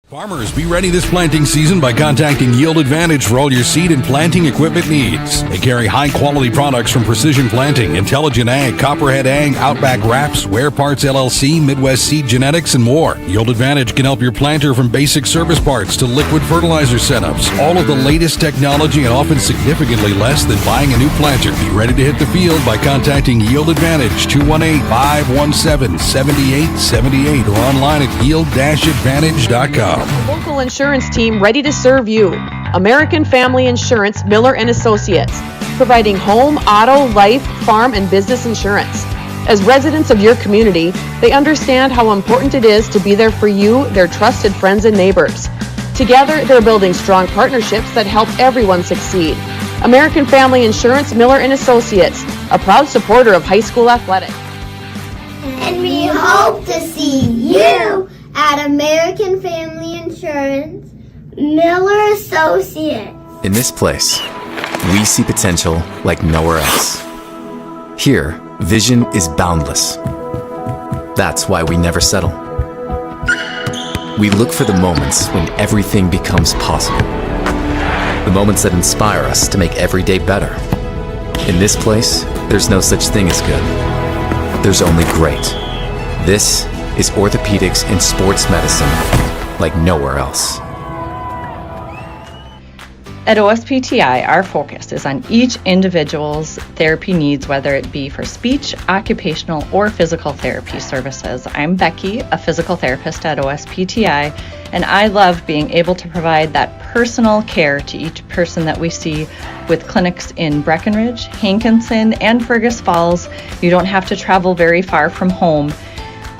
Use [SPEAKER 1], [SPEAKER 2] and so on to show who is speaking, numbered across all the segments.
[SPEAKER 1] Farmers, be ready this planting season by contacting Yield Advantage for all your seed and planting equipment needs. They carry high-quality products from Precision Planting, Intelligent Ag, Copperhead Ag, Outback Wraps, Ware Parts LLC, Midwest Seed Genetics, and more. Yield Advantage can help your planter from basic service parts to liquid fertilizer setups. All of the latest technology and often significantly less than buying a new planter. Be ready to hit the field by contacting Yield Advantage, 218-517-7878, or online at yield-advantage.com.
[SPEAKER 2] Local insurance team ready to serve you. American Family Insurance, Miller & Associates, providing home, auto, life, farm, and business insurance. As residents of your community, they understand how important it is to be there for you, their trusted friends and neighbors. Together, they're building strong partnerships that help everyone succeed. American Family Insurance, Miller & Associates, a proud supporter of high school athletics.
[SPEAKER 3] And we hope to see you at American Family Insurance, Miller Associates.
[SPEAKER 4] In this place, we see potential like nowhere else. Here, vision is boundless. That's why we never settle. We look for the moments when everything becomes possible. The moments that inspire us to make every day better. In this place, there's no such thing as good. There's only great. This is orthopedics and sports medicine like nowhere else.
[SPEAKER 5] At OSPTI, our focus is on each individual's therapy needs, whether it be for speech, occupational, or physical therapy services. I'm Becky, a physical therapist at OSPTI, and I love being able to provide that personal care to each person that we see with clinics in Breckenridge, Hankinson, and Fergus Falls. You don't have to travel very far from home.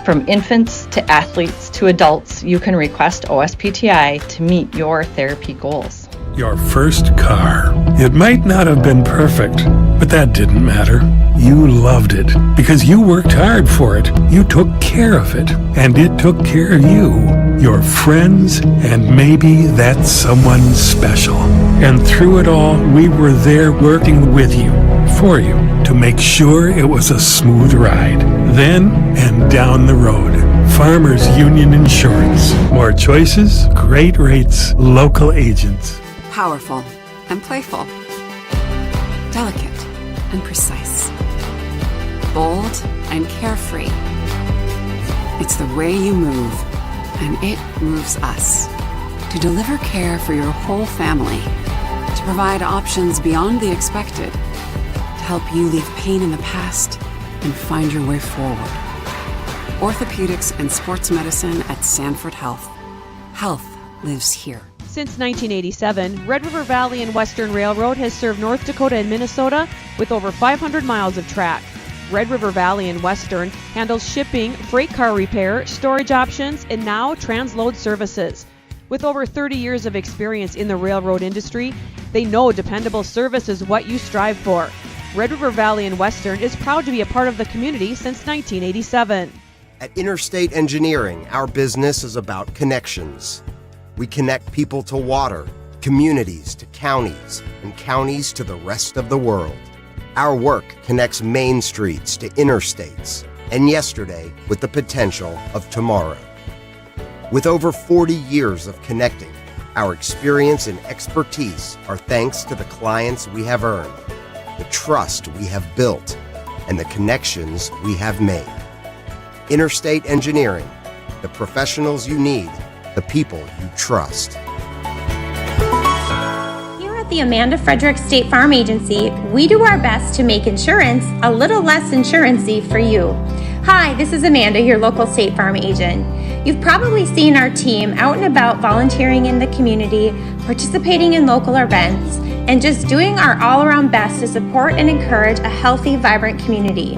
[SPEAKER 5] From infants to athletes to adults, you can request OSPTI to meet your therapy goals.
[SPEAKER 6] Your first car. It might not have been perfect, but that didn't matter. You loved it because you worked hard for it. You took care of it, and it took care of you, your friends, and maybe that someone special. And through it all, we were there working with you, for you, to make sure it was a smooth ride. Then and down the road. Farmers Union Insurance. More choices, great rates, local agents.
[SPEAKER 7] Powerful and playful. Delicate and precise. Bold and carefree. It's the way you move, and it moves us. To deliver care for your whole family. To provide options beyond the expected. To help you leave pain in the past and find your way forward. Orthopedics and sports medicine at Sanford Health. Health lives here.
[SPEAKER 2] Since 1987, Red River Valley and Western Railroad has served North Dakota and Minnesota with over 500 miles of track. Red River Valley and Western handles shipping, freight car repair, storage options, and now transload services. With over 30 years of experience in the railroad industry, they know dependable service is what you strive for. Red River Valley and Western is proud to be a part of the community since 1987.
[SPEAKER 8] At Interstate Engineering, our business is about connections. We connect people to water, communities to counties, and counties to the rest of the world. Our work connects main streets to interstates, and yesterday with the potential of tomorrow. With over 40 years of connecting, our experience and expertise are thanks to the clients we have earned, the trust we have built, and the connections we have made. Interstate Engineering, the professionals you need, the people you trust.
[SPEAKER 9] Here at the Amanda Frederick State Farm Agency, we do our best to make insurance a little less insurance-y for you. Hi, this is Amanda, your local State Farm agent. You've probably seen our team out and about volunteering in the community, participating in local events, and just doing our all-around best to support and encourage a healthy, vibrant community.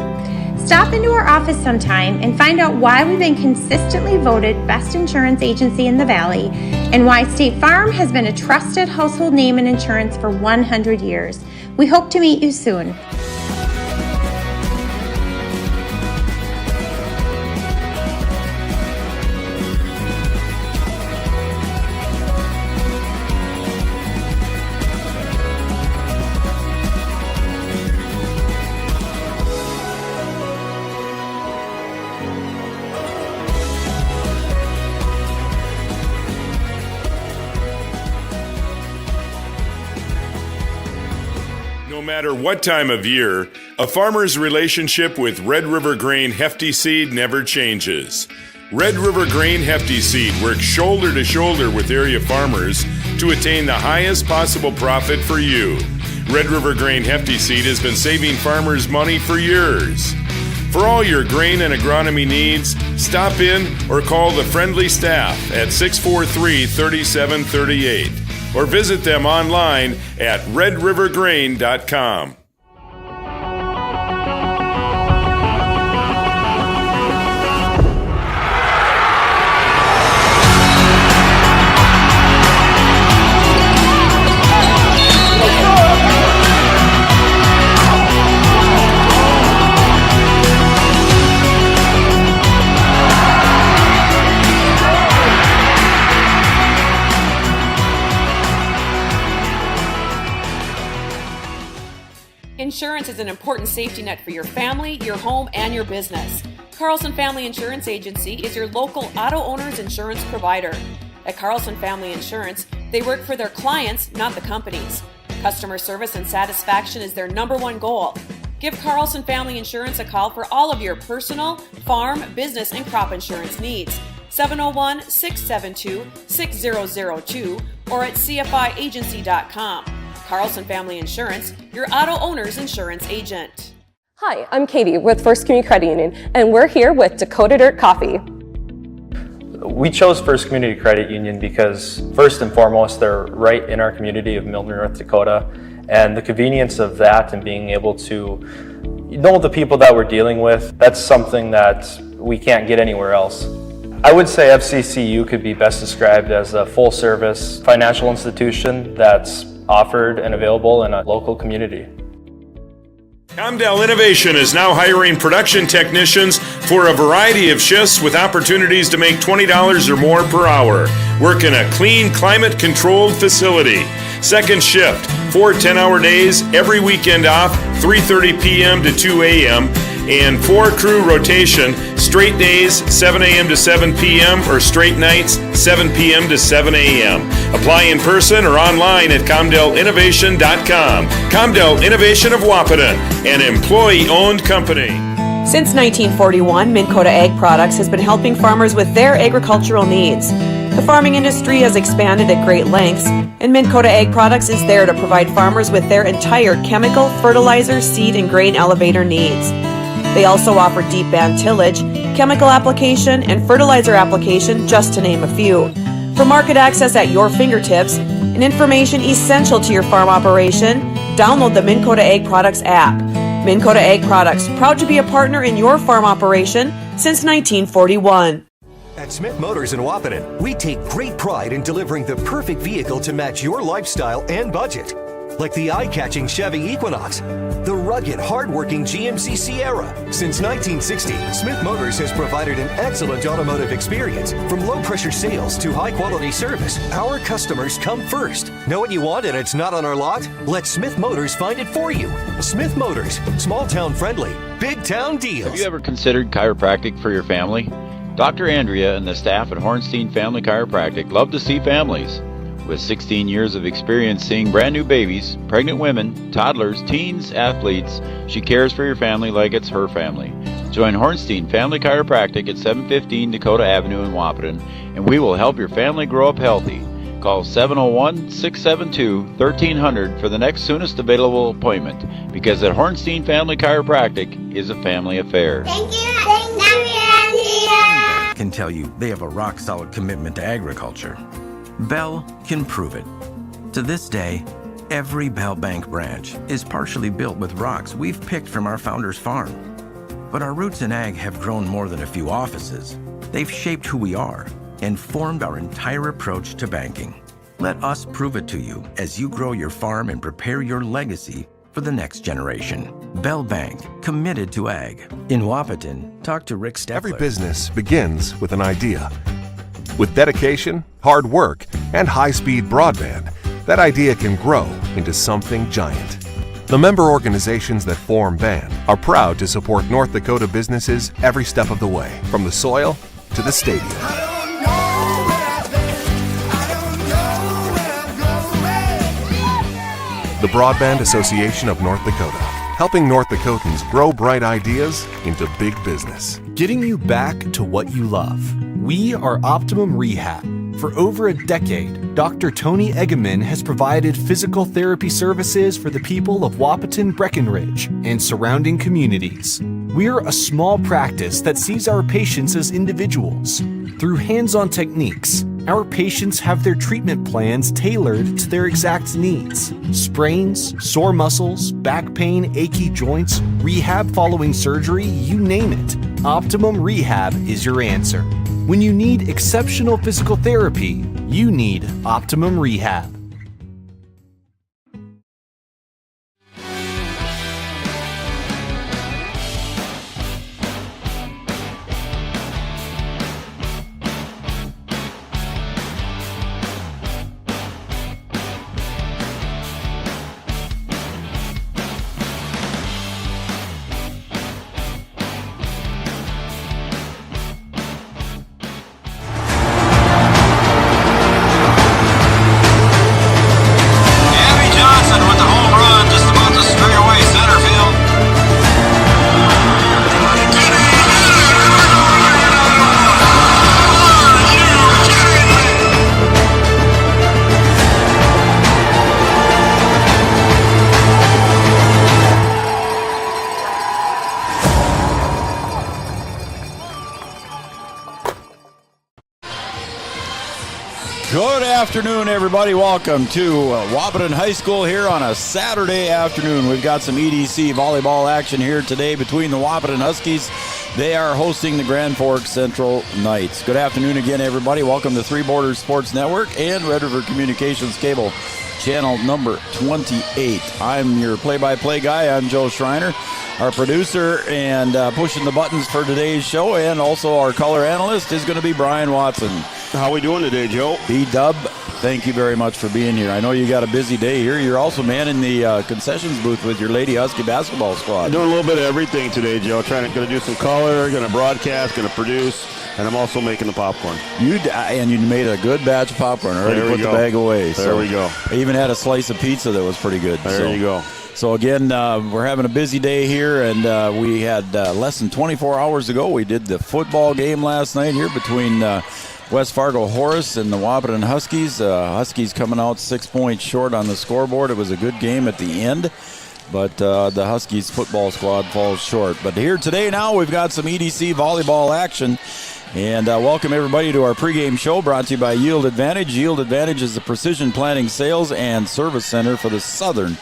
[SPEAKER 9] Stop into our office sometime and find out why we've been consistently voted best insurance agency in the Valley and why State Farm has been a trusted household name in insurance for 100 years. We hope to meet you soon.
[SPEAKER 10] No matter what time of year, a farmer's relationship with Red River Grain Hefty Seed never changes. Red River Grain Hefty Seed works shoulder to shoulder with area farmers to attain the highest possible profit for you. Red River Grain Hefty Seed has been saving farmers money for years. For all your grain and agronomy needs, stop in or call the friendly staff at 643-3738 or visit them online at redrivergrain.com.
[SPEAKER 2] Insurance is an important safety net for your family, your home, and your business. Carlson Family Insurance Agency is your local auto owner's insurance provider. At Carlson Family Insurance, they work for their clients, not the companies. Customer service and satisfaction is their number one goal. Give Carlson Family Insurance a call for all of your personal, farm, business, and crop insurance needs. 701-672-6002 or at cfiagency.com. Carlson Family Insurance, your auto owner's insurance agent.
[SPEAKER 11] Hi, I'm Katie with First Community Credit Union, and we're here with Dakota Dirt Coffee.
[SPEAKER 12] We chose First Community Credit Union because, first and foremost, they're right in our community of Milner, North Dakota, and the convenience of that and being able to know the people that we're dealing with, that's something that we can't get anywhere else. I would say FCCU could be best described as a full-service financial institution that's offered and available in a local community.
[SPEAKER 10] Comdell Innovation is now hiring production technicians for a variety of shifts with opportunities to make $20 or more per hour. Work in a clean, climate-controlled facility. Second shift, 4 10-hour days, every weekend off, 3:30 p.m. to 2 a.m., and 4-crew rotation, straight days, 7 a.m. to 7 p.m., or straight nights, 7 p.m. to 7 a.m. Apply in person or online at ComdellInnovation.com. Comdell Innovation of Wahpeton, an employee-owned company.
[SPEAKER 2] Since 1941, Minn Kota Ag Products has been helping farmers with their agricultural needs. The farming industry has expanded at great lengths, and Minn Kota Ag Products is there to provide farmers with their entire chemical, fertilizer, seed, and grain elevator needs. They also offer deep band tillage, chemical application, and fertilizer application, just to name a few. For market access at your fingertips and information essential to your farm operation, download the Minn Kota Ag Products app. Minn Kota Ag Products, proud to be a partner in your farm operation since 1941.
[SPEAKER 13] At Smith Motors in Wahpeton, we take great pride in delivering the perfect vehicle to match your lifestyle and budget. Like the eye-catching Chevy Equinox, the rugged, hard-working GMC Sierra. Since 1960, Smith Motors has provided an excellent automotive experience. From low-pressure sales to high-quality service, our customers come first. Know what you want and it's not on our lot? Let Smith Motors find it for you. Smith Motors, small-town friendly, big-town deals.
[SPEAKER 14] Have you ever considered chiropractic for your family? Dr. Andrea and the staff at Hornstein Family Chiropractic love to see families. With 16 years of experience seeing brand new babies, pregnant women, toddlers, teens, athletes, she cares for your family like it's her family. Join Hornstein Family Chiropractic at 715 Dakota Avenue in Wahpeton, and we will help your family grow up healthy. Call 701-672-1300 for the next soonest available appointment, because at Hornstein Family Chiropractic is a family affair.
[SPEAKER 3] Thank you, Andrea.
[SPEAKER 15] Can tell you they have a rock-solid commitment to agriculture. Bell can prove it. To this day, every Bell Bank branch is partially built with rocks we've picked from our founder's farm. But our roots in ag have grown more than a few offices. They've shaped who we are and formed our entire approach to banking. Let us prove it to you as you grow your farm and prepare your legacy for the next generation. Bell Bank, committed to ag. In Wahpeton, talk to Rick Steffler.
[SPEAKER 16] Every business begins with an idea. With dedication, hard work, and high-speed broadband, that idea can grow into something giant. The member organizations that form BAN are proud to support North Dakota businesses every step of the way, from the soil to the stadium. the Broadband Association of North Dakota, helping North Dakotans grow bright ideas into big business.
[SPEAKER 17] Getting you back to what you love. We are Optimum Rehab. For over a decade, Dr. Tony Eggeman has provided physical therapy services for the people of Wahpeton, Breckenridge, and surrounding communities. We're a small practice that sees our patients as individuals. Through hands-on techniques, our patients have their treatment plans tailored to their exact needs. Sprains, sore muscles, back pain, achy joints, rehab following surgery, you name it. Optimum Rehab is your answer. When you need exceptional physical therapy, you need Optimum Rehab.
[SPEAKER 14] Good afternoon, everybody. Welcome to Wahpeton High School here on a Saturday afternoon. We've got some EDC volleyball action here today between the Wahpeton Huskies. They are hosting the Grand Forks Central Knights. Good afternoon again, everybody. Welcome to Three Borders Sports Network and Red River Communications Cable, channel number 28. I'm your play-by-play guy. I'm Joe Schreiner, our producer, and pushing the buttons for today's show, and also our color analyst is going to be Brian Watson.
[SPEAKER 18] How we doing today, Joe?
[SPEAKER 14] B-Dub, thank you very much for being here. I know you got a busy day here. You're also manning the concessions booth with your Lady Husky basketball squad.
[SPEAKER 18] I'm doing a little bit of everything today, Joe. Going to do some color, going to broadcast, going to produce, and I'm also making the popcorn.
[SPEAKER 14] And you made a good batch of popcorn. Already put the bag away.
[SPEAKER 18] There we go.
[SPEAKER 14] I even had a slice of pizza that was pretty good.
[SPEAKER 18] There you go.
[SPEAKER 14] So again, we're having a busy day here, and we had less than 24 hours ago. We did the football game last night here between West Fargo Horace and the Wahpeton Huskies. Huskies coming out 6 points short on the scoreboard. It was a good game at the end, but the Huskies football squad falls short. But here today now we've got some EDC volleyball action. And welcome everybody to our pregame show brought to you by Yield Advantage. Yield Advantage is the precision planting sales and service center for the southern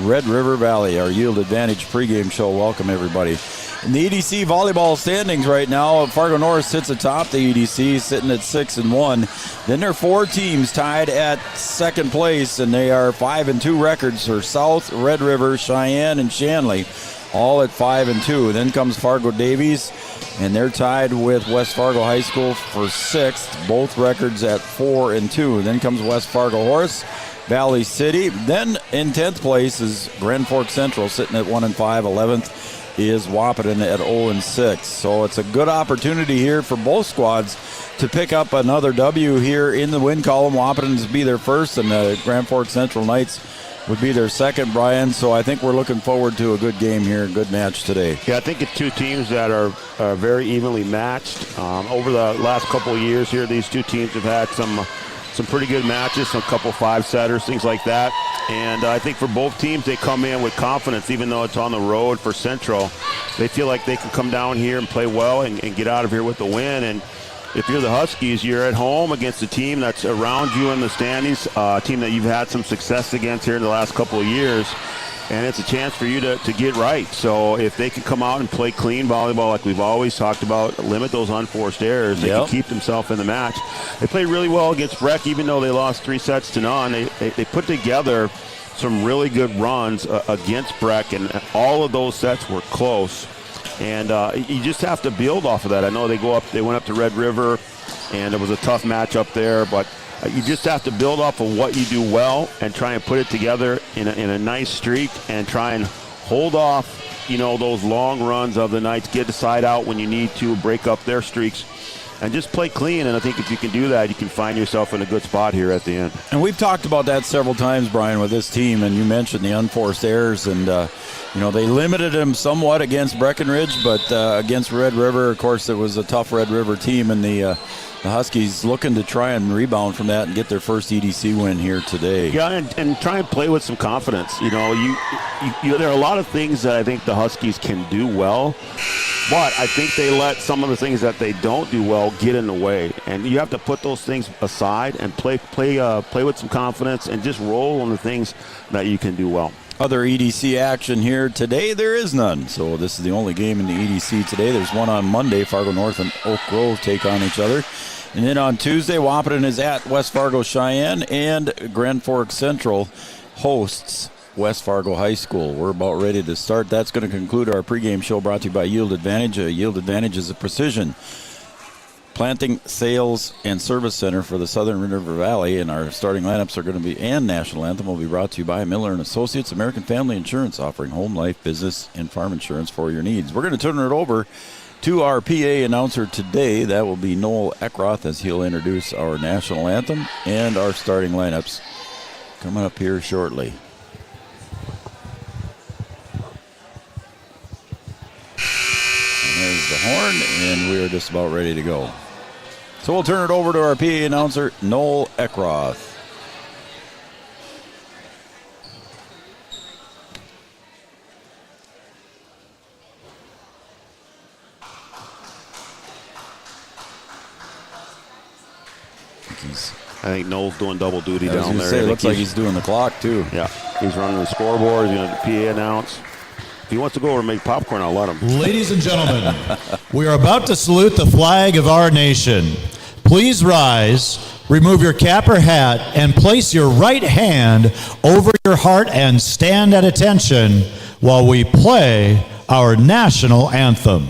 [SPEAKER 14] Red River Valley. Our Yield Advantage pregame show. Welcome everybody. In the EDC volleyball standings right now, Fargo North sits atop the EDC, sitting at 6-1. Then there are four teams tied at second place, and they are 5-2 records for South, Red River, Cheyenne, and Shanley, all at 5-2. Then comes Fargo Davies, and they're tied with West Fargo High School for sixth, both records at 4-2. Then comes West Fargo Horace, Valley City. Then in 10th place is Grand Forks Central, sitting at 1-5. 11th is Wahpeton at 0-6. So it's a good opportunity here for both squads to pick up another W here in the win column. Wahpeton to be their first, and the Grand Forks Central Knights would be their second, Brian. So I think we're looking forward to a good game here, a good match today.
[SPEAKER 18] Yeah, I think it's two teams that are very evenly matched. Over the last couple of years here, these two teams have had some pretty good matches, some couple five-setters, things like that. And I think for both teams, they come in with confidence, even though it's on the road for Central. They feel like they can come down here and play well and get out of here with the win. And if you're the Huskies, you're at home against a team that's around you in the standings, a team that you've had some success against here in the last couple of years. And it's a chance for you to get right. So if they can come out and play clean volleyball like we've always talked about, limit those unforced errors, they can keep themselves in the match. They played really well against Breck, even though they lost 3-0. They put together some really good runs against Breck, and all of those sets were close. And you just have to build off of that. I know they went up to Red River, and it was a tough match up there, but you just have to build off of what you do well and try and put it together in a nice streak and try and hold off, those long runs of the Knights, get the side out when you need to, break up their streaks. and just play clean. And I think if you can do that, you can find yourself in a good spot here at the end.
[SPEAKER 19] And we've talked about that several times, Brian, with this team, and you mentioned the unforced errors, and they limited them somewhat against Breckenridge, but against Red River, of course, it was a tough Red River team, and the Huskies looking to try and rebound from that and get their first EDC win here today.
[SPEAKER 18] Yeah, and try and play with some confidence. You know, there are a lot of things that I think the Huskies can do well, but I think they let some of the things that they don't do well get in the way. And you have to put those things aside and play with some confidence and just roll on the things that you can do well.
[SPEAKER 19] Other EDC action here today, there is none. So this is the only game in the EDC today. There's one on Monday. Fargo North and Oak Grove take on each other. And then on Tuesday, Wahpeton is at West Fargo Cheyenne, and Grand Forks Central hosts West Fargo High School. We're about ready to start. That's going to conclude our pregame show brought to you by Yield Advantage. Yield Advantage is a precision planting, sales, and service center for the Southern River Valley, and our starting lineups are going to be, and national anthem will be brought to you by Miller & Associates, American Family Insurance, offering home, life, business, and farm insurance for your needs. We're going to turn it over to our PA announcer today. That will be Noel Eckroth, as he'll introduce our national anthem and our starting lineups coming up here shortly. And there's the horn, and we're just about ready to go. So we'll turn it over to our PA announcer, Noel Eckroth.
[SPEAKER 18] I think Noel's doing double duty down there.
[SPEAKER 19] It looks like he's doing the clock, too.
[SPEAKER 18] Yeah, he's running the scoreboard. He's going to PA announce. If he wants to go over and make popcorn, I'll let him.
[SPEAKER 20] Ladies and gentlemen, we are about to salute the flag of our nation. Please rise, remove your cap or hat, and place your right hand over your heart and stand at attention while we play our national anthem.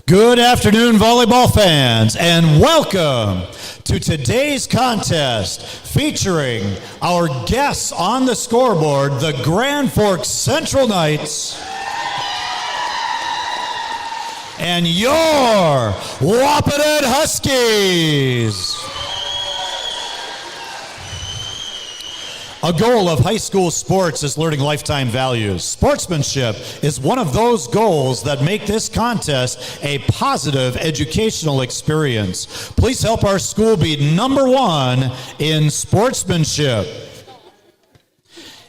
[SPEAKER 20] Good afternoon, volleyball fans, and welcome to today's contest featuring our guests on the scoreboard, the Grand Forks Central Knights, and your Wahpeton Huskies. A goal of high school sports is learning lifetime values. Sportsmanship is one of those goals that make this contest a positive educational experience. Please help our school be #1 in sportsmanship.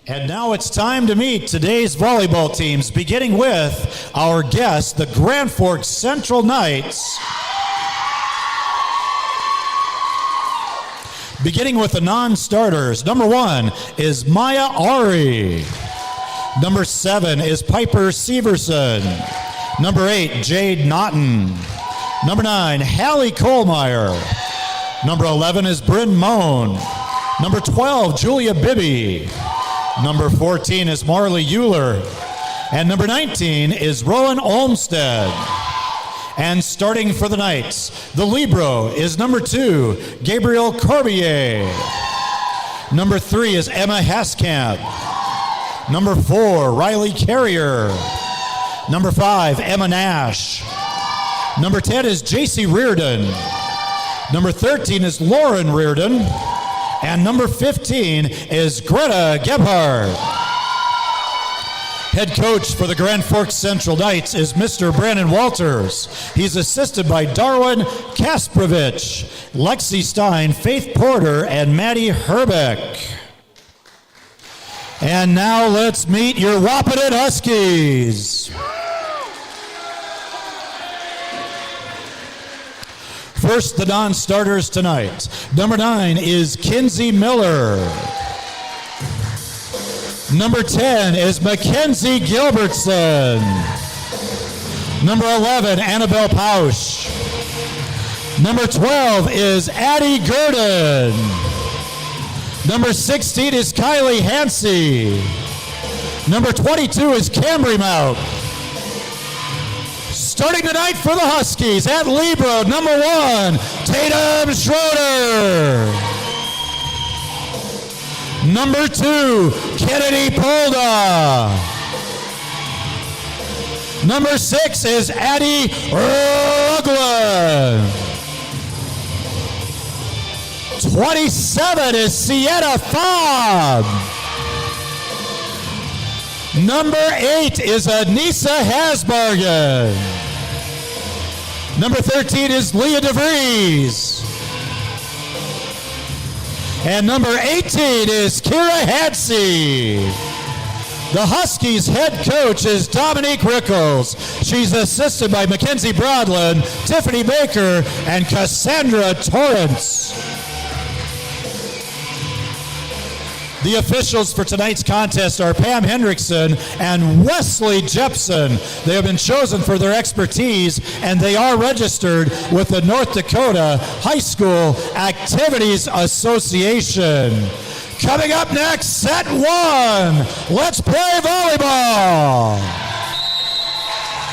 [SPEAKER 20] And now it's time to meet today's volleyball teams, beginning with our guests, the Grand Forks Central Knights. Beginning with the non-starters, #1 is Maya Ari. #7 is Piper Severson. #8, Jade Naughton. #9, Hallie Kohlmeyer. #11 is Bryn Moan. #12, Julia Bibby. #14 is Marley Euler. And number 19 is Rowan Olmsted. And starting for the Knights, the libero is number 2, Gabriel Corbier. Number 3 is Emma Haskamp. Number 4, Riley Carrier. Number 5, Emma Nash. Number 10 is JC Reardon. Number 13 is Lauren Reardon. And number 15 is Greta Gebhardt. Head coach for the Grand Forks Central Knights is Mr. Brandon Walters. He's assisted by Darwin Kasprovich, Lexi Stein, Faith Porter, and Maddie Herbeck. And now let's meet your Wahpeton Huskies. First, the non-starters tonight. Number 9 is Kinsey Miller. Number 10 is Mackenzie Gilbertson. Number 11, Annabelle Pausch. Number 12 is Addie Gurdon. Number 16 is Kylie Hansey. Number 22 is Camry Mount. Starting tonight for the Huskies at libero, number 1, Tatum Schroeder. Number 2, Kennedy Polda. Number 6 is Addie Rugland. 27 is Sienna Fobb. Number 8 is Anissa Hasbargen. Number 13 is Leah DeVries. And number 18 is Kira Hadsey. The Huskies head coach is Dominique Rickles. She's assisted by Mackenzie Broadland, Tiffany Baker, and Cassandra Torrance. The officials for tonight's contest are Pam Hendrickson and Wesley Jepson. They have been chosen for their expertise, and they are registered with the North Dakota High School Activities Association. Coming up next, set 1. Let's play volleyball.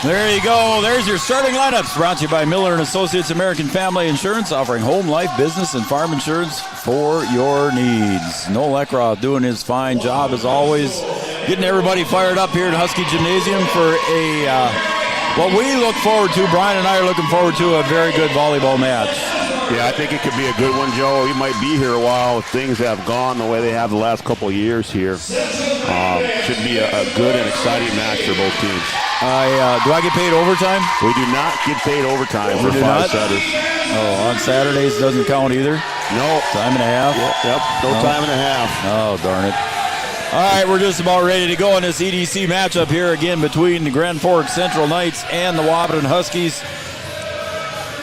[SPEAKER 19] There you go. There's your starting lineups, brought to you by Miller & Associates American Family Insurance, offering home, life, business, and farm insurance for your needs. Noel Eckroth doing his fine job, as always, getting everybody fired up here at Husky Gymnasium for what we look forward to. Brian and I are looking forward to a very good volleyball match.
[SPEAKER 18] Yeah, I think it could be a good one, Joe. You might be here a while. Things have gone the way they have the last couple of years here. Should be a good and exciting match for both teams.
[SPEAKER 19] Do I get paid overtime?
[SPEAKER 18] We do not get paid overtime for 5 setters.
[SPEAKER 19] Oh, on Saturdays doesn't count either?
[SPEAKER 18] No.
[SPEAKER 19] Time and a half?
[SPEAKER 18] Yep, no time and a half.
[SPEAKER 19] Oh, darn it. All right, we're just about ready to go in this EDC matchup here again between the Grand Forks Central Knights and the Wahpeton Huskies.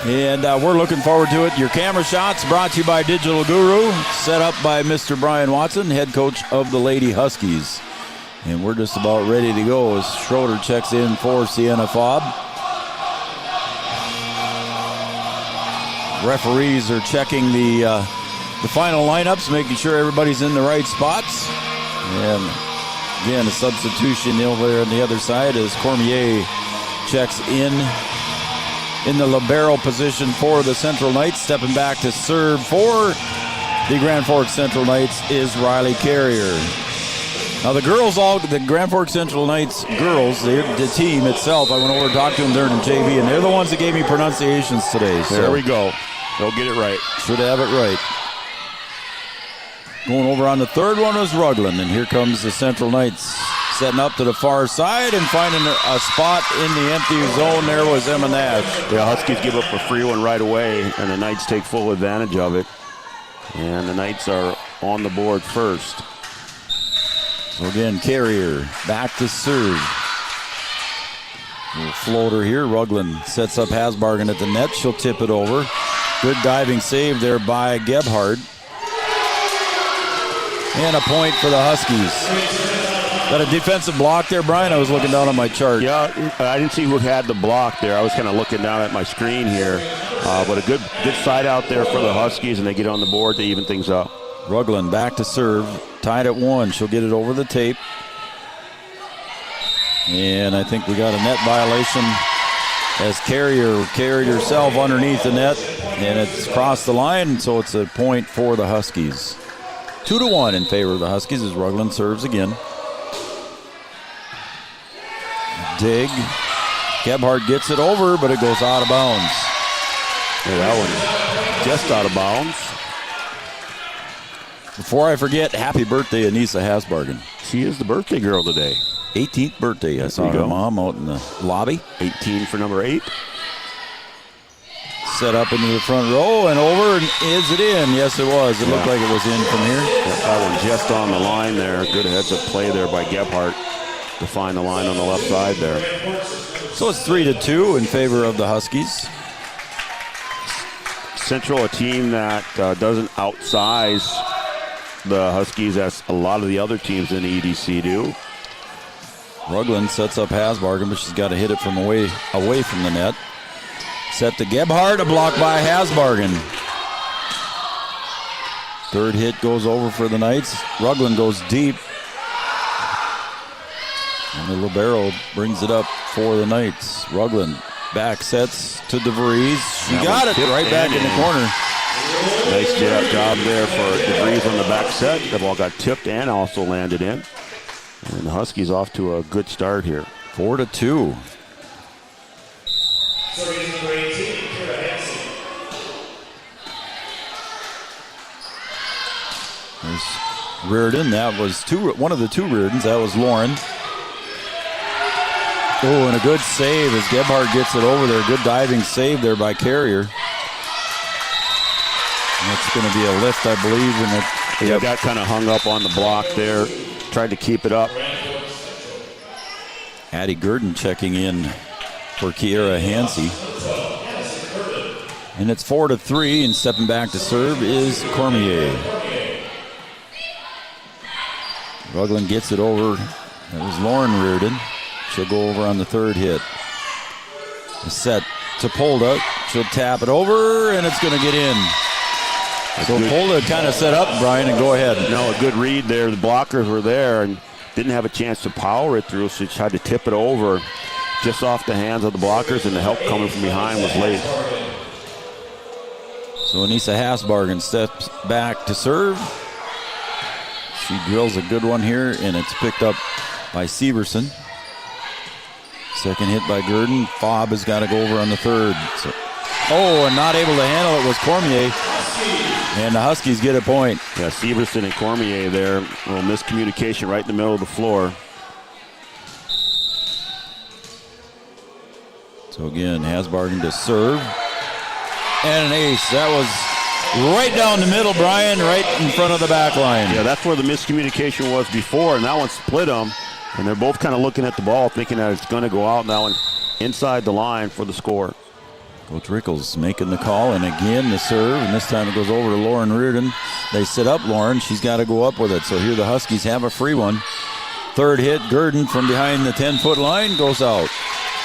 [SPEAKER 19] And we're looking forward to it. Your camera shots brought to you by Digital Guru, set up by Mr. Brian Watson, head coach of the Lady Huskies. And we're just about ready to go as Schroeder checks in for Sienna Fobb. Referees are checking the final lineups, making sure everybody's in the right spots. And again, a substitution over there on the other side as Cormier checks in the libero position for the Central Knights. Stepping back to serve for the Grand Forks Central Knights is Riley Carrier. Now the Grand Forks Central Knights girls, the team itself, I went over and talked to them during the JV, and they're the ones that gave me pronunciations today. So
[SPEAKER 18] there we go. They'll get it right.
[SPEAKER 19] Should have it right. Going over on the third one was Rugland, and here comes the Central Knights setting up to the far side and finding a spot in the empty zone. There was Emma Nash.
[SPEAKER 18] Yeah, Huskies give up a free one right away, and the Knights take full advantage of it. And the Knights are on the board first.
[SPEAKER 19] So again, Carrier back to serve. Little floater here. Rugland sets up Hasbargen at the net. She'll tip it over. Good diving save there by Gebhardt. And a point for the Huskies. Got a defensive block there, Brian? I was looking down on my chart.
[SPEAKER 18] Yeah, I didn't see who had the block there. I was kind of looking down at my screen here. But a good side out there for the Huskies, and they get on the board to even things up.
[SPEAKER 19] Rugland back to serve. Tied at 1. She'll get it over the tape. And I think we got a net violation as Carrier carried herself underneath the net, and it's crossed the line, so it's a point for the Huskies. 2-1 in favor of the Huskies as Rugland serves again. Dig. Gebhardt gets it over, but it goes out of bounds.
[SPEAKER 18] Yeah, that one just out of bounds.
[SPEAKER 19] Before I forget, happy birthday, Anissa Hasbargen.
[SPEAKER 18] She is the birthday girl today.
[SPEAKER 19] 18th birthday. I saw her mom out in the lobby.
[SPEAKER 18] 18 for number 8.
[SPEAKER 19] Set up into the front row and over, and is it in? Yes, it was. It looked like it was in from here.
[SPEAKER 18] That one just on the line there. Good heads-up play there by Gebhardt to find the line on the left side there.
[SPEAKER 19] So it's 3-2 in favor of the Huskies.
[SPEAKER 18] Central, a team that doesn't outsize the Huskies as a lot of the other teams in the EDC do.
[SPEAKER 19] Rugland sets up Hasbargen, but she's got to hit it from away from the net. Set to Gebhardt, a block by Hasbargen. Third hit goes over for the Knights. Rugland goes deep. And the libero brings it up for the Knights. Rugland back sets to DeVries. She got it right back in the corner.
[SPEAKER 18] Nice job there for DeVries on the back set. The ball got tipped and also landed in. And the Huskies off to a good start here.
[SPEAKER 19] 4-2. There's Reardon. That was one of the two Reardons. That was Lauren. Oh, and a good save as Gebhardt gets it over there. Good diving save there by Carrier. That's going to be a lift, I believe. And
[SPEAKER 18] it got kind of hung up on the block there. Tried to keep it up.
[SPEAKER 19] Addie Gurdon checking in for Kiera Hansey. And it's 4-3, and stepping back to serve is Cormier. Rugland gets it over. That was Lauren Reardon. She'll go over on the third hit. The set to Polda. She'll tap it over, and it's going to get in. So Polda kind of set up, Brian, and go ahead.
[SPEAKER 18] No, a good read there. The blockers were there and didn't have a chance to power it through, so she tried to tip it over just off the hands of the blockers, and the help coming from behind was late.
[SPEAKER 19] So Anissa Hasbargen steps back to serve. She drills a good one here, and it's picked up by Severson. Second hit by Gurdon. Fobb has got to go over on the third. So, and not able to handle it was Cormier. And the Huskies get a point.
[SPEAKER 18] Yeah, Severson and Cormier there. A little miscommunication right in the middle of the floor.
[SPEAKER 19] So again, Hasbargen to serve. And an ace. That was right down the middle, Brian, right in front of the back line.
[SPEAKER 18] Yeah, that's where the miscommunication was before, and that one split them. And they're both kind of looking at the ball, thinking that it's going to go out, and that one inside the line for the score.
[SPEAKER 19] Coach Rickles making the call, and again the serve, and this time it goes over to Lauren Reardon. They set up Lauren. She's got to go up with it. So here the Huskies have a free one. Third hit, Gurdon from behind the 10-foot line goes out.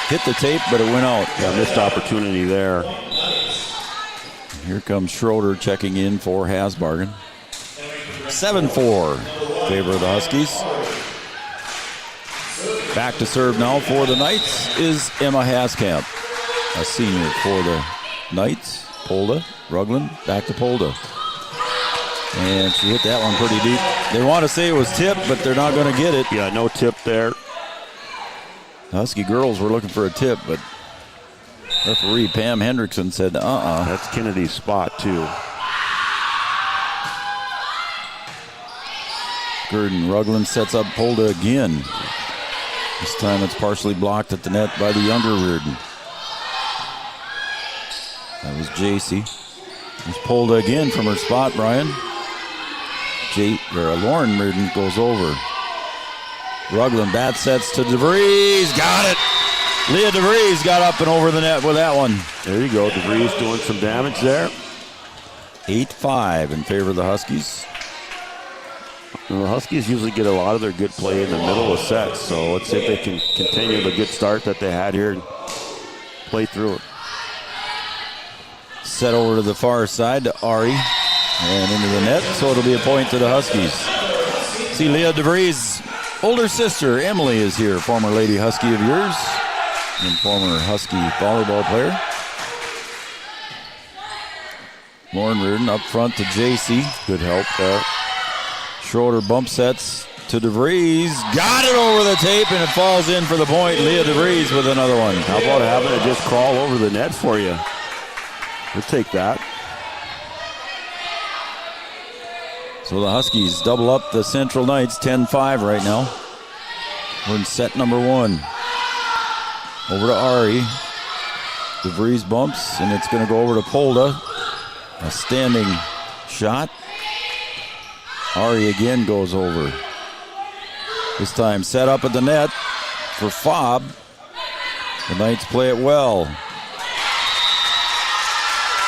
[SPEAKER 19] Hit the tape, but it went out.
[SPEAKER 18] Yeah, missed opportunity there.
[SPEAKER 19] Here comes Schroeder checking in for Hasbargen. 7-4 in favor of the Huskies. Back to serve now for the Knights is Emma Haskamp, a senior for the Knights. Polda, Rugland, back to Polda. And she hit that one pretty deep. They want to say it was tipped, but they're not going to get it.
[SPEAKER 18] Yeah, no tip there.
[SPEAKER 19] The Husky girls were looking for a tip, but referee Pam Hendrickson said,
[SPEAKER 18] That's Kennedy's spot, too.
[SPEAKER 19] Gurdon, Rugland sets up Polda again. This time it's partially blocked at the net by the younger Reardon. That was JC. There's Polda again from her spot, Brian. Lauren Reardon goes over. Rugland bat sets to DeVries. Got it. Leah DeVries got up and over the net with that one.
[SPEAKER 18] There you go. DeVries doing some damage there.
[SPEAKER 19] 8-5 in favor of the Huskies.
[SPEAKER 18] Well, the Huskies usually get a lot of their good play in the middle of sets, so let's see if they can continue the good start that they had here and play through it.
[SPEAKER 19] Set over to the far side to Ari and into the net, so it'll be a point to the Huskies. See Leah DeVries older sister, Emily, is here, former Lady Husky of yours and former Husky volleyball player. Lauren Reardon up front to JC. Good help there. Schroeder bump sets to DeVries. Got it over the tape, and it falls in for the point. Leah DeVries with another one.
[SPEAKER 18] How about having it just crawl over the net for you? We'll take that.
[SPEAKER 19] So the Huskies double up the Central Knights, 10-5 right now. We're in set number 1. Over to Ari. DeVries bumps, and it's going to go over to Polda. A standing shot. Ari again goes over. This time set up at the net for Fobb. The Knights play it well.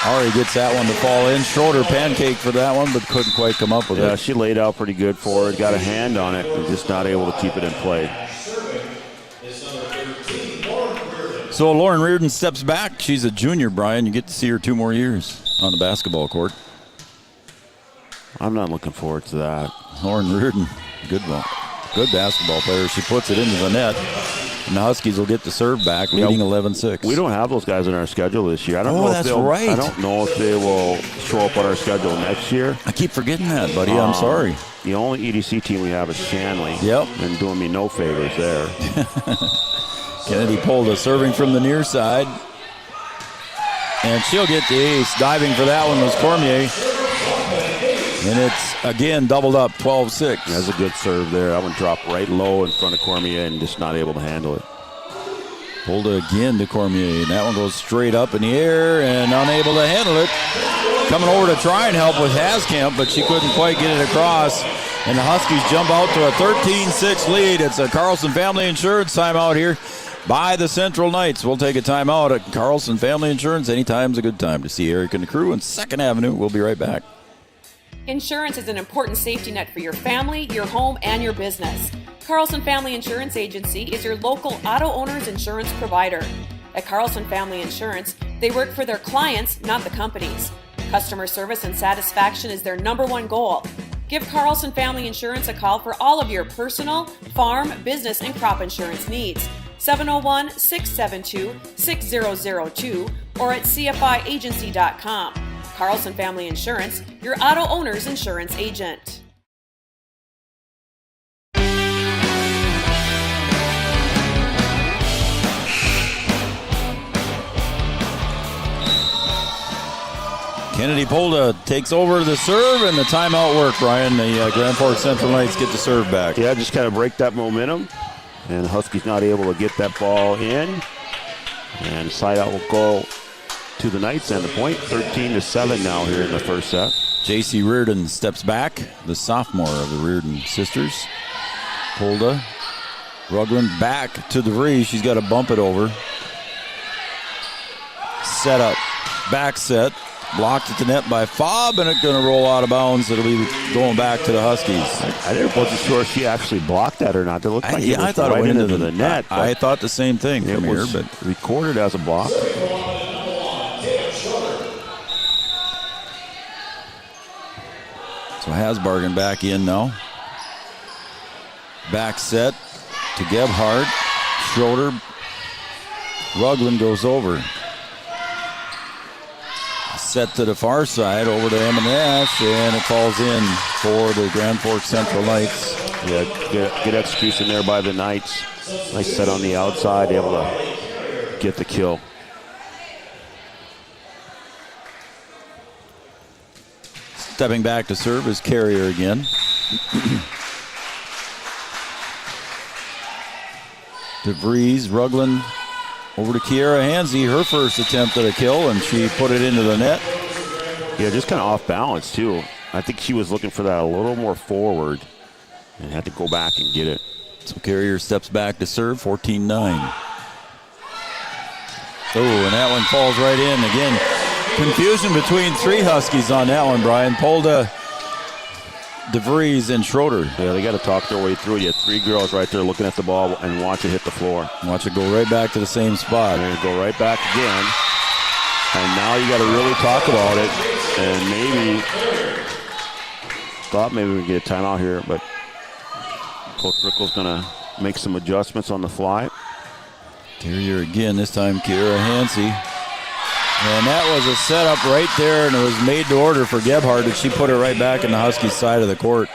[SPEAKER 19] Ari gets that one to fall in. Schroeder pancake for that one, but couldn't quite come up with it.
[SPEAKER 18] Yeah, she laid out pretty good for it. Got a hand on it, and just not able to keep it in play.
[SPEAKER 19] So Lauren Reardon steps back. She's a junior, Brian. You get to see her 2 more years on the basketball court.
[SPEAKER 18] I'm not looking forward to that.
[SPEAKER 19] Lauren Reardon, good one. Good basketball player. She puts it into the net, and the Huskies will get the serve back, leading 11-6.
[SPEAKER 18] We don't have those guys on our schedule this year. I don't know
[SPEAKER 19] that's right.
[SPEAKER 18] I don't know if they will show up on our schedule next year.
[SPEAKER 19] I keep forgetting that, buddy. I'm sorry.
[SPEAKER 18] The only EDC team we have is Shanley.
[SPEAKER 19] Yep.
[SPEAKER 18] And doing me no favors there.
[SPEAKER 19] Kennedy pulled a serving from the near side. And she'll get the ace. Diving for that one was Cormier. And it's, again, doubled up, 12-6.
[SPEAKER 18] That's a good serve there. That one dropped right low in front of Cormier and just not able to handle it.
[SPEAKER 19] Pulled it again to Cormier. And that one goes straight up in the air and unable to handle it. Coming over to try and help with Haskamp, but she couldn't quite get it across. And the Huskies jump out to a 13-6 lead. It's a Carlson Family Insurance timeout here by the Central Knights. We'll take a timeout at Carlson Family Insurance. Anytime's a good time to see Eric and the crew on 2nd Avenue. We'll be right back.
[SPEAKER 2] Insurance is an important safety net for your family, your home, and your business. Carlson Family Insurance Agency is your local auto owner's insurance provider. At Carlson Family Insurance, they work for their clients, not the companies. Customer service and satisfaction is their #1 goal. Give Carlson Family Insurance a call for all of your personal, farm, business, and crop insurance needs. 701-672-6002 or at cfiagency.com. Carlson Family Insurance, your auto owner's insurance agent.
[SPEAKER 19] Kennedy Polda takes over the serve, and the timeout worked, Brian. The Grand Forks Central Knights get the serve back.
[SPEAKER 18] Yeah, just kind of break that momentum. And the Huskies not able to get that ball in. And side out will go to the Knights, and the point 13-7 now here in the first set.
[SPEAKER 19] JC Reardon steps back, the sophomore of the Reardon sisters. Polda, Rugland back to DeVries. She's got to bump it over. Set up, back set, blocked at the net by Fobb, and it's going to roll out of bounds. It'll be going back to the Huskies.
[SPEAKER 18] I wasn't sure if she actually blocked that or not. It looked like it was
[SPEAKER 19] I thought
[SPEAKER 18] right
[SPEAKER 19] it went
[SPEAKER 18] into the net.
[SPEAKER 19] I thought the same thing from here, but
[SPEAKER 18] recorded as a block.
[SPEAKER 19] So Hasbargen back in now. Back set to Gebhardt. Schroeder. Rugland goes over. Set to the far side over to Emma Nash, and it falls in for the Grand Forks Central Knights.
[SPEAKER 18] Yeah, good execution there by the Knights. Nice set on the outside, able to get the kill.
[SPEAKER 19] Stepping back to serve is Carrier again. DeVries, Rugland, over to Kiera Hansey, her first attempt at a kill, and she put it into the net.
[SPEAKER 18] Yeah, just kind of off balance, too. I think she was looking for that a little more forward and had to go back and get it.
[SPEAKER 19] So Carrier steps back to serve, 14-9. Oh, and that one falls right in. Again, confusion between 3 Huskies on that one, Brian. Polda, DeVries, and Schroeder.
[SPEAKER 18] Yeah, they got to talk their way through. You have 3 girls right there looking at the ball and watch it hit the floor.
[SPEAKER 19] Watch it go right back to the same spot.
[SPEAKER 18] And go right back again. And now you got to really talk about it. And maybe, thought maybe we get a timeout here, but Coach Rickles going to make some adjustments on the fly.
[SPEAKER 19] Carrier again, this time Kiera Hansey. And that was a setup right there, and it was made to order for Gebhardt, and she put it right back in the Huskies' side of the court.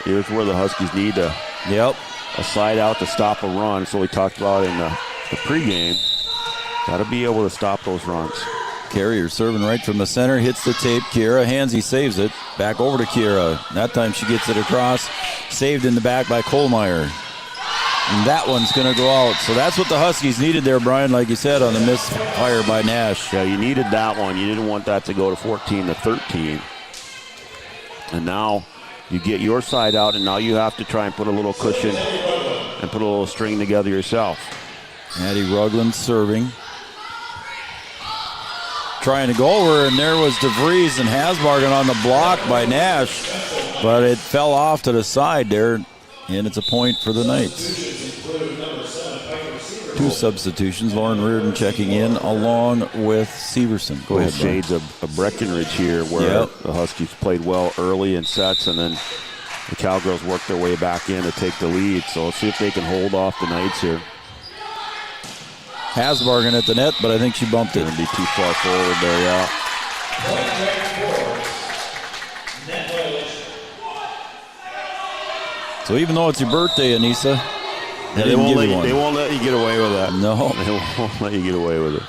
[SPEAKER 18] Here's where the Huskies need a slide out to stop a run. So we talked about in the pregame. Got to be able to stop those runs.
[SPEAKER 19] Carrier serving right from the center, hits the tape. Kiera Hansey saves it. Back over to Kiera. That time she gets it across. Saved in the back by Kohlmeyer. And that one's going to go out. So that's what the Huskies needed there, Brian, like you said, on the misfire by Nash.
[SPEAKER 18] Yeah, you needed that one. You didn't want that to go to 14-13. And now you get your side out, and now you have to try and put a little cushion and put a little string together yourself.
[SPEAKER 19] Addie Rugland serving. Trying to go over, and there was DeVries and Hasbargen on the block by Nash, but it fell off to the side there, and it's a point for the Knights. 2 substitutions. Lauren Reardon checking in along with Severson. Go ahead,
[SPEAKER 18] shades of Breckenridge here where the Huskies played well early in sets, and then the Cowgirls worked their way back in to take the lead. So let's see if they can hold off the Knights here.
[SPEAKER 19] Hasbargen at the net, but I think she bumped it.
[SPEAKER 18] Gonna be too far forward there, yeah.
[SPEAKER 19] So even though it's your birthday, Anissa,
[SPEAKER 18] they won't let you get away with that.
[SPEAKER 19] No.
[SPEAKER 18] They won't let you get away with it.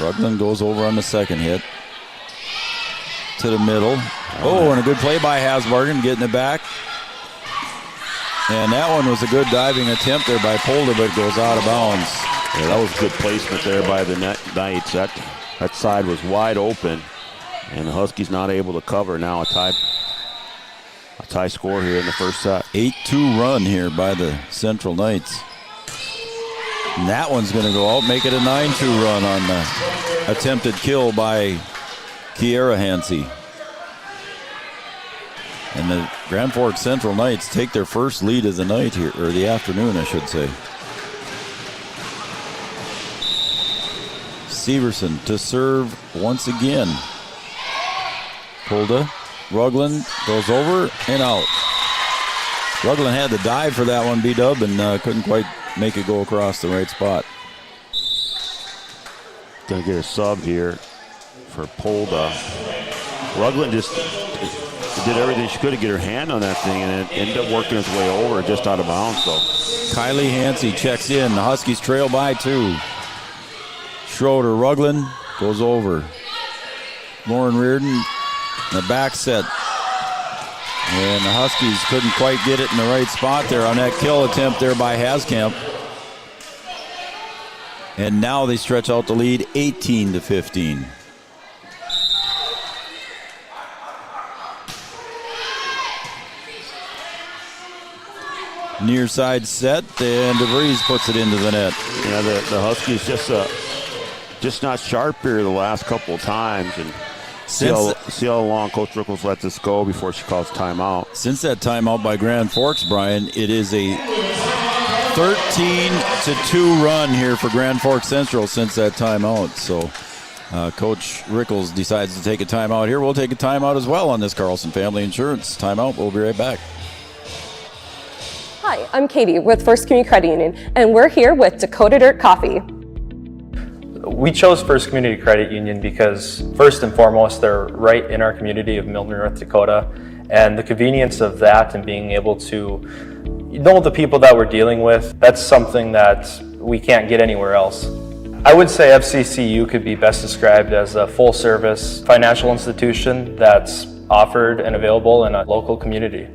[SPEAKER 19] Rugland goes over on the second hit. To the middle. Oh, and a good play by Hasbargen, getting it back. And that one was a good diving attempt there by Polder, but it goes out of bounds.
[SPEAKER 18] Yeah, that was good placement there by the Knights. That side was wide open, and the Huskies not able to cover. Now a tie score here in the first set.
[SPEAKER 19] 8-2 run here by the Central Knights. And that one's going to go out, make it a 9-2 run on the attempted kill by Kiera Hansey. And the Grand Forks Central Knights take their first lead of the night here, or the afternoon, I should say. Severson to serve once again. Polda. Rugland goes over and out. Rugland had to dive for that one, B-Dub, and couldn't quite make it go across the right spot.
[SPEAKER 18] Gonna get a sub here for Polda. Rugland just did everything she could to get her hand on that thing, and it ended up working its way over, just out of bounds. So
[SPEAKER 19] Kylie Hansey checks in. The Huskies trail by 2. Schroeder, Rugland goes over. Lauren Reardon, the back set. And the Huskies couldn't quite get it in the right spot there on that kill attempt there by Haskamp. And now they stretch out the lead 18-15. Near side set, and DeVries puts it into the net.
[SPEAKER 18] Yeah, the Huskies just not sharp here the last couple of times, and see how long Coach Rickles let this go before she calls timeout.
[SPEAKER 19] Since that timeout by Grand Forks, Brian, it is a 13-2 run here for Grand Forks Central since that timeout. So Coach Rickles decides to take a timeout here. We'll take a timeout as well on this Carlson Family Insurance timeout. We'll be right back.
[SPEAKER 11] Hi, I'm Katie with First Community Credit Union, and we're here with Dakota Dirt Coffee.
[SPEAKER 12] We chose First Community Credit Union because, first and foremost, they're right in our community of Milner, North Dakota, and the convenience of that and being able to know the people that we're dealing with, that's something that we can't get anywhere else. I would say FCCU could be best described as a full-service financial institution that's offered and available in a local community.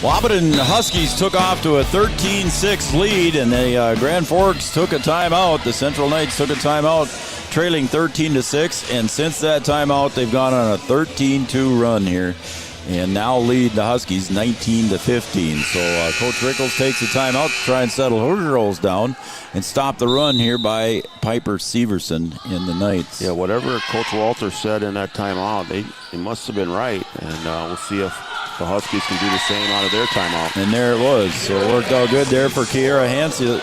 [SPEAKER 19] Wahpeton Huskies took off to a 13-6 lead, and the Grand Forks took a timeout. The Central Knights took a timeout, trailing 13-6, and since that timeout, they've gone on a 13-2 run here, and now lead the Huskies 19-15. So Coach Rickles takes a timeout to try and settle her girls down and stop the run here by Piper Severson in the Knights.
[SPEAKER 18] Yeah, whatever Coach Walter said in that timeout, they must have been right, and we'll see if the Huskies can do the same out of their timeout.
[SPEAKER 19] And there it was. So it worked out good there for Kiera Hansey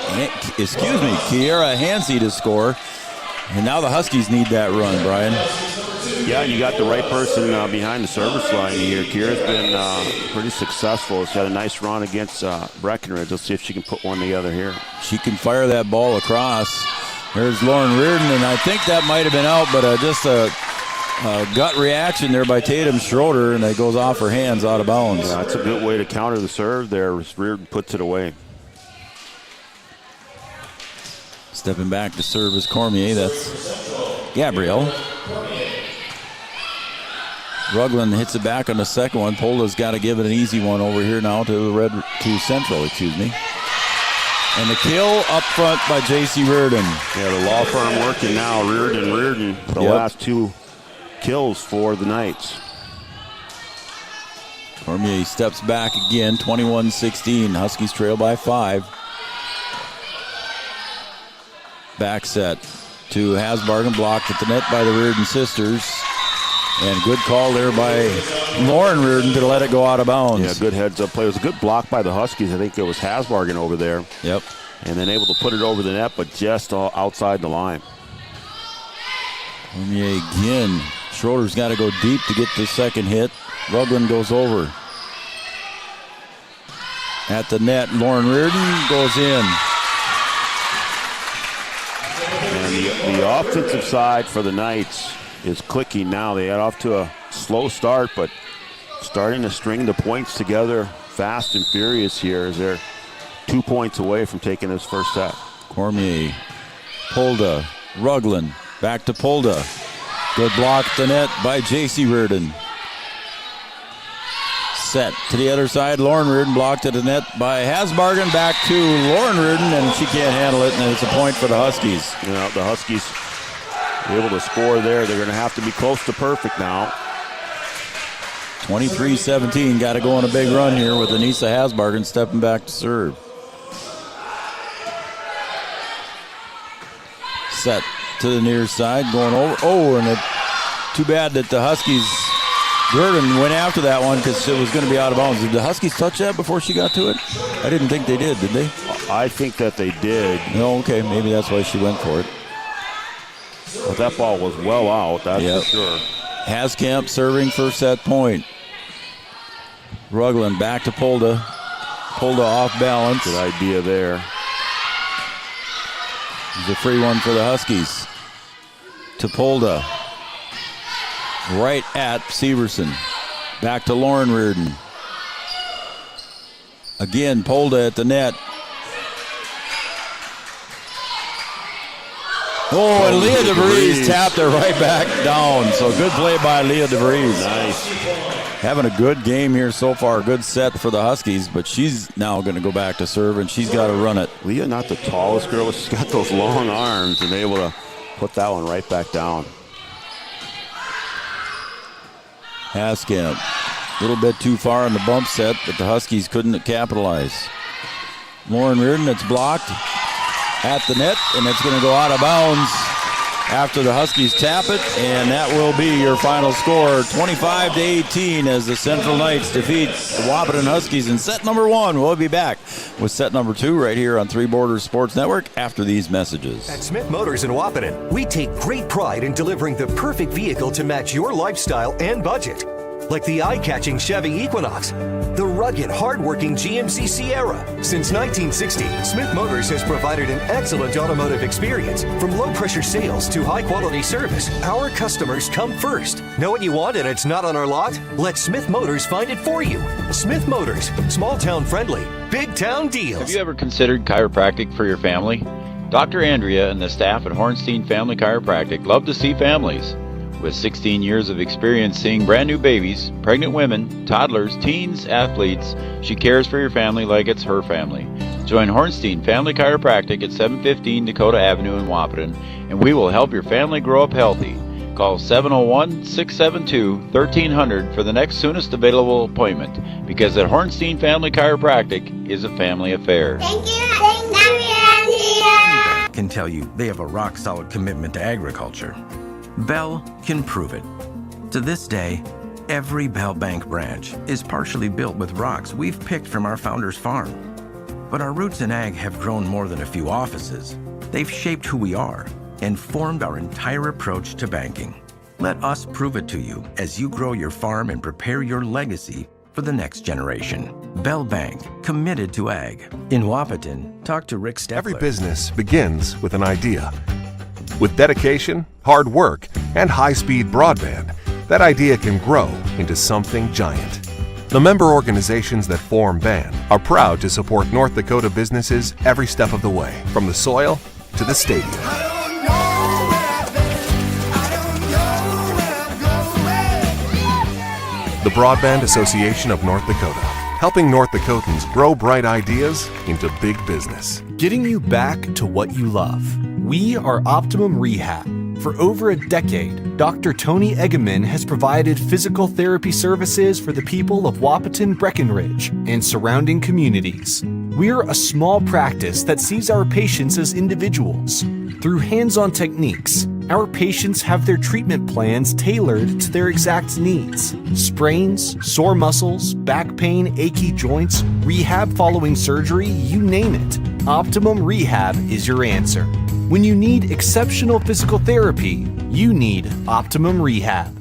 [SPEAKER 19] to score. And now the Huskies need that run, Brian.
[SPEAKER 18] Yeah, you got the right person behind the service line here. Kira's been pretty successful. She's had a nice run against Breckenridge. Let's see if she can put one together here.
[SPEAKER 19] She can fire that ball across. There's Lauren Reardon, and I think that might have been out, but just a gut reaction there by Tatum Schroeder, and it goes off her hands out of bounds.
[SPEAKER 18] Yeah, that's a good way to counter the serve there. Reardon puts it away.
[SPEAKER 19] Stepping back to serve is Cormier. That's Gabrielle. Rugland hits it back on the second one. Polda's got to give it an easy one over here now to Central, excuse me. And the kill up front by J.C. Reardon.
[SPEAKER 18] Yeah, the law firm working now. Reardon, the last two kills for the Knights.
[SPEAKER 19] Cormier steps back again, 21-16. Huskies trail by 5. Back set to Hasbargen, blocked at the net by the Reardon sisters. And good call there by Lauren Reardon to let it go out of bounds.
[SPEAKER 18] Yeah, good heads-up play. It was a good block by the Huskies. I think it was Hasbargen over there.
[SPEAKER 19] Yep.
[SPEAKER 18] And then able to put it over the net, but just outside the line.
[SPEAKER 19] Cormier again. Schroeder's got to go deep to get the second hit. Rugland goes over. At the net, Lauren Reardon goes in.
[SPEAKER 18] And the offensive side for the Knights is clicking now. They got off to a slow start, but starting to string the points together fast and furious here as they're 2 points away from taking this first set.
[SPEAKER 19] Cormier, Polda, Rugland, back to Polda. Good block at the net by J.C. Reardon. Set to the other side. Lauren Reardon blocked at the net by Hasbargen. Back to Lauren Reardon, and she can't handle it, and it's a point for the Huskies.
[SPEAKER 18] You know, the Huskies able to score there. They're going to have to be close to perfect now.
[SPEAKER 19] 23-17. Got to go on a big run here with Anissa Hasbargen stepping back to serve. Set to the near side, going over. Oh, and too bad that the Huskies, Reardon went after that one because it was going to be out of bounds. Did the Huskies touch that before she got to it? I didn't think they did they?
[SPEAKER 18] I think that they did.
[SPEAKER 19] No, okay, maybe that's why she went for it.
[SPEAKER 18] But that ball was well out, that's for sure.
[SPEAKER 19] Haskamp serving for set point. Rugland back to Polda. Polda off balance.
[SPEAKER 18] Good idea there.
[SPEAKER 19] It's a free one for the Huskies. To Polda. Right at Severson. Back to Lauren Reardon. Again, Polda at the net. Oh, and Leah DeVries tapped it right back down. So good play by Leah DeVries.
[SPEAKER 18] Nice.
[SPEAKER 19] Having a good game here so far. Good set for the Huskies, but she's now going to go back to serve, and she's got to run it.
[SPEAKER 18] Leah, not the tallest girl, but she's got those long arms and able to put that one right back down.
[SPEAKER 19] Haskamp. A little bit too far on the bump set, but the Huskies couldn't capitalize. Lauren Reardon, it's blocked at the net, and it's going to go out of bounds after the Huskies tap it, and that will be your final score, 25-18, as the Central Knights defeat the Wahpeton Huskies in set number 1. We'll be back with set number 2 right here on Three Borders Sports Network after these messages.
[SPEAKER 13] At Smith Motors in Wahpeton, we take great pride in delivering the perfect vehicle to match your lifestyle and budget. Like the eye-catching Chevy Equinox, the rugged, hard-working GMC Sierra. Since 1960, Smith Motors has provided an excellent automotive experience. From low-pressure sales to high-quality service, our customers come first. Know what you want and it's not on our lot? Let Smith Motors find it for you. Smith Motors, small-town friendly, big-town deals.
[SPEAKER 14] Have you ever considered chiropractic for your family? Dr. Andrea and the staff at Hornstein Family Chiropractic love to see families. With 16 years of experience seeing brand new babies, pregnant women, toddlers, teens, athletes, she cares for your family like it's her family. Join Hornstein Family Chiropractic at 715 Dakota Avenue in Wahpeton, and we will help your family grow up healthy. Call 701-672-1300 for the next soonest available appointment, because at Hornstein Family Chiropractic is a family affair.
[SPEAKER 3] Thank you, Andrea.
[SPEAKER 15] Can tell you they have a rock-solid commitment to agriculture. Bell can prove it. To this day, every Bell Bank branch is partially built with rocks we've picked from our founder's farm. But our roots in ag have grown more than a few offices. They've shaped who we are and formed our entire approach to banking. Let us prove it to you as you grow your farm and prepare your legacy for the next generation. Bell Bank, committed to ag. In Wahpeton, talk to Rick Steffler.
[SPEAKER 16] Every business begins with an idea. With dedication, hard work, and high-speed broadband, that idea can grow into something giant. The member organizations that form BAN are proud to support North Dakota businesses every step of the way, from the soil to the stadium. The Broadband Association of North Dakota, helping North Dakotans grow bright ideas into big business.
[SPEAKER 17] Getting you back to what you love. We are Optimum Rehab. For over a decade, Dr. Tony Egeman has provided physical therapy services for the people of Wahpeton, Breckenridge, and surrounding communities. We're a small practice that sees our patients as individuals. Through hands-on techniques, our patients have their treatment plans tailored to their exact needs. Sprains, sore muscles, back pain, achy joints, rehab following surgery, you name it. Optimum Rehab is your answer. When you need exceptional physical therapy, you need Optimum Rehab.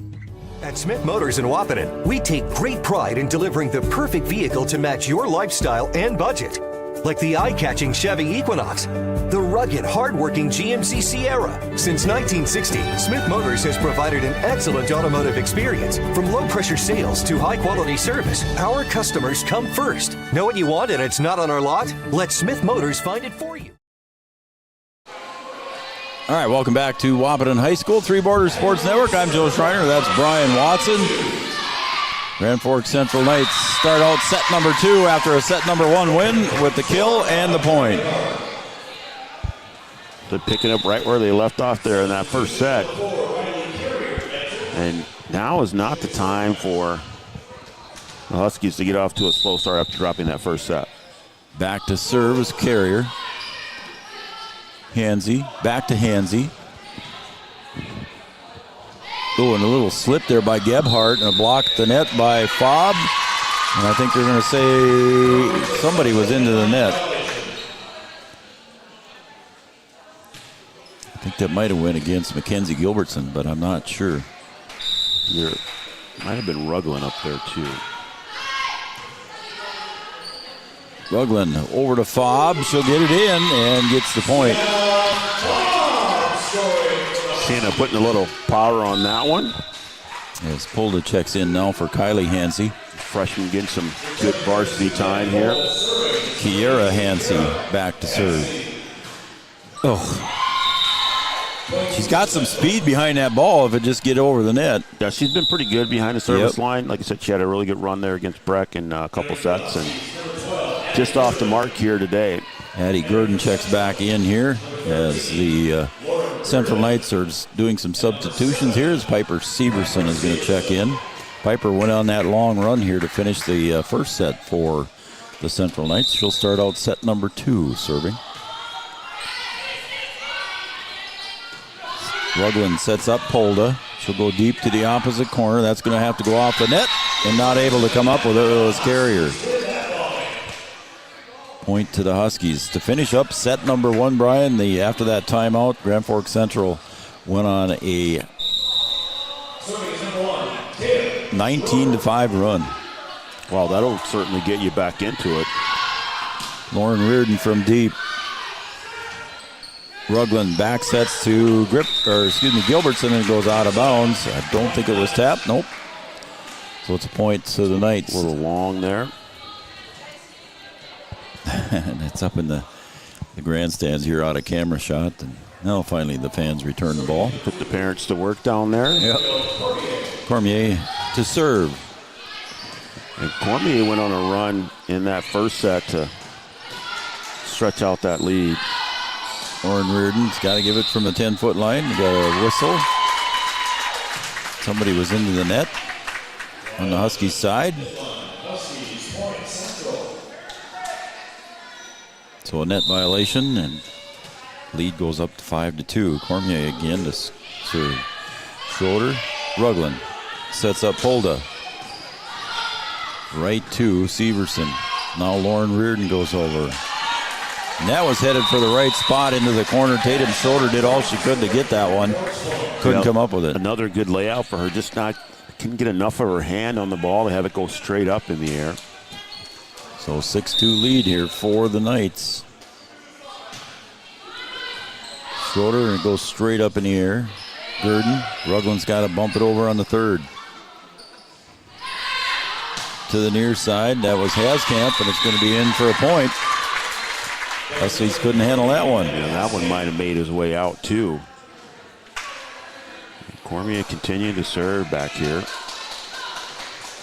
[SPEAKER 13] At Smith Motors in Wahpeton, we take great pride in delivering the perfect vehicle to match your lifestyle and budget. Like the eye-catching Chevy Equinox, the rugged, hard-working GMC Sierra. Since 1960, Smith Motors has provided an excellent automotive experience. From low-pressure sales to high-quality service, our customers come first. Know what you want and it's not on our lot? Let Smith Motors find it for you.
[SPEAKER 19] All right, welcome back to Wahpeton High School, Three Borders Sports Network. I'm Joe Schreiner. That's Brian Watson. Grand Forks Central Knights start out set number 2 after a set number 1 win with the kill and the point.
[SPEAKER 18] They're picking up right where they left off there in that first set. And now is not the time for the Huskies to get off to a slow start after dropping that first set.
[SPEAKER 19] Back to serve is Carrier. Hansey, back to Hansey. Oh, and a little slip there by Gebhardt and a block at the net by Fobb. And I think they're going to say somebody was into the net. I think that might have went against Mackenzie Gilbertson, but I'm not sure.
[SPEAKER 18] There might have been Rugland up there too.
[SPEAKER 19] Rugland over to Fobb. She'll get it in and gets the point.
[SPEAKER 18] Sienna putting a little power on that one.
[SPEAKER 19] As Polda checks in now for Kylie Hansey.
[SPEAKER 18] Freshman getting some good varsity time here.
[SPEAKER 19] Kiera Hansey back to serve. Oh. She's got some speed behind that ball if it just get over the net.
[SPEAKER 18] Yeah, she's been pretty good behind the service line. Like I said, she had a really good run there against Breck in a couple sets. And just off the mark here today.
[SPEAKER 19] Addie Gurdon checks back in here as the Central Knights are doing some substitutions here as Piper Severson is going to check in. Piper went on that long run here to finish the first set for the Central Knights. She'll start out set number 2 serving. Rugland sets up Polda. She'll go deep to the opposite corner. That's going to have to go off the net and not able to come up with it was Carrier. Point to the Huskies. To finish up set number 1, Brian, after that timeout, Grand Forks Central went on a 19-5 run.
[SPEAKER 18] Wow, that'll certainly get you back into it.
[SPEAKER 19] Lauren Reardon from deep. Rugland back sets to Gilbertson and goes out of bounds. I don't think it was tapped. Nope. So it's a point to the Knights.
[SPEAKER 18] A little long there.
[SPEAKER 19] And it's up in the grandstands here out of camera shot. And now finally the fans return the ball.
[SPEAKER 18] Put the parents to work down there.
[SPEAKER 19] Yep. Cormier to serve.
[SPEAKER 18] And Cormier went on a run in that first set to stretch out that lead.
[SPEAKER 19] Lauren Reardon's got to give it from the 10-foot line. We got a whistle. Somebody was into the net on the Huskies side. So a net violation, and lead goes up to 5-2. Cormier again to serve. Schroeder. Rugland sets up Polda. Right to Severson. Now Lauren Reardon goes over. And that was headed for the right spot into the corner. Tatum Schroeder did all she could to get that one. Couldn't come up with it.
[SPEAKER 18] Another good layout for her. Just couldn't get enough of her hand on the ball to have it go straight up in the air.
[SPEAKER 19] So 6-2 lead here for the Knights. Schroeder, and it goes straight up in the air. Gurdon. Rugland's got to bump it over on the third. To the near side. That was Haskamp, and it's going to be in for a point. Huskies couldn't handle that one.
[SPEAKER 18] Yeah, that one might have made his way out, too. Cormier continuing to serve back here.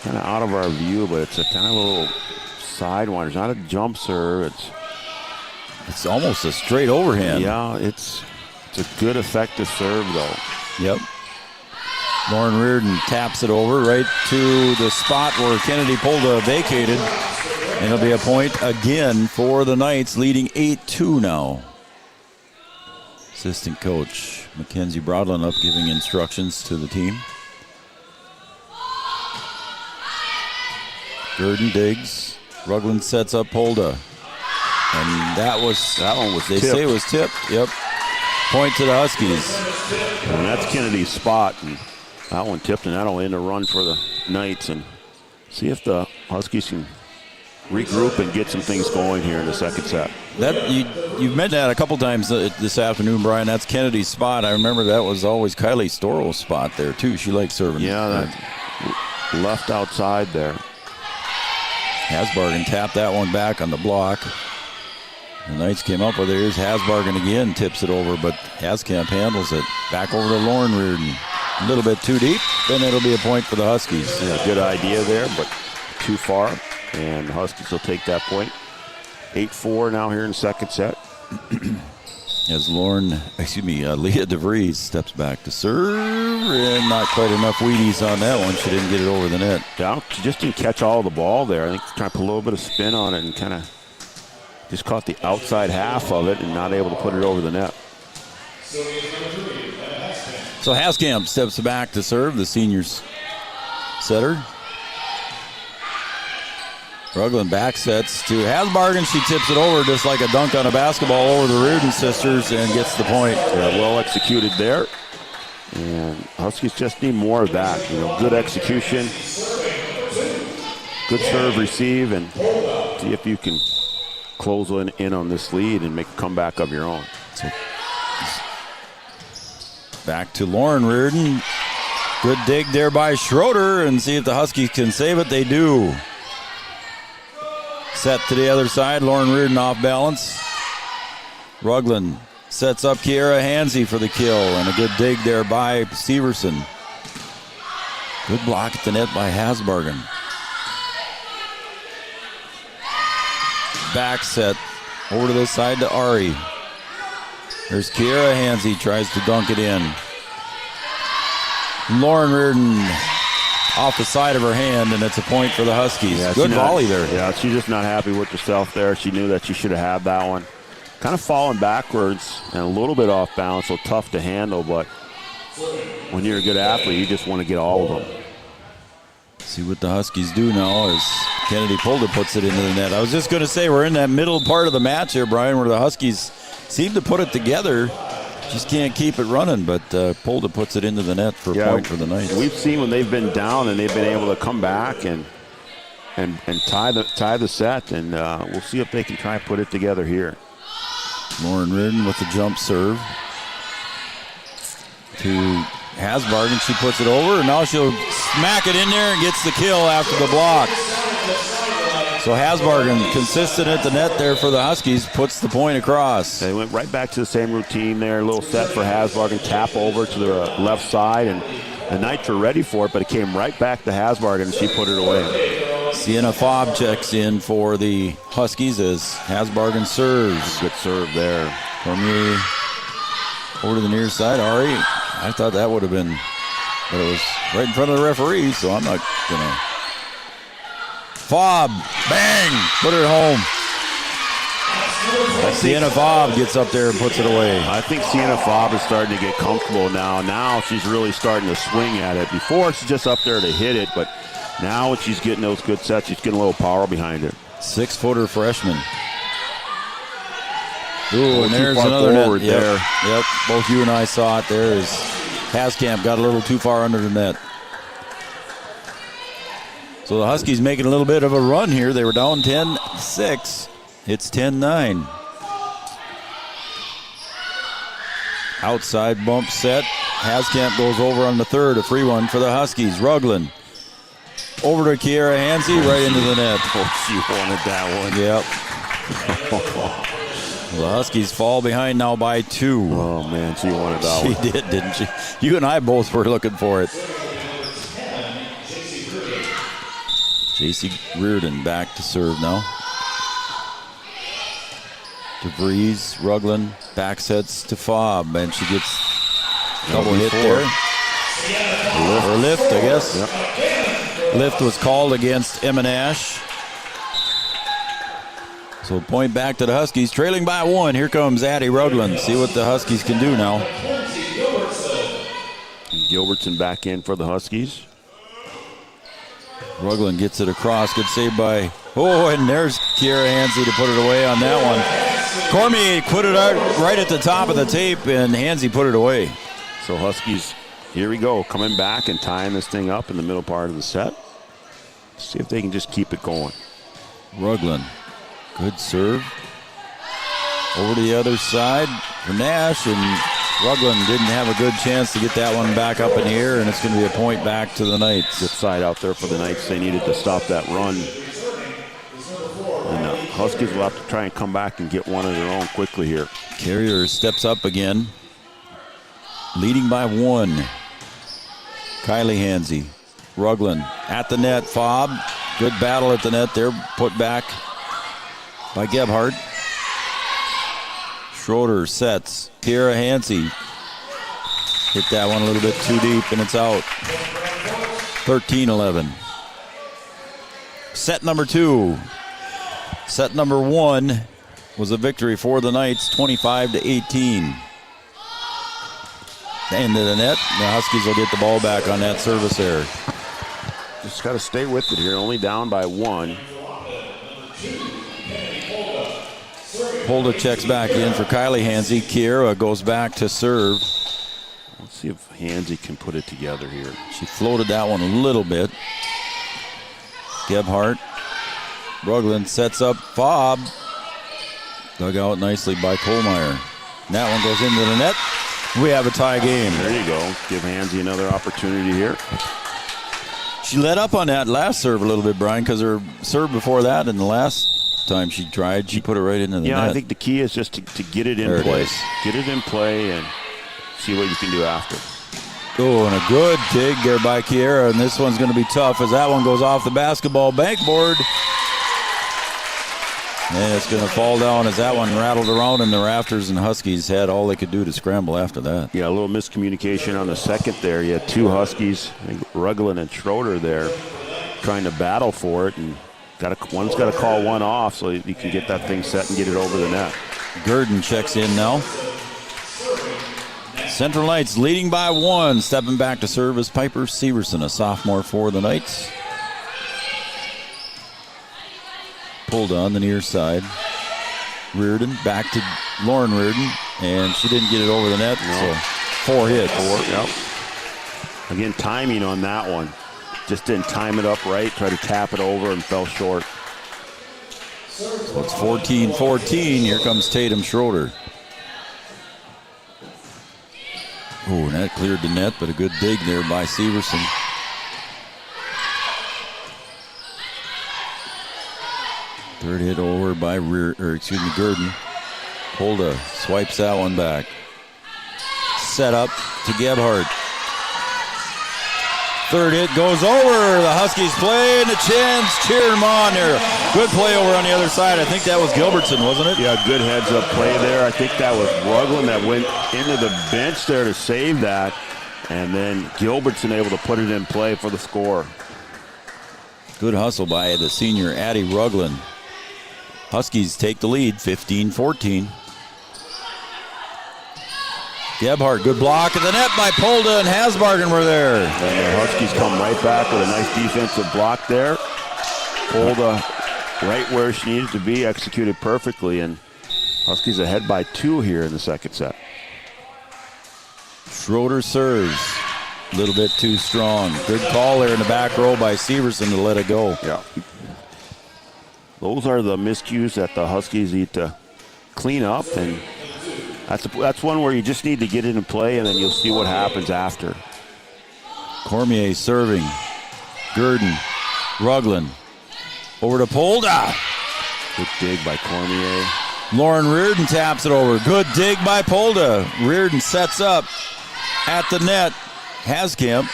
[SPEAKER 18] Kind of out of our view, but it's a kind of a little sidewinder. It's not a jump serve.
[SPEAKER 19] It's almost a straight overhand.
[SPEAKER 18] Yeah, it's a good, effective serve, though.
[SPEAKER 19] Yep. Lauren Reardon taps it over right to the spot where Kennedy Polda vacated. And it'll be a point again for the Knights, leading 8-2 now. Assistant coach Mackenzie Broadland up giving instructions to the team. Gurdon digs. Rugland sets up Polda. And that one was they tipped. Say it was tipped. Yep. Point to the Huskies.
[SPEAKER 18] And that's Kennedy's spot. And that one tipped, and that'll end a run for the Knights. And see if the Huskies can regroup and get some things going here in the second set.
[SPEAKER 19] You've mentioned that a couple times this afternoon, Brian. That's Kennedy's spot. I remember that was always Kylie Storo's spot there, too. She likes serving.
[SPEAKER 18] Yeah, that left outside there.
[SPEAKER 19] Hasbargen tapped that one back on the block. The Knights came up with it. Here's Hasbargen again, tips it over, but Haskamp handles it. Back over to Lauren Reardon. A little bit too deep, then it'll be a point for the Huskies.
[SPEAKER 18] Yeah, good idea there, but too far, and the Huskies will take that point. 8-4 now here in the second set.
[SPEAKER 19] As Leah DeVries steps back to serve, and not quite enough Wheaties on that one. She didn't get it over the net.
[SPEAKER 18] Yeah, she just didn't catch all of the ball there. I think trying to put a little bit of spin on it and kind of just caught the outside half of it and not able to put it over the net.
[SPEAKER 19] So Haskamp steps back to serve, the seniors setter. Rugland back sets to Hasbargen. She tips it over just like a dunk on a basketball over the Reardon sisters and gets the point.
[SPEAKER 18] Yeah, well executed there. And Huskies just need more of that. Good execution, good serve, receive, and see if you can close in on this lead and make a comeback of your own.
[SPEAKER 19] So, back to Lauren Reardon. Good dig there by Schroeder, and see if the Huskies can save it. They do. Set to the other side. Lauren Reardon off balance. Rugland sets up Kiera Hansey for the kill, and a good dig there by Severson. Good block at the net by Hasbargen. Back set over to the side to Ari. There's Kiera Hansey, tries to dunk it in. Lauren Reardon off the side of her hand, and it's a point for the Huskies.
[SPEAKER 18] Yeah,
[SPEAKER 19] good volley there.
[SPEAKER 18] Yeah, she's just not happy with herself there. She knew that she should have had that one. Kind of falling backwards and a little bit off balance, so tough to handle, but when you're a good athlete, you just want to get all of them.
[SPEAKER 19] See what the Huskies do now as Kennedy Polda puts it into the net. I was just going to say, we're in that middle part of the match here, Brian, where the Huskies seem to put it together. Just can't keep it running, but Polda puts it into the net for a point for the Knights.
[SPEAKER 18] We've seen when they've been down and they've been able to come back and tie the set, and we'll see if they can try and put it together here.
[SPEAKER 19] Lauren Reardon with the jump serve to Hasbargen. She puts it over, and now she'll smack it in there and gets the kill after the block. So Hasbargen, consistent at the net there for the Huskies, puts the point across.
[SPEAKER 18] They went right back to the same routine there. A little set for Hasbargen, tap over to the left side, and the Knights were ready for it, but it came right back to Hasbargen, and she put it away.
[SPEAKER 19] Sienna Fobb checks in for the Huskies as Hasbargen serves.
[SPEAKER 18] Good serve there.
[SPEAKER 19] Cormier over to the near side. Ari, I thought that would have been, but it was right in front of the referee, so I'm not going to. Fobb, bang, put it home. Sienna Fobb gets up there and puts it away.
[SPEAKER 18] I think Sienna Fobb is starting to get comfortable now. Now she's really starting to swing at it. Before, she's just up there to hit it, but now when she's getting those good sets, she's getting a little power behind her.
[SPEAKER 19] 6-footer freshman. Ooh, and there's another
[SPEAKER 18] forward
[SPEAKER 19] net.
[SPEAKER 18] there.
[SPEAKER 19] Yep, both you and I saw it there as Haskamp got a little too far under the net. So the Huskies making a little bit of a run here. They were down 10-6. It's 10-9. Outside bump set. Haskamp goes over on the third. A free one for the Huskies. Rugland. Over to Kiera Hansey, right into the net.
[SPEAKER 18] Oh, she wanted that one.
[SPEAKER 19] Well, the Huskies fall behind now by 2.
[SPEAKER 18] Oh, man, she wanted that one.
[SPEAKER 19] She did, didn't she? You and I both were looking for it. J.C. Reardon back to serve now. DeVries, Rugland, back sets to Fobb, and she gets double hit there. Or lift, I guess. Yep. Lift was called against Emanash. So point back to the Huskies, trailing by 1. Here comes Addie Rugland. See what the Huskies can do now.
[SPEAKER 18] Gilbertson back in for the Huskies.
[SPEAKER 19] Rugland gets it across. Good save by... Oh, and there's Kiera Hansey to put it away on that one. Cormier put it out right at the top of the tape, and Hansey put it away.
[SPEAKER 18] So Huskies, here we go, coming back and tying this thing up in the middle part of the set. See if they can just keep it going.
[SPEAKER 19] Rugland, good serve. Over to the other side for Nash, and Rugland didn't have a good chance to get that one back up in the air, and it's going to be a point back to the Knights.
[SPEAKER 18] Good side out there for the Knights. They needed to stop that run. And the Huskies will have to try and come back and get one of their own quickly here.
[SPEAKER 19] Carrier steps up again, leading by 1. Kylie Hansey. Rugland at the net. Fobb. Good battle at the net there. Put back by Gebhardt. Schroeder sets. Kiera Hansey. Hit that one a little bit too deep, and it's out. 13-11. Set number 2. Set number 1 was a victory for the Knights, 25-18. Into the net. The Huskies will get the ball back on that service error.
[SPEAKER 18] Just got to stay with it here. Only down by 1.
[SPEAKER 19] Holda checks back in for Kylie Hansey. Kiera goes back to serve.
[SPEAKER 18] Let's see if Hansey can put it together here.
[SPEAKER 19] She floated that one a little bit. Gebhardt. Rugland sets up Fobb. Dug out nicely by Kohlmeyer. That one goes into the net. We have a tie game.
[SPEAKER 18] There you go. Give Hansey another opportunity here.
[SPEAKER 19] She let up on that last serve a little bit, Brian, because her serve before that and the last time she tried, she put it right into the net.
[SPEAKER 18] Yeah, I think the key is just to get it in place. Get it in play and see what you can do after.
[SPEAKER 19] Oh, and a good dig there by Kiera, and this one's going to be tough as that one goes off the basketball bankboard. And it's going to fall down as that one rattled around in the rafters, and Huskies had all they could do to scramble after that.
[SPEAKER 18] Yeah, a little miscommunication on the second there. You had 2 Huskies, I think Rugland and Schroeder there, trying to battle for it, and one's got to call one off so you can get that thing set and get it over the net.
[SPEAKER 19] Gurdon checks in now. Central Knights leading by 1. Stepping back to serve is Piper Severson, a sophomore for the Knights. Pulled on the near side. Reardon back to Lauren Reardon, and she didn't get it over the net, so 4 hits.
[SPEAKER 18] 4, yep. Again, timing on that one. Just didn't time it up right, tried to tap it over and fell short.
[SPEAKER 19] So it's 14-14. Here comes Tatum Schroeder. Oh, and that cleared the net, but a good dig there by Severson. Third hit over by Gurdon. Holda swipes that one back. Set up to Gebhardt. Third hit goes over. The Huskies play in the chins. Cheer them on there. Good play over on the other side. I think that was Gilbertson, wasn't it?
[SPEAKER 18] Yeah, good heads-up play there. I think that was Rugland that went into the bench there to save that. And then Gilbertson able to put it in play for the score.
[SPEAKER 19] Good hustle by the senior Addie Rugland. Huskies take the lead, 15-14. Gebhardt, good block at the net by Polda, and Hasbargen were there.
[SPEAKER 18] And the Huskies come right back with a nice defensive block there. Polda right where she needed to be, executed perfectly, and Huskies ahead by 2 here in the second set.
[SPEAKER 19] Schroeder serves. A little bit too strong. Good call there in the back row by Severson to let it go.
[SPEAKER 18] Yeah. Those are the miscues that the Huskies need to clean up, and that's one where you just need to get it in play, and then you'll see what happens after.
[SPEAKER 19] Cormier serving. Gurdon. Rugland. Over to Polda.
[SPEAKER 18] Good dig by Cormier.
[SPEAKER 19] Lauren Reardon taps it over. Good dig by Polda. Reardon sets up at the net. Haskamp.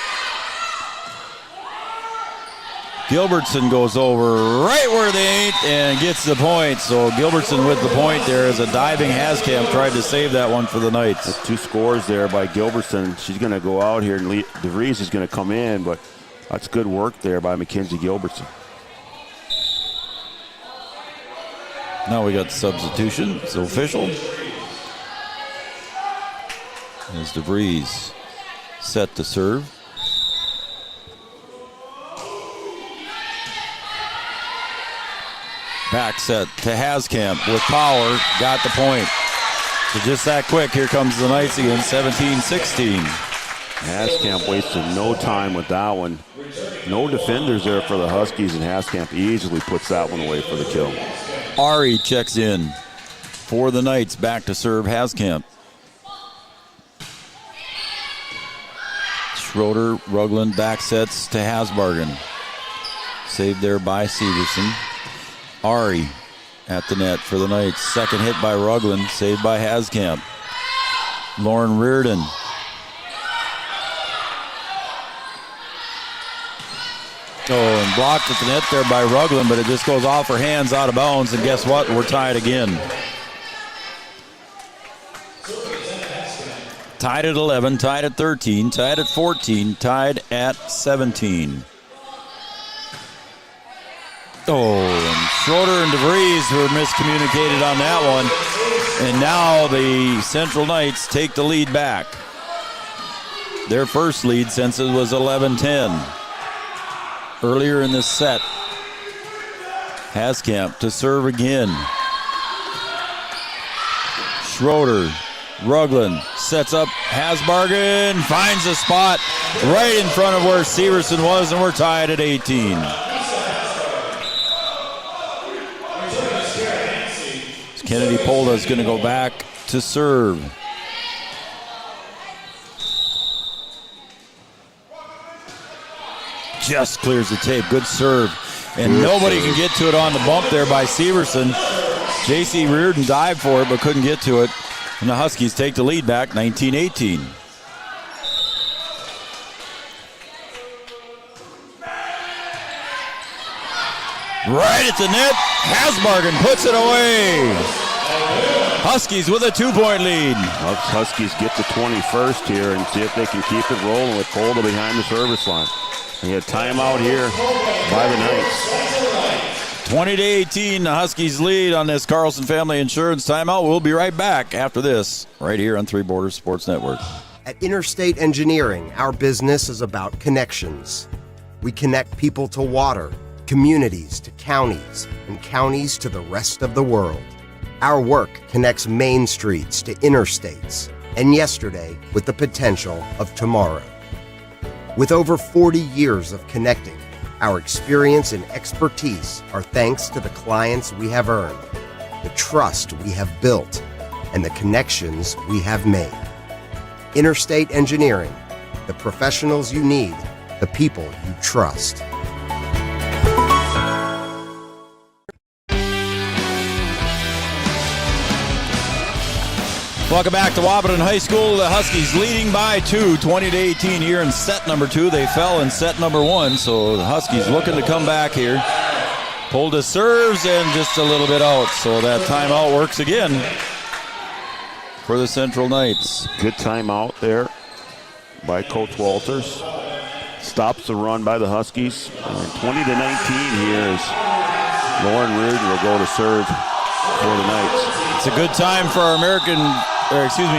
[SPEAKER 19] Gilbertson goes over right where they ain't and gets the point. So Gilbertson with the point there as a diving Haskamp tried to save that one for the Knights.
[SPEAKER 18] That's 2 scores there by Gilbertson. She's going to go out here, and DeVries is going to come in, but that's good work there by Mackenzie Gilbertson.
[SPEAKER 19] Now we got substitution. It's official. As DeVries set to serve. Back set to Haskamp with power. Got the point. So just that quick, here comes the Knights again, 17-16.
[SPEAKER 18] Haskamp wasted no time with that one. No defenders there for the Huskies, and Haskamp easily puts that one away for the kill.
[SPEAKER 19] Ari checks in for the Knights. Back to serve Haskamp. Schroeder, Rugland back sets to Hasbargen. Saved there by Severson. Ari at the net for the Knights. Second hit by Rugland, saved by Haskamp. Lauren Reardon. Oh, and blocked at the net there by Rugland, but it just goes off her hands out of bounds, and guess what? We're tied again. Tied at 11, tied at 13, tied at 14, tied at 17. Oh, and Schroeder and DeVries were miscommunicated on that one. And now the Central Knights take the lead back. Their first lead since it was 11-10. Earlier in this set, Haskamp to serve again. Schroeder, Rugland sets up Hasbargen, finds a spot right in front of where Severson was, and we're tied at 18. Kennedy Polda is going to go back to serve. Just clears the tape. Good serve. And nobody can get to it on the bump there by Severson. J.C. Reardon dived for it but couldn't get to it. And the Huskies take the lead back 19-18. Right at the net. Hasbargen puts it away. Huskies with a 2-point lead.
[SPEAKER 18] Huskies get the 21st here and see if they can keep it rolling with Polda behind the service line. They had timeout here by the Knights.
[SPEAKER 19] 20-18, the Huskies lead on this Carlson Family Insurance timeout. We'll be right back after this, right here on Three Borders Sports Network.
[SPEAKER 8] At Interstate Engineering, our business is about connections. We connect people to water, communities to counties, and counties to the rest of the world. Our work connects main streets to interstates, and yesterday with the potential of tomorrow. With over 40 years of connecting, our experience and expertise are thanks to the clients we have earned, the trust we have built, and the connections we have made. Interstate Engineering, the professionals you need, the people you trust.
[SPEAKER 19] Welcome back to Wahpeton High School. The Huskies leading by 2, 20-18 here in set number 2. They fell in set number 1, so the Huskies looking to come back here. Polda serves and just a little bit out, so that timeout works again for the Central Knights.
[SPEAKER 18] Good timeout there by Coach Walters. Stops the run by the Huskies. 20-19 here as Lauren Reardon will go to serve for the Knights.
[SPEAKER 19] It's a good time for our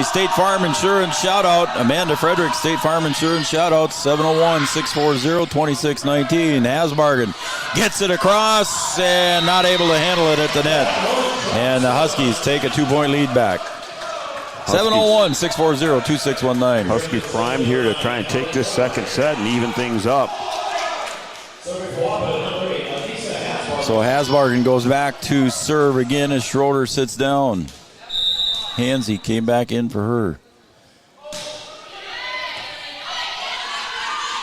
[SPEAKER 19] State Farm Insurance shout-out. Amanda Frederick, State Farm Insurance shout-out, 701-640-2619. Hasbargen gets it across and not able to handle it at the net. And the Huskies take a 2-point lead back. 701-640-2619.
[SPEAKER 18] Huskies primed here to try and take this second set and even things up.
[SPEAKER 19] So Hasbargen goes back to serve again as Schroeder sits down. Hansey came back in for her.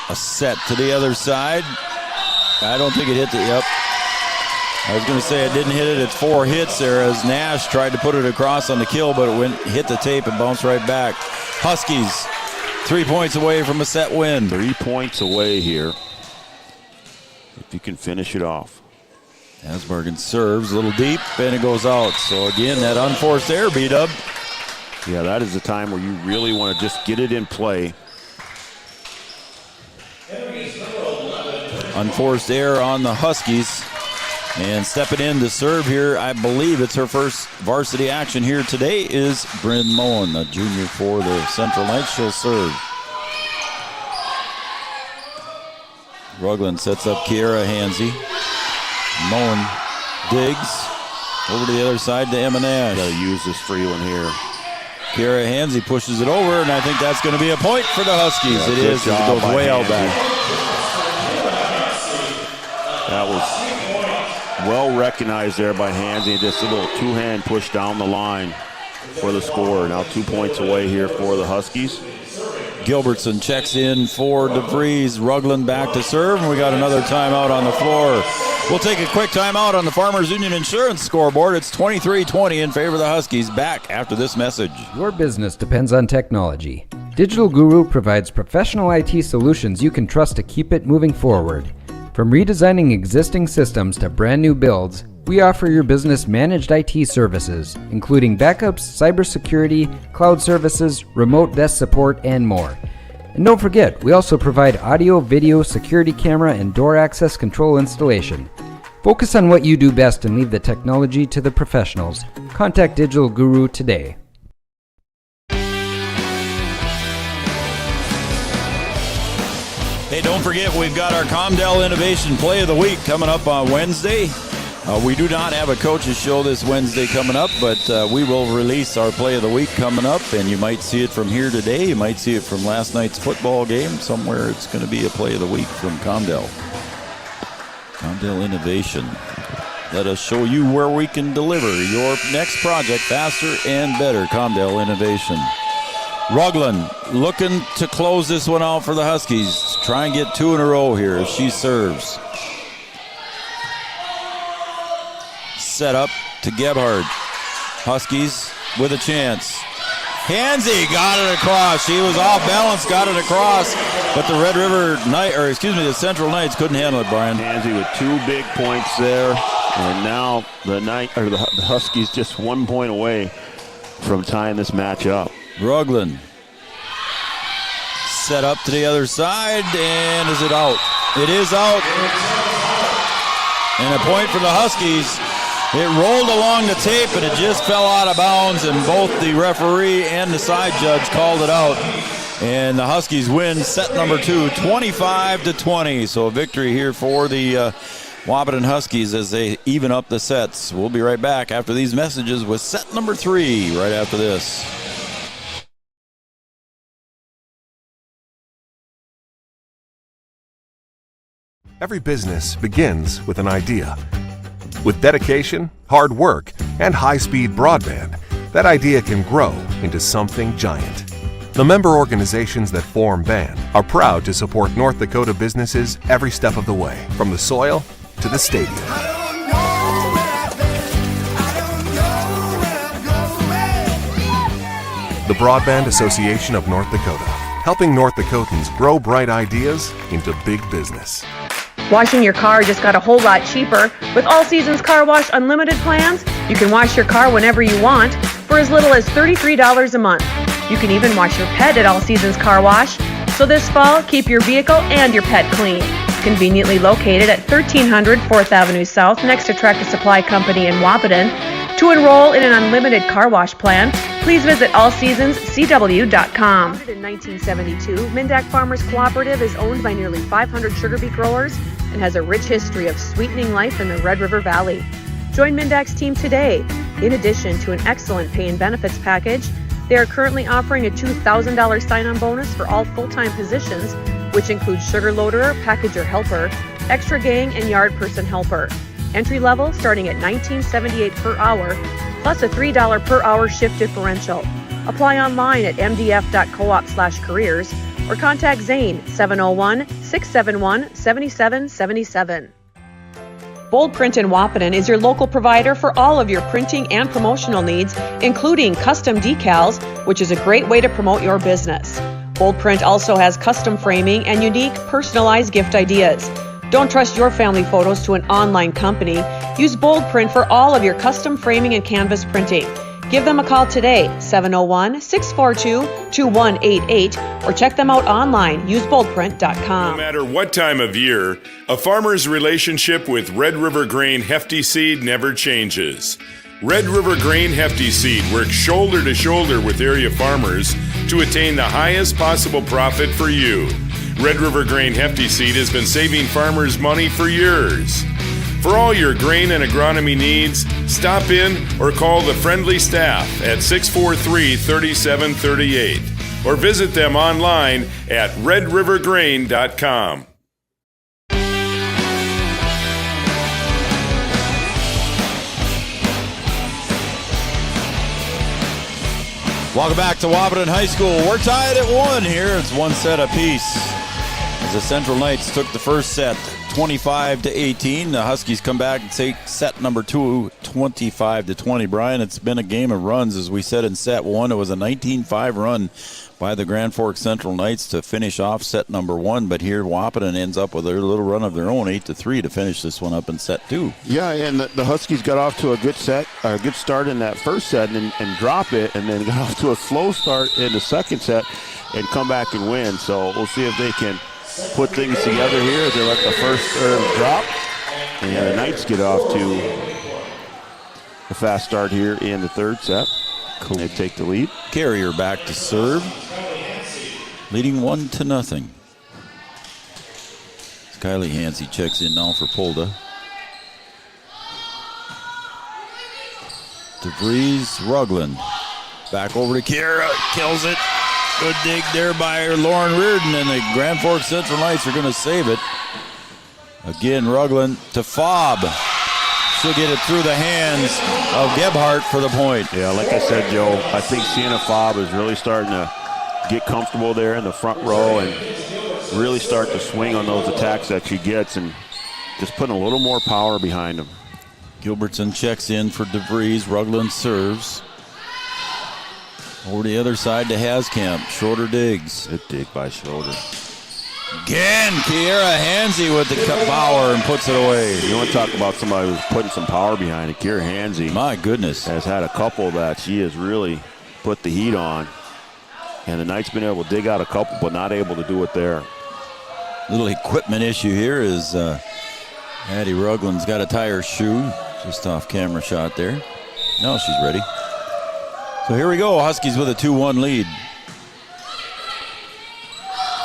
[SPEAKER 19] A set to the other side. I don't think it hit the, yep. I was going to say it didn't hit it. It's 4 hits there as Nash tried to put it across on the kill, but it hit the tape and bounced right back. Huskies 3 points away from a set win.
[SPEAKER 18] 3 points away here. If you can finish it off.
[SPEAKER 19] Hasbargen serves a little deep and it goes out. So again, that unforced error, B-Dub.
[SPEAKER 18] Yeah, that is the time where you really want to just get it in play.
[SPEAKER 19] Unforced error on the Huskies. And stepping in to serve here, I believe it's her first varsity action here today, is Bryn Moen, a junior for the Central Knights. She'll serve. Rugland sets up Kiera Hansey. Moen digs over to the other side to Emanash.
[SPEAKER 18] Got to use this free one here.
[SPEAKER 19] Kiera Hansey pushes it over, and I think that's going to be a point for the Huskies.
[SPEAKER 18] Yeah,
[SPEAKER 19] it is. It goes way out back.
[SPEAKER 18] That was well recognized there by Hansey. Just a little two-hand push down the line for the score. Now 2 points away here for the Huskies.
[SPEAKER 19] Gilbertson checks in for DeVries. Rugland back to serve, and we got another timeout on the floor. We'll take a quick timeout on the Farmers Union Insurance scoreboard. It's 23-20 in favor of the Huskies. Back after this message.
[SPEAKER 21] Your business depends on technology. Digital Guru provides professional IT solutions you can trust to keep it moving forward. From redesigning existing systems to brand new builds, we offer your business managed IT services, including backups, cybersecurity, cloud services, remote desk support, and more. And don't forget, we also provide audio, video, security camera, and door access control installation. Focus on what you do best and leave the technology to the professionals. Contact Digital Guru today.
[SPEAKER 19] Hey, don't forget, we've got our Comdell Innovation Play of the Week coming up on Wednesday. We do not have a coaches show this Wednesday coming up, but we will release our Play of the Week coming up, and you might see it from here today. You might see it from last night's football game. Somewhere it's going to be a Play of the Week from Comdell. Comdell Innovation. Let us show you where we can deliver your next project faster and better. Comdell Innovation. Rugland looking to close this one out for the Huskies. Try and get 2 in a row here if she serves. Set up to Gebhard. Huskies with a chance. Hansey got it across. She was off balance, got it across, but the the Central Knights couldn't handle it, Brian.
[SPEAKER 18] Hansey with 2 big points there, and now the Huskies just 1 point away from tying this match up.
[SPEAKER 19] Rugland set up to the other side, and is it out? It is out. And a point for the Huskies. It rolled along the tape, but it just fell out of bounds, and both the referee and the side judge called it out. And the Huskies win set number 2, 25-20. So a victory here for the Wahpeton Huskies as they even up the sets. We'll be right back after these messages with set number 3 right after this.
[SPEAKER 16] Every business begins with an idea. With dedication, hard work, and high-speed broadband, that idea can grow into something giant. The member organizations that form BAND are proud to support North Dakota businesses every step of the way, from the soil to the stadium. The Broadband Association of North Dakota, helping North Dakotans grow bright ideas into big business.
[SPEAKER 2] Washing your car just got a whole lot cheaper. With All Seasons Car Wash Unlimited plans, you can wash your car whenever you want for as little as $33 a month. You can even wash your pet at All Seasons Car Wash. So this fall, keep your vehicle and your pet clean. Conveniently located at 1300 4th Avenue South next to Tractor Supply Company in Wahpeton. To enroll in an unlimited car wash plan, please visit allseasonscw.com. Founded in 1972, Mindak Farmers Cooperative is owned by nearly 500 sugar beet growers and has a rich history of sweetening life in the Red River Valley. Join Mindak's team today. In addition to an excellent pay and benefits package, they are currently offering a $2,000 sign-on bonus for all full-time positions, which includes sugar loader, packager helper, extra gang, and yard person helper. Entry level starting at $19.78 per hour, plus a $3 per hour shift differential. Apply online at mdf.coop/careers or contact Zane 701-671-7777. Bold Print in Wahpeton is your local provider for all of your printing and promotional needs, including custom decals, which is a great way to promote your business. Bold Print also has custom framing and unique personalized gift ideas. Don't trust your family photos to an online company. Use Bold Print for all of your custom framing and canvas printing. Give them a call today, 701-642-2188, or check them out online, useboldprint.com.
[SPEAKER 10] No matter what time of year, a farmer's relationship with Red River Grain Hefty Seed never changes. Red River Grain Hefty Seed works shoulder to shoulder with area farmers to attain the highest possible profit for you. Red River Grain Hefty Seed has been saving farmers money for years. For all your grain and agronomy needs, stop in or call the friendly staff at 643-3738 or visit them online at redrivergrain.com.
[SPEAKER 19] Welcome back to Wahpeton High School. We're tied at 1 here. It's one set apiece. As the Central Knights took the first set 25-18. The Huskies come back and take set number 2 25-20. Brian, it's been a game of runs. As we said in set 1, it was a 19-5 run by the Grand Forks Central Knights to finish off set number 1. But here Wahpeton ends up with a little run of their own, 8-3 to finish this one up in set 2.
[SPEAKER 18] Yeah, and the Huskies got off to a good start in that first set and drop it, and then got off to a slow start in the second set and come back and win. So we'll see if they can put things together here as they let the first serve drop. And the Knights get off to a fast start here in the third set. Cool. They take the lead.
[SPEAKER 19] Carrier back to serve, leading 1-0. Kylie Hansey checks in now for Polda. DeVries, Rugland. Back over to Kira, kills it. Good dig there by Lauren Reardon, and the Grand Forks Central Knights are going to save it. Again, Rugland to Fobb. She'll get it through the hands of Gebhardt for the point.
[SPEAKER 18] Yeah, like I said, Joe, I think Sienna Fobb is really starting to get comfortable there in the front row and really start to swing on those attacks that she gets and just putting a little more power behind them.
[SPEAKER 19] Gilbertson checks in for DeVries. Rugland serves. Over the other side to Haskamp. Schroeder digs.
[SPEAKER 18] Good dig by Schroeder.
[SPEAKER 19] Again, Kiera Hansey with the power and puts it away.
[SPEAKER 18] You want to talk about somebody who's putting some power behind it. Kiera Hansey,
[SPEAKER 19] my goodness,
[SPEAKER 18] has had a couple that she has really put the heat on. And the Knights been able to dig out a couple, but not able to do it there.
[SPEAKER 19] Little equipment issue here is Addie Rugland's got to tie her shoe. Just off camera shot there. Now she's ready. So here we go. Huskies with a 2-1 lead.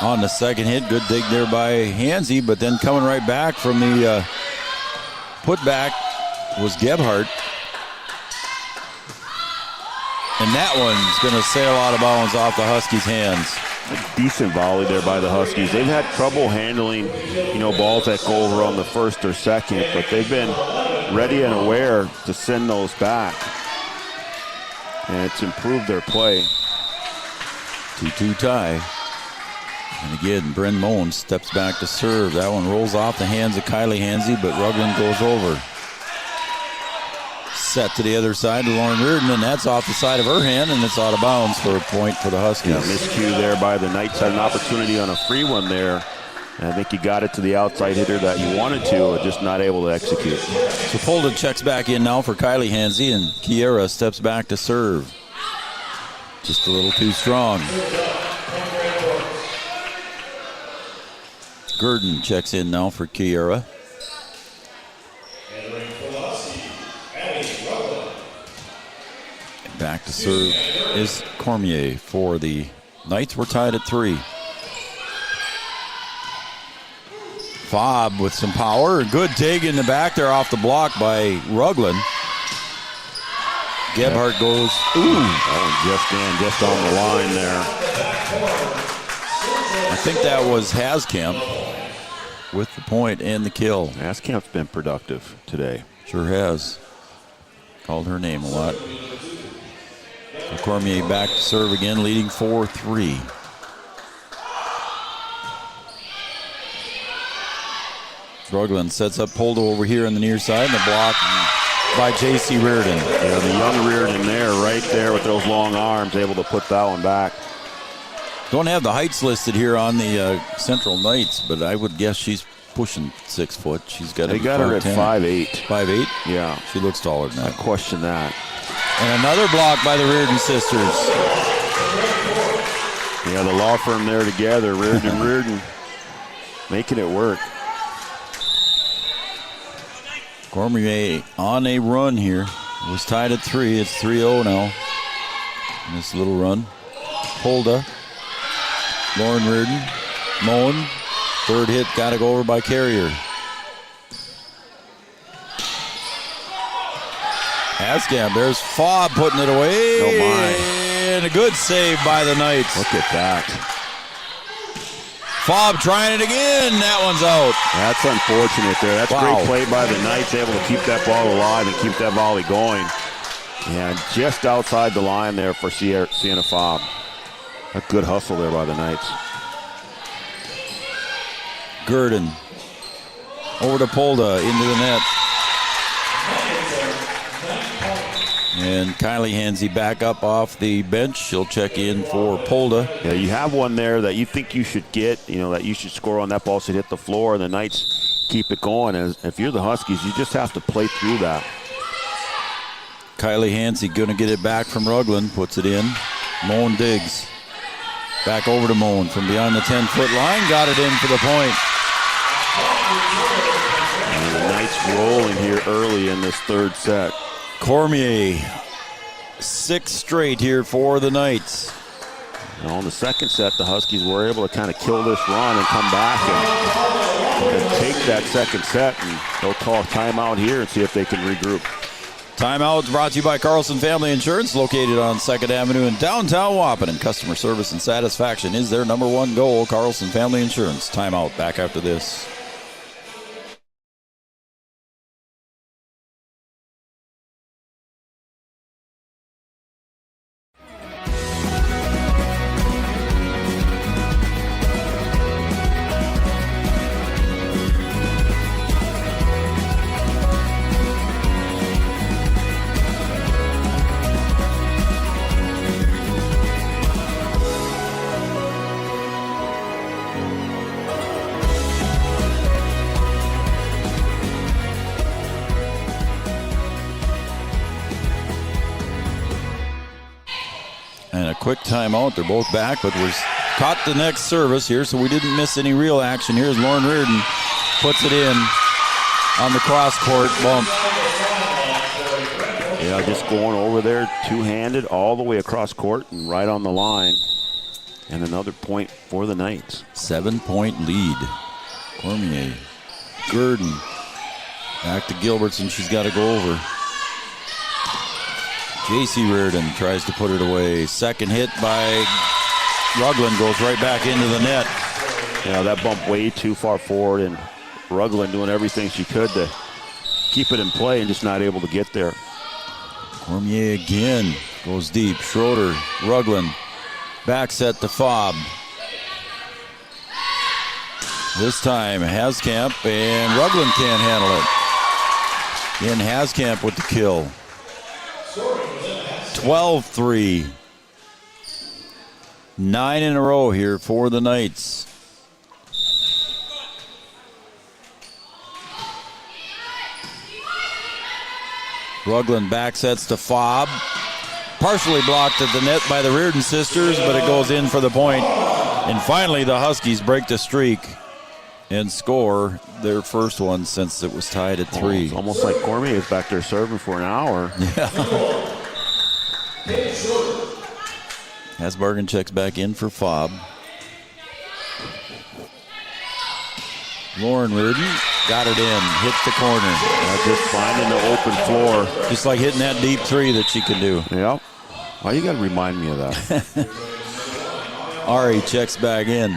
[SPEAKER 19] On the second hit, good dig there by Hansey, but then coming right back from the putback was Gebhardt. And that one's going to sail out of bounds off the Huskies' hands.
[SPEAKER 18] A decent volley there by the Huskies. They've had trouble handling, balls that go over on the first or second, but they've been ready and aware to send those back. And it's improved their play.
[SPEAKER 19] 2-2 tie. And again, Bryn Moen steps back to serve. That one rolls off the hands of Kylie Hansey, but Rugland goes over. Set to the other side to Lauren Reardon, and that's off the side of her hand, and it's out of bounds for a point for the Huskies.
[SPEAKER 18] Yeah, miscue there by the Knights. Had an opportunity on a free one there. And I think you got it to the outside hitter that you wanted to, but just not able to execute.
[SPEAKER 19] So Polda checks back in now for Kylie Hansey, and Kiera steps back to serve. Just a little too strong. Gurdon checks in now for Kiera. Back to serve is Cormier for the Knights. We're tied at 3. Fobb with some power. Good dig in the back there off the block by Rugland. Gebhardt goes, ooh.
[SPEAKER 18] That one just on the line there.
[SPEAKER 19] I think that was Haskamp with the point and the kill.
[SPEAKER 18] Haskamp's been productive today.
[SPEAKER 19] Sure has. Called her name a lot. So Cormier back to serve again, leading 4-3. Rugland sets up Poldo over here on the near side, and the block by J.C. Reardon.
[SPEAKER 18] Yeah, the young Reardon there, right there with those long arms, able to put that one back.
[SPEAKER 19] Don't have the heights listed here on the Central Knights, but I would guess she's pushing 6 foot. She's got.
[SPEAKER 18] They got her at 5'8".
[SPEAKER 19] 5'8".
[SPEAKER 18] Yeah,
[SPEAKER 19] she looks taller than that.
[SPEAKER 18] I question that.
[SPEAKER 19] And another block by the Reardon sisters.
[SPEAKER 18] Yeah, the law firm there together, Reardon and Reardon, making it work.
[SPEAKER 19] Cormier on a run here. It was tied at 3. It's 3-0 now. In this little run. Polda. Lauren Reardon. Moen. Third hit got to go over by Carrier. Haskamp. There's Fobb putting it away.
[SPEAKER 18] Oh my.
[SPEAKER 19] And a good save by the Knights.
[SPEAKER 18] Look at that.
[SPEAKER 19] Fobb trying it again. That one's out.
[SPEAKER 18] That's unfortunate there. That's
[SPEAKER 19] wow.
[SPEAKER 18] Great play by the Knights, able to keep that ball alive and keep that volley going. And just outside the line there for Sienna Fobb. A good hustle there by the Knights.
[SPEAKER 19] Gurdon over to Polda into the net. And Kylie Hansey back up off the bench. She'll check in for Polda.
[SPEAKER 18] Yeah, you have one there that you think you should get, that you should score on. That ball should hit the floor, and the Knights keep it going. As if you're the Huskies, you just have to play through that.
[SPEAKER 19] Kylie Hansey going to get it back from Rugland, puts it in. Moen digs. Back over to Moen from beyond the 10-foot line. Got it in for the point.
[SPEAKER 18] And the Knights rolling here early in this third set.
[SPEAKER 19] Cormier, 6 straight here for the Knights.
[SPEAKER 18] Now in the second set, the Huskies were able to kind of kill this run and come back and take that second set, and they'll call a timeout here and see if they can regroup.
[SPEAKER 19] Timeout brought to you by Carlson Family Insurance, located on 2nd Avenue in downtown Wahpeton. Customer service and satisfaction is their #1 goal. Carlson Family Insurance. Timeout. Back after this. And a quick timeout. They're both back, but we're caught the next service here, so we didn't miss any real action. Here's Lauren Reardon. Puts it in on the cross-court bump.
[SPEAKER 18] Yeah, just going over there two-handed all the way across court and right on the line. And another point for the Knights.
[SPEAKER 19] 7-point lead. Cormier. Gurdon. Back to Gilbertson. She's got to go over. J.C. Reardon tries to put it away. Second hit by Rugland goes right back into the net.
[SPEAKER 18] Yeah, that bump way too far forward, and Rugland doing everything she could to keep it in play and just not able to get there.
[SPEAKER 19] Cormier again goes deep. Schroeder, Rugland, back set to Fobb. This time Haskamp, and Rugland can't handle it. Again, Haskamp with the kill. 12-3. 9 in a row here for the Knights. Rugland back sets to Fobb. Partially blocked at the net by the Reardon sisters, but it goes in for the point. And finally the Huskies break the streak and score their first one since it was tied at 3.
[SPEAKER 18] It's almost like Cormier is back there serving for an hour.
[SPEAKER 19] Yeah. Hasbargen checks back in for Fobb. Lauren Reardon got it in, hits the corner.
[SPEAKER 18] Just finding the open floor.
[SPEAKER 19] Just like hitting that deep three that she can do.
[SPEAKER 18] Yep. Oh, you got to remind me of that.
[SPEAKER 19] Ari checks back in.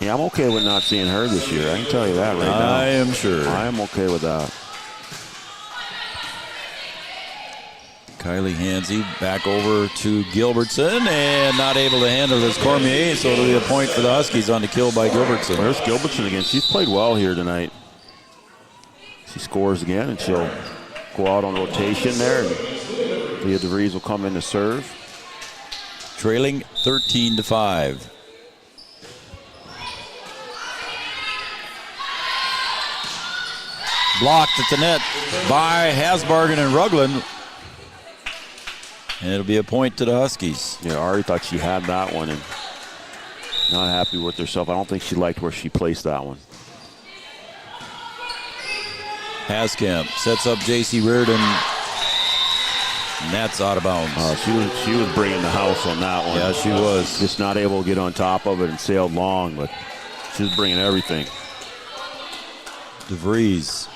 [SPEAKER 18] Yeah, I'm okay with not seeing her this year. I can tell you that right now.
[SPEAKER 19] I am sure.
[SPEAKER 18] I am okay with that.
[SPEAKER 19] Kylie Hansey back over to Gilbertson and not able to handle this Cormier, so it'll be a point for the Huskies on the kill by Gilbertson.
[SPEAKER 18] There's Gilbertson again. She's played well here tonight. She scores again, and she'll go out on rotation there, and Leah DeVries will come in to serve.
[SPEAKER 19] Trailing 13-5. Blocked at the net by Hasbargen and Rugland. And it'll be a point to the Huskies.
[SPEAKER 18] Yeah, Ari thought she had that one and not happy with herself. I don't think she liked where she placed that one.
[SPEAKER 19] Haskamp sets up J.C. Reardon. And that's out of bounds.
[SPEAKER 18] She was bringing the house on that one.
[SPEAKER 19] Yeah, she was.
[SPEAKER 18] Just not able to get on top of it and sailed long, but she was bringing everything.
[SPEAKER 19] DeVries.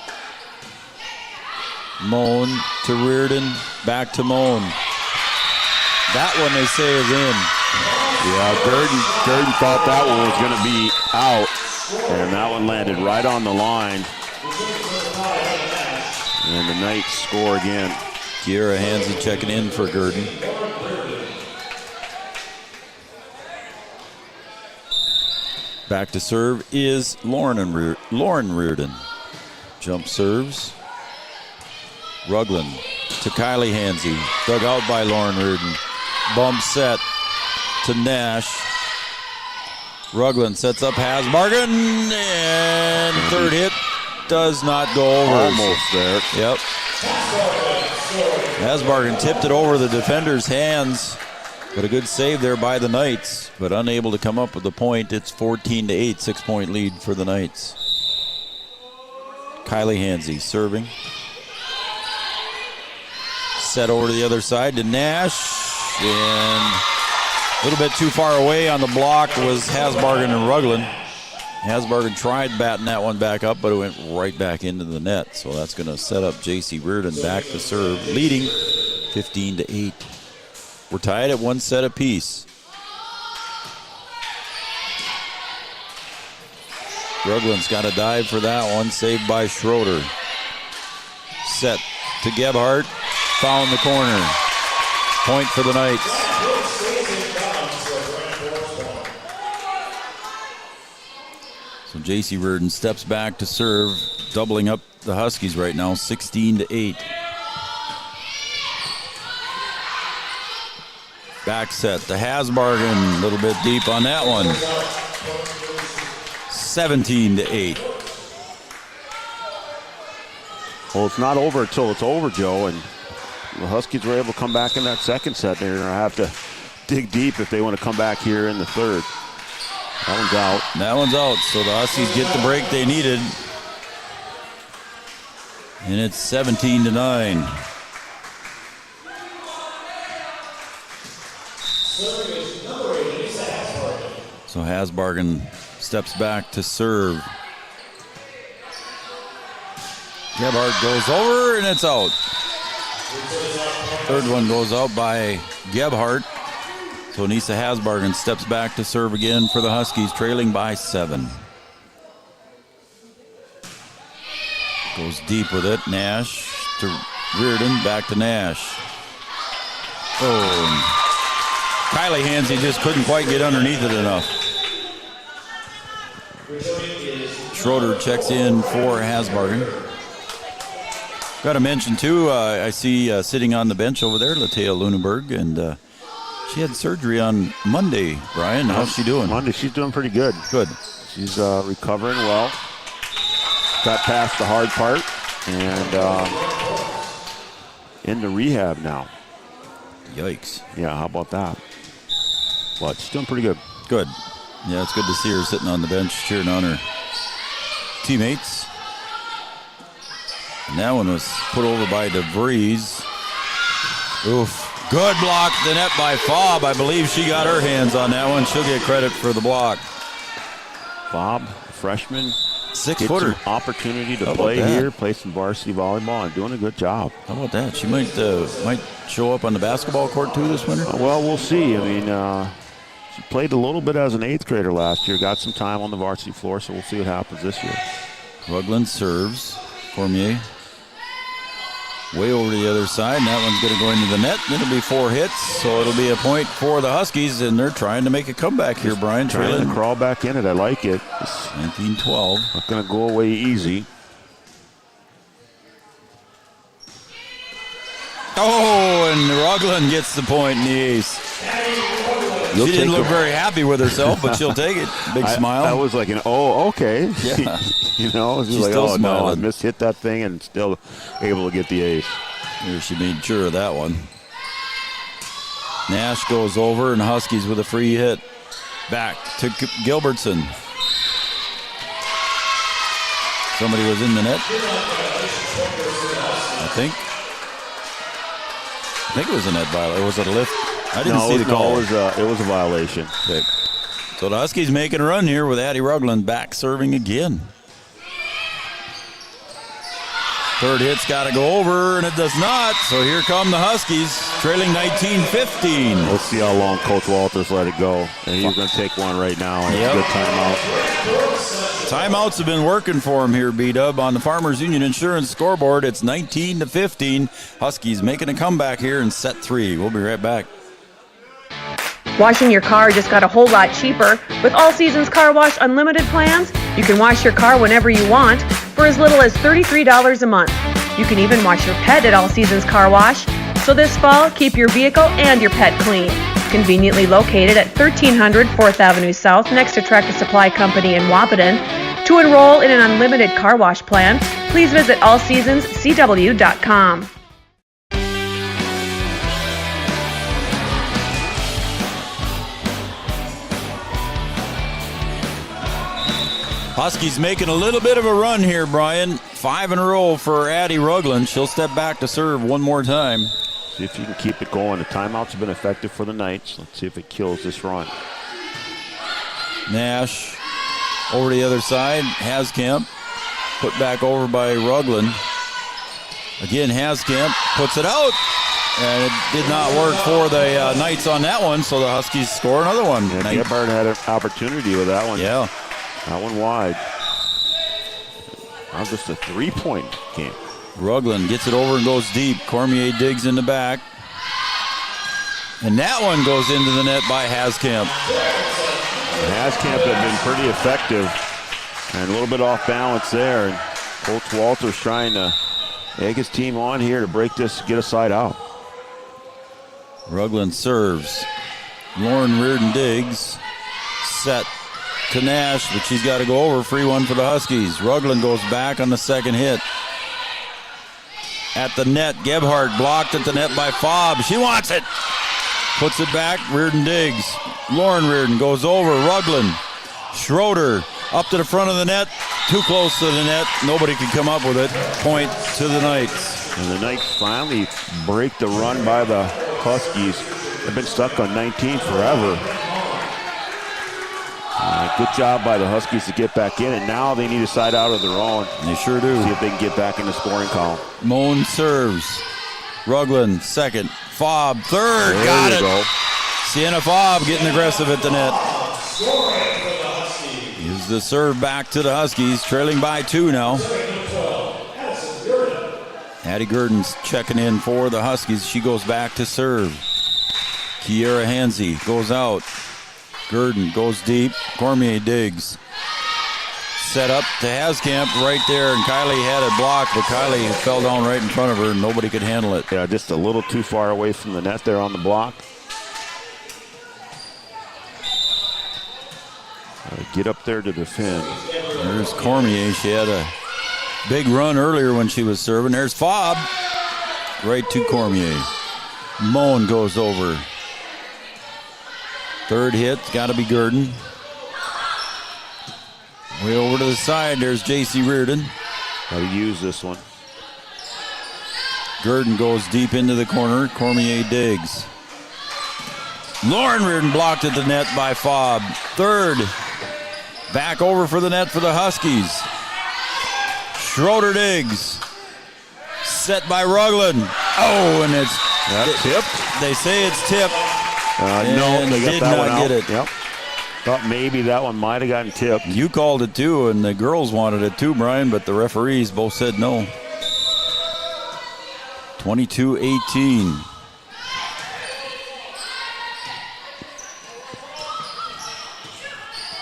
[SPEAKER 19] Moan to Reardon. Back to Moan. That one they say is in.
[SPEAKER 18] Yeah, Gurdon thought that one was going to be out, and that one landed right on the line. And the Knights score again.
[SPEAKER 19] Kiera Hansey checking in for Gurdon. Back to serve is Lauren Reardon. Jump serves. Rugland to Kylie Hansey. Dug out by Lauren Reardon. Bump set to Nash. Rugland sets up Hasbargen, and third hit does not go over.
[SPEAKER 18] Almost there.
[SPEAKER 19] Yep. Hasbargen tipped it over the defender's hands, but a good save there by the Knights, but unable to come up with the point. It's 14-8, 6-point lead for the Knights. Kylie Hansey serving. Set over to the other side to Nash. And a little bit too far away on the block was Hasbargen and Rugland. Hasbargen tried batting that one back up, but it went right back into the net. So that's going to set up J.C. Reardon back to serve, leading 15-8. We're tied at one set apiece. Rugland's got a dive for that one, saved by Schroeder. Set to Gebhardt, found the corner. Point for the Knights. So J.C. Reardon steps back to serve, doubling up the Huskies right now, 16-8. Back set to Hasbargen, a little bit deep on that one. 17-8.
[SPEAKER 18] Well, it's not over until it's over, Joe, and the Huskies were able to come back in that second set. They're going to have to dig deep if they want to come back here in the third. That one's out.
[SPEAKER 19] That one's out, so the Huskies get the break they needed. And it's 17-9. So Hasbargen steps back to serve. Gebhardt goes over, and it's out. Third one goes out by Gebhardt. So Nisa Hasbargen steps back to serve again for the Huskies, trailing by 7. Goes deep with it. Nash to Reardon, back to Nash. Oh, Kylie Hansey just couldn't quite get underneath it enough. Schroeder checks in for Hasbargen. Got to mention, too, I see sitting on the bench over there, Latea Lunenberg, and she had surgery on Monday, Brian. How's she doing?
[SPEAKER 18] Monday, she's doing pretty good.
[SPEAKER 19] Good.
[SPEAKER 18] She's recovering well. Got past the hard part and into rehab now.
[SPEAKER 19] Yikes.
[SPEAKER 18] Yeah, how about that? But she's doing pretty good.
[SPEAKER 19] Good. Yeah, it's good to see her sitting on the bench cheering on her teammates. And that one was put over by DeVries. Oof. Good block, the net by Faub. I believe she got her hands on that one. She'll get credit for the block.
[SPEAKER 18] Bob, freshman,
[SPEAKER 19] 6-footer.
[SPEAKER 18] Get some opportunity to play here, play some varsity volleyball, and doing a good job.
[SPEAKER 19] How about that? She might show up on the basketball court too this winter.
[SPEAKER 18] Well, we'll see. I mean, she played a little bit as an 8th grader last year. Got some time on the varsity floor, so we'll see what happens this year.
[SPEAKER 19] Rugland serves. Cormier way over to the other side, and that one's going to go into the net. It'll be 4 hits, so it'll be a point for the Huskies, and they're trying to make a comeback here, Brian.
[SPEAKER 18] Trying to crawl back in it. I like it.
[SPEAKER 19] 19-12.
[SPEAKER 18] Not going to go away easy.
[SPEAKER 19] Oh, and Rugland gets the point in the ace. She didn't look very happy with herself, but she'll take it. Big smile.
[SPEAKER 18] That was like okay.
[SPEAKER 19] Yeah.
[SPEAKER 18] You know, she's like,
[SPEAKER 19] still
[SPEAKER 18] no, I
[SPEAKER 19] smiling.
[SPEAKER 18] hit that thing and still able to get the ace.
[SPEAKER 19] Here she made sure of that one. Nash goes over, and Huskies with a free hit. Back to Gilbertson. Somebody was in the net, I think it was a net violation. Was it a lift? I didn't see the call.
[SPEAKER 18] It was a violation.
[SPEAKER 19] Okay. So the Huskies making a run here with Addie Rugland back serving again. Third hit's got to go over, and it does not. So here come the Huskies, trailing 19-15.
[SPEAKER 18] Let's see how long Coach Walters let it go. And he's going to take one right now. And It's a good timeout.
[SPEAKER 19] Timeouts have been working for him here, B-Dub. On the Farmers Union Insurance scoreboard, it's 19-15. Huskies making a comeback here in set 3. We'll be right back.
[SPEAKER 2] Washing your car just got a whole lot cheaper. With All Seasons Car Wash Unlimited plans, you can wash your car whenever you want for as little as $33 a month. You can even wash your pet at All Seasons Car Wash. So this fall, keep your vehicle and your pet clean. Conveniently located at 1300 4th Avenue South next to Tractor Supply Company in Wahpeton. To enroll in an unlimited car wash plan, please visit allseasonscw.com.
[SPEAKER 19] Huskies making a little bit of a run here, Brian. 5 in a row for Addie Rugland. She'll step back to serve one more time.
[SPEAKER 18] See if you can keep it going. The timeouts have been effective for the Knights. Let's see if it kills this run.
[SPEAKER 19] Nash over to the other side. Haskamp put back over by Rugland. Again, Haskamp puts it out. And it did not work for the Knights on that one, so the Huskies score another one.
[SPEAKER 18] Yeah, Gebhardt had an opportunity with that one.
[SPEAKER 19] Yeah.
[SPEAKER 18] That one wide. Now just a 3-point game.
[SPEAKER 19] Rugland gets it over and goes deep. Cormier digs in the back. And that one goes into the net by Haskamp.
[SPEAKER 18] Haskamp had been pretty effective and a little bit off balance there. And Coach Walters trying to egg his team on here to break this, get a side out.
[SPEAKER 19] Rugland serves. Lauren Reardon digs. Set to Nash, but she's got to go over. Free one for the Huskies. Rugland goes back on the second hit. At the net, Gebhardt blocked at the net by Fobb. She wants it. Puts it back. Reardon digs. Lauren Reardon goes over. Rugland. Schroeder up to the front of the net. Too close to the net. Nobody can come up with it. Point to the Knights.
[SPEAKER 18] And the Knights finally break the run by the Huskies. They've been stuck on 19 forever. Good job by the Huskies to get back in, and now they need a side out of their own.
[SPEAKER 19] They sure do.
[SPEAKER 18] See if they can get back in the scoring column.
[SPEAKER 19] Moan serves. Rugland second. Fobb third.
[SPEAKER 18] There
[SPEAKER 19] Got
[SPEAKER 18] you
[SPEAKER 19] it.
[SPEAKER 18] go.
[SPEAKER 19] Sienna Fobb getting aggressive at the net. Is the serve back to the Huskies, trailing by 2 now. Addie Gurdon's checking in for the Huskies. She goes back to serve. Kiera Hansey goes out. Gurdon goes deep. Cormier digs. Set up to Haskamp right there, and Kylie had it blocked, but Kylie fell down right in front of her, and nobody could handle it.
[SPEAKER 18] Yeah, just a little too far away from the net there on the block. Get up there to defend.
[SPEAKER 19] There's Cormier. She had a big run earlier when she was serving. There's Fobb. Right to Cormier. Moan goes over. Third hit, got to be Gurdon. Way over to the side, there's J.C. Reardon.
[SPEAKER 18] Got to use this one.
[SPEAKER 19] Gurdon goes deep into the corner. Cormier digs. Lauren Reardon blocked at the net by Fobb. Third. Back over for the net for the Huskies. Schroeder Diggs. Set by Rugland. Oh, and it's
[SPEAKER 18] tipped.
[SPEAKER 19] They say it's tipped.
[SPEAKER 18] No, they got
[SPEAKER 19] did
[SPEAKER 18] that
[SPEAKER 19] not
[SPEAKER 18] one out.
[SPEAKER 19] get it.
[SPEAKER 18] Yep. Thought maybe that one might have gotten tipped.
[SPEAKER 19] You called it too, and the girls wanted it too, Brian, but the referees both said no. 22-18.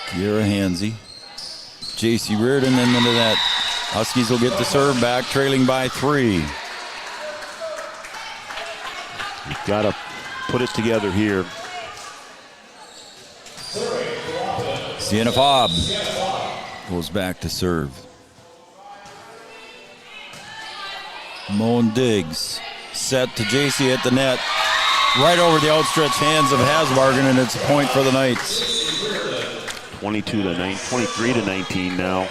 [SPEAKER 19] Kiera Hansey. J.C. Reardon into that. Huskies will get the serve back, trailing by 3.
[SPEAKER 18] You've got to put it together here.
[SPEAKER 19] Sienna Fobb goes back to serve. Moen Diggs set to JC at the net. Right over the outstretched hands of Hasbargen, and it's a point for the Knights.
[SPEAKER 18] 23 to 19 now.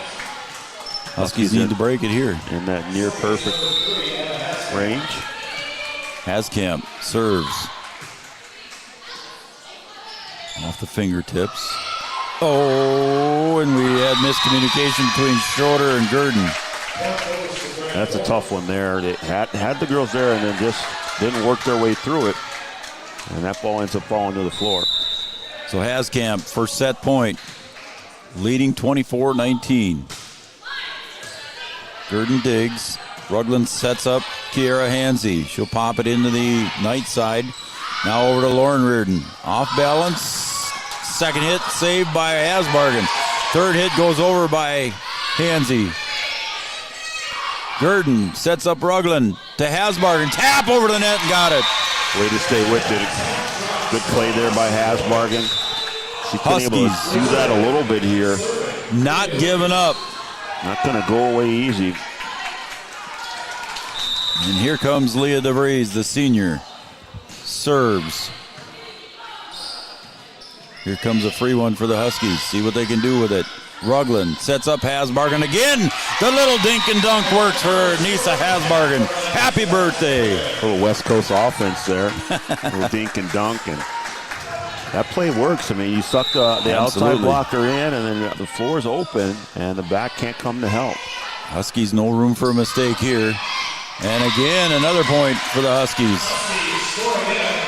[SPEAKER 19] Huskies need to break it here.
[SPEAKER 18] In that near perfect range.
[SPEAKER 19] Haskamp serves. Off the fingertips. Oh, and we had miscommunication between Schroeder and Gurdon.
[SPEAKER 18] That's a tough one there. They had the girls there and then just didn't work their way through it. And that ball ends up falling to the floor.
[SPEAKER 19] So Haskamp, first set point, leading 24-19. Gurdon Diggs. Rugland sets up Kiera Hansey. She'll pop it into the Knight side. Now over to Lauren Reardon. Off balance. Second hit saved by Hasbargen. Third hit goes over by Hansey. Gurdon sets up Rugland to Hasbargen. Tap over the net and got it.
[SPEAKER 18] Way to stay with it. Good play there by Hasbargen. She's been able to do that a little bit here.
[SPEAKER 19] Not giving up.
[SPEAKER 18] Not going to go away easy.
[SPEAKER 19] And here comes Leah DeVries, the senior. Serves. Here comes a free one for the Huskies. See what they can do with it. Rugland sets up Hasbargen again. The little dink and dunk works for Nisa Hasbargen. Happy birthday.
[SPEAKER 18] A little West Coast offense there. A little dink and dunk. And that play works. I mean, you suck the outside blocker in, and then the floor is open, and the back can't come to help.
[SPEAKER 19] Huskies, no room for a mistake here. And again, another point for the Huskies.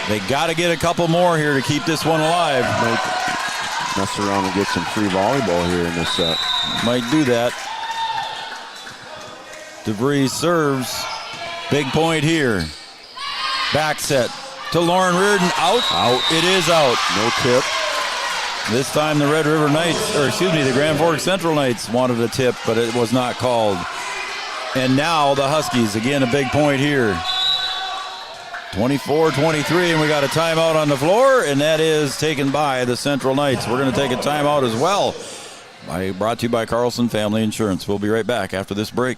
[SPEAKER 19] They got to get a couple more here to keep this one alive.
[SPEAKER 18] Might mess around and get some free volleyball here in this set.
[SPEAKER 19] Might do that. DeVries serves. Big point here. Back set to Lauren Reardon. Out.
[SPEAKER 18] Out.
[SPEAKER 19] It is out.
[SPEAKER 18] No tip.
[SPEAKER 19] This time the Red River Knights, or excuse me, the Grand Forks Central Knights wanted a tip, but it was not called. And now the Huskies, again, a big point here. 24-23, and we got a timeout on the floor, and that is taken by the Central Knights. We're going to take a timeout as well. Brought to you by Carlson Family Insurance. We'll be right back after this break.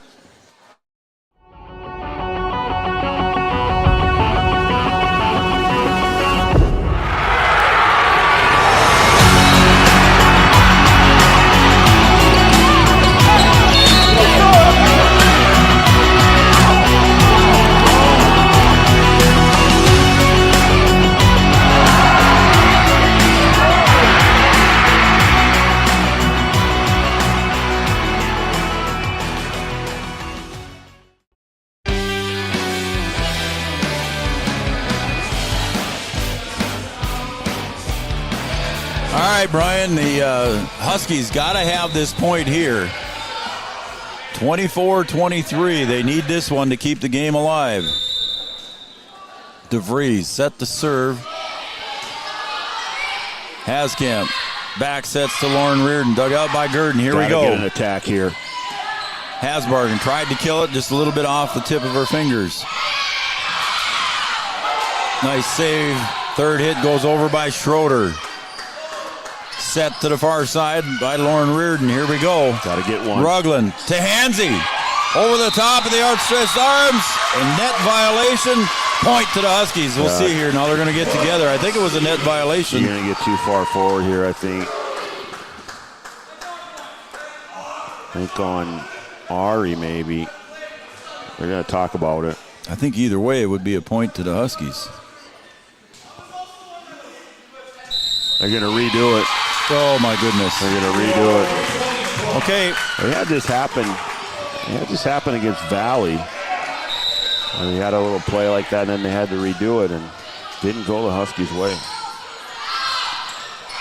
[SPEAKER 19] All right, Brian, the Huskies got to have this point here. 24-23. They need this one to keep the game alive. DeVries set to serve. Haskamp. Back sets to Lauren Reardon. Dug out by Gurdon. Here we go.
[SPEAKER 18] Get an attack here.
[SPEAKER 19] Hasbargen tried to kill it just a little bit off the tip of her fingers. Nice save. Third hit goes over by Schroeder. Set to the far side by Lauren Reardon. Here we go.
[SPEAKER 18] Got to get one.
[SPEAKER 19] Rugland to Hansey. Over the top of the outstretched arms. A net violation. Point to the Huskies. We'll see here. Now they're going to get together. I think it was a net violation.
[SPEAKER 18] You're going to get too far forward here, I think. I think on Ari, maybe. They're going to talk about it.
[SPEAKER 19] I think either way it would be a point to the Huskies.
[SPEAKER 18] They're going to redo it.
[SPEAKER 19] Oh, my goodness.
[SPEAKER 18] They're going to redo it.
[SPEAKER 19] Okay.
[SPEAKER 18] They had this happen. Against Valley. And they had a little play like that, and then they had to redo it, and didn't go the Huskies' way.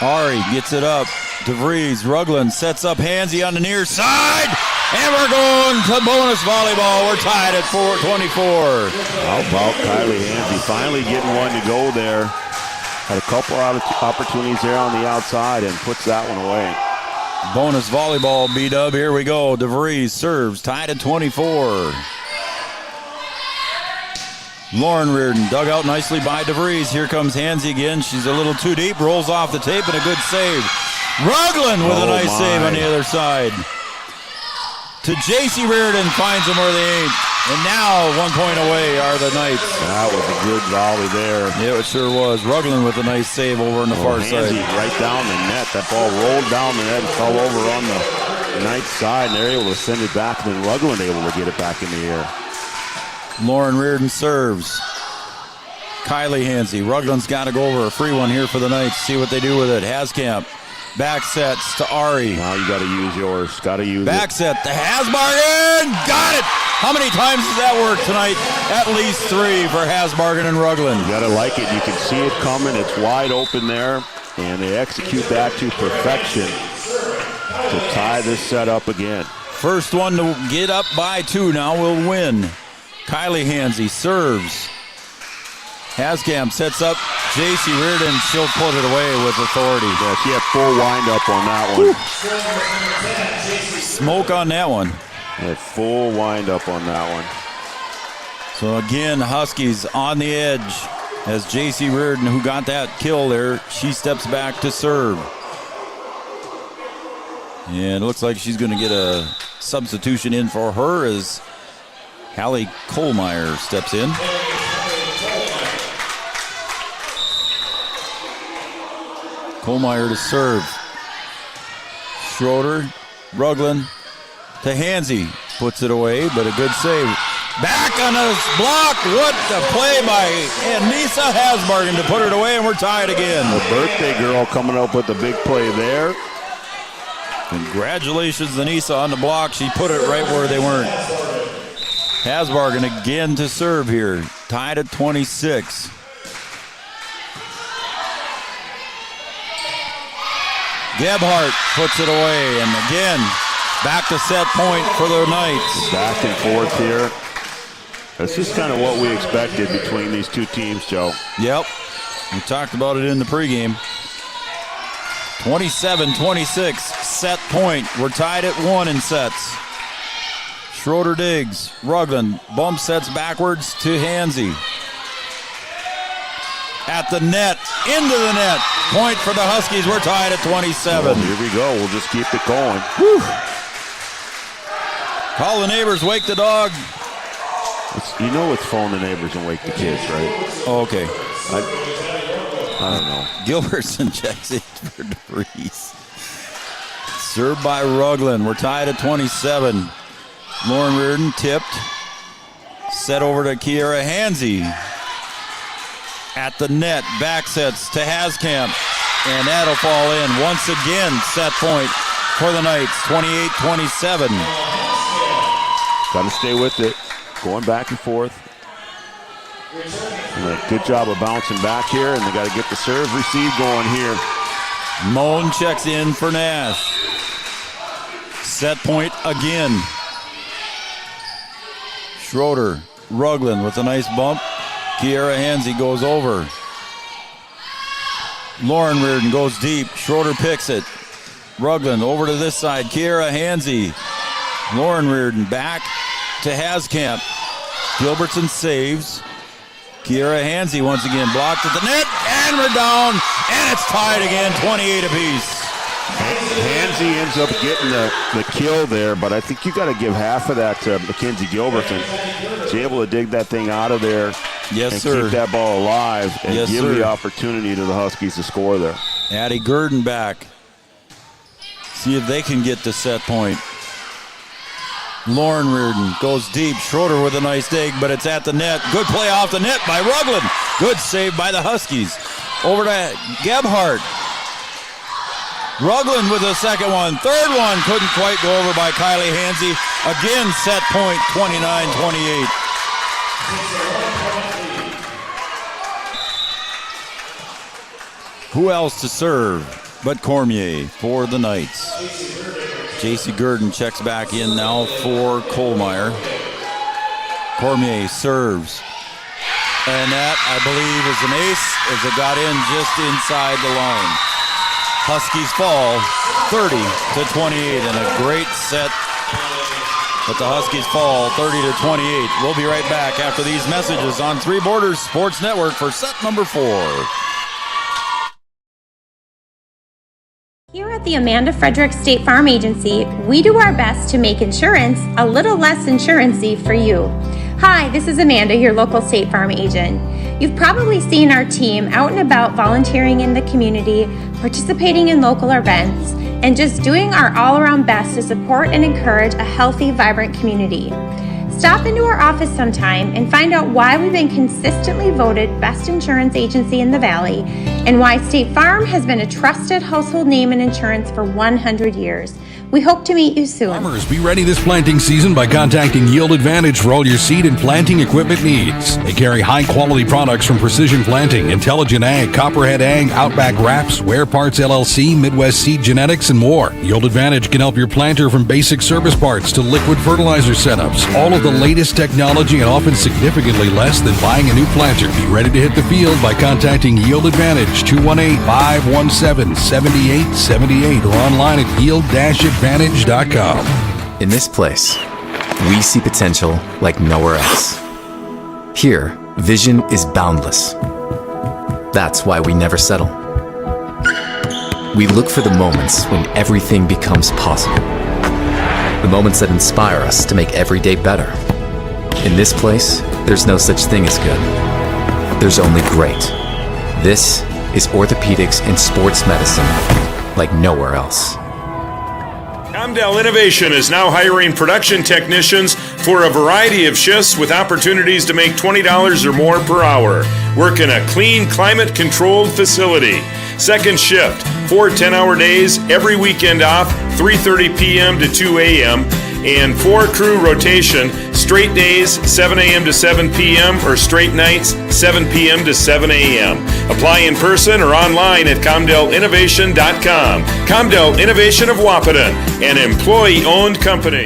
[SPEAKER 19] Ari gets it up. DeVries, Rugland sets up Hansy on the near side. And we're going to bonus volleyball. We're tied at 24.
[SPEAKER 18] How about Kylie Hansy finally getting one to go there. Had a couple of opportunities there on the outside and puts that one away.
[SPEAKER 19] Bonus volleyball, B-Dub. Here we go. DeVries serves, tied at 24. Lauren Reardon dug out nicely by DeVries. Here comes Hansy again. She's a little too deep, rolls off the tape, and a good save. Rugland with a nice save on the other side. To J.C. Reardon, finds them where they ain't. And now 1 point away are the Knights.
[SPEAKER 18] That was a good volley there.
[SPEAKER 19] Yeah, it sure was. Rugland with a nice save over on the far side.
[SPEAKER 18] Right down the net. That ball rolled down the net and fell over on the Knights side, and they're able to send it back, and then Rugland able to get it back in the air.
[SPEAKER 19] Lauren Reardon serves. Kylie Hansy. Rugland's got to go over a free one here for the Knights. See what they do with it. Haskamp. Back sets to Ari.
[SPEAKER 18] Now you got to use yours. Got to use
[SPEAKER 19] back set to Hasbargen. Got it. How many times does that work tonight? At least 3 for Hasbargen and Rugland.
[SPEAKER 18] You got to like it. You can see it coming. It's wide open there. And they execute that to perfection to tie this set up again.
[SPEAKER 19] First one to get up by 2 now will win. Kylie Hansy serves. Haskamp sets up J.C. Reardon. She'll put it away with authority.
[SPEAKER 18] Yeah, she had full wind up on that one.
[SPEAKER 19] Smoke on that one.
[SPEAKER 18] Had full wind up on that one.
[SPEAKER 19] So again, Huskies on the edge as J.C. Reardon, who got that kill there, she steps back to serve. And it looks like she's going to get a substitution in for her as Hallie Kohlmeyer steps in. Kohlmeyer to serve. Schroeder, Rugland to Hansy. Puts it away, but a good save. Back on a block. What a play by Anissa Hasbargen to put it away, and we're tied again.
[SPEAKER 18] The birthday girl coming up with the big play there.
[SPEAKER 19] Congratulations, Anissa, on the block. She put it right where they weren't. Hasbargen again to serve here. Tied at 26. Gebhardt puts it away, and again, back to set point for the Knights.
[SPEAKER 18] Back and forth here. This is kind of what we expected between these two teams, Joe.
[SPEAKER 19] Yep. We talked about it in the pregame. 27-26, set point. We're tied at 1 in sets. Schroeder digs. Rugland bump sets backwards to Hansy. At the net, into the net. Point for the Huskies. We're tied at 27.
[SPEAKER 18] Well, here we go. We'll just keep it going.
[SPEAKER 19] Whew. Call the neighbors, wake the dog.
[SPEAKER 18] You know it's phone the neighbors and wake the kids, right?
[SPEAKER 19] Oh, okay.
[SPEAKER 18] I don't know.
[SPEAKER 19] Gilbertson checks in for DeVries. Served by Rugland. We're tied at 27. Lauren Reardon tipped. Set over to Kiera Hansy. At the net, back sets to Haskamp. And that'll fall in. Once again, set point for the Knights. 28-27.
[SPEAKER 18] Got to stay with it. Going back and forth. And a good job of bouncing back here, and they got to get the serve receive going here.
[SPEAKER 19] Moan checks in for Nash. Set point again. Schroeder, Rugland with a nice bump. Kiera Hansy goes over. Lauren Reardon goes deep. Schroeder picks it. Rugland over to this side. Kiera Hansy. Lauren Reardon back to Haskamp. Gilbertson saves. Kiera Hansy once again blocked at the net, and we're down, and it's tied again, 28 apiece.
[SPEAKER 18] Hansy ends up getting the kill there, but I think you got to give half of that to Mackenzie Gilbertson. She's able to dig that thing out of there
[SPEAKER 19] yes,
[SPEAKER 18] and
[SPEAKER 19] sir.
[SPEAKER 18] keep that ball alive and
[SPEAKER 19] yes,
[SPEAKER 18] give
[SPEAKER 19] sir.
[SPEAKER 18] the opportunity to the Huskies to score there.
[SPEAKER 19] Addie Gurdon back. See if they can get to set point. Lauren Reardon goes deep. Schroeder with a nice dig, but it's at the net. Good play off the net by Rugland. Good save by the Huskies. Over to Gebhardt. Rugland with a second one. Third one couldn't quite go over by Kylie Hansey. Again, set point 29-28. Who else to serve but Cormier for the Knights? J.C. Gurdon checks back in now for Kohlmeyer. Cormier serves. And that, I believe, is an ace as it got in just inside the line. Huskies fall 30-28 in a great set. But the Huskies fall 30-28. We'll be right back after these messages on Three Borders Sports Network for set number 4.
[SPEAKER 9] Here at the Amanda Frederick State Farm Agency, we do our best to make insurance a little less insurance-y for you. Hi, this is Amanda, your local State Farm agent. You've probably seen our team out and about volunteering in the community, participating in local events, and just doing our all-around best to support and encourage a healthy, vibrant community. Stop into our office sometime and find out why we've been consistently voted best insurance agency in the Valley and why State Farm has been a trusted household name in insurance for 100 years. We hope to meet you soon.
[SPEAKER 1] Farmers, be ready this planting season by contacting Yield Advantage for all your seed and planting equipment needs. They carry high-quality products from Precision Planting, Intelligent Ag, Copperhead Ag, Outback Wraps, Wear Parts LLC, Midwest Seed Genetics, and more. Yield Advantage can help your planter from basic service parts to liquid fertilizer setups. All of the latest technology and often significantly less than buying a new planter. Be ready to hit the field by contacting Yield Advantage 218-517-7878 or online at yield-advantage.com.
[SPEAKER 4] In this place, we see potential like nowhere else. Here, vision is boundless. That's why we never settle. We look for the moments when everything becomes possible. The moments that inspire us to make every day better. In this place, there's no such thing as good. There's only great. This is orthopedics and sports medicine like nowhere else.
[SPEAKER 10] Comdell Innovation is now hiring production technicians for a variety of shifts with opportunities to make $20 or more per hour. Work in a clean, climate-controlled facility. Second shift, 4 10-hour days, every weekend off, 3:30 p.m. to 2 a.m., and 4-crew rotation, straight days, 7 a.m. to 7 p.m., or straight nights, 7 p.m. to 7 a.m. Apply in person or online at ComdellInnovation.com. Comdell Innovation of Wahpeton, an employee-owned company.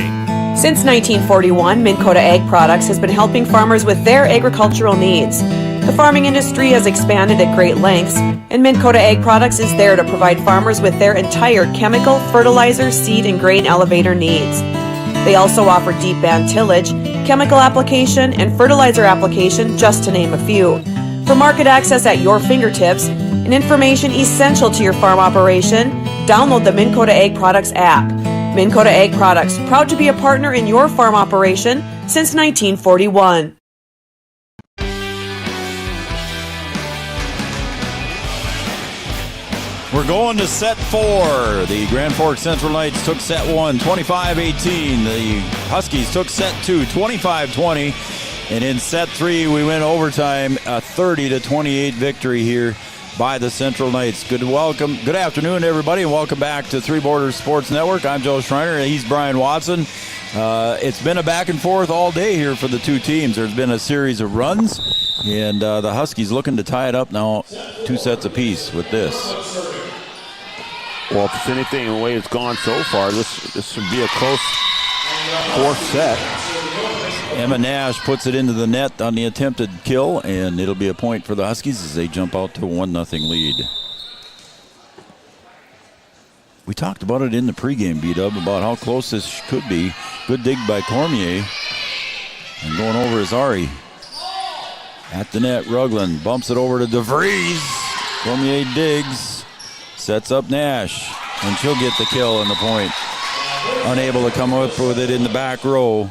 [SPEAKER 2] Since 1941, Minn Kota Ag Products has been helping farmers with their agricultural needs. The farming industry has expanded at great lengths, and Minn Kota Ag Products is there to provide farmers with their entire chemical, fertilizer, seed, and grain elevator needs. They also offer deep band tillage, chemical application, and fertilizer application, just to name a few. For market access at your fingertips and information essential to your farm operation, download the Minn Kota Ag Products app. Minn Kota Ag Products, proud to be a partner in your farm operation since 1941.
[SPEAKER 19] We're going to set 4. The Grand Forks Central Knights took set 1, 25-18. The Huskies took set 2, 25-20. And in set 3, we went overtime, a 30-28 victory here by the Central Knights. Good afternoon, everybody, and welcome back to Three Borders Sports Network. I'm Joe Schreiner. He's Brian Watson. It's been a back and forth all day here for the two teams. There's been a series of runs, and the Huskies looking to tie it up now, 2 sets apiece with this.
[SPEAKER 18] Well, if it's anything the way it's gone so far, this should be a close 4th set.
[SPEAKER 19] Emma Nash puts it into the net on the attempted kill, and it'll be a point for the Huskies as they jump out to a 1-0 lead. We talked about it in the pregame, B-Dub, about how close this could be. Good dig by Cormier. And going over is Ari. At the net, Rugland bumps it over to DeVries. Cormier digs. Sets up Nash, and she'll get the kill and the point. Unable to come up with it in the back row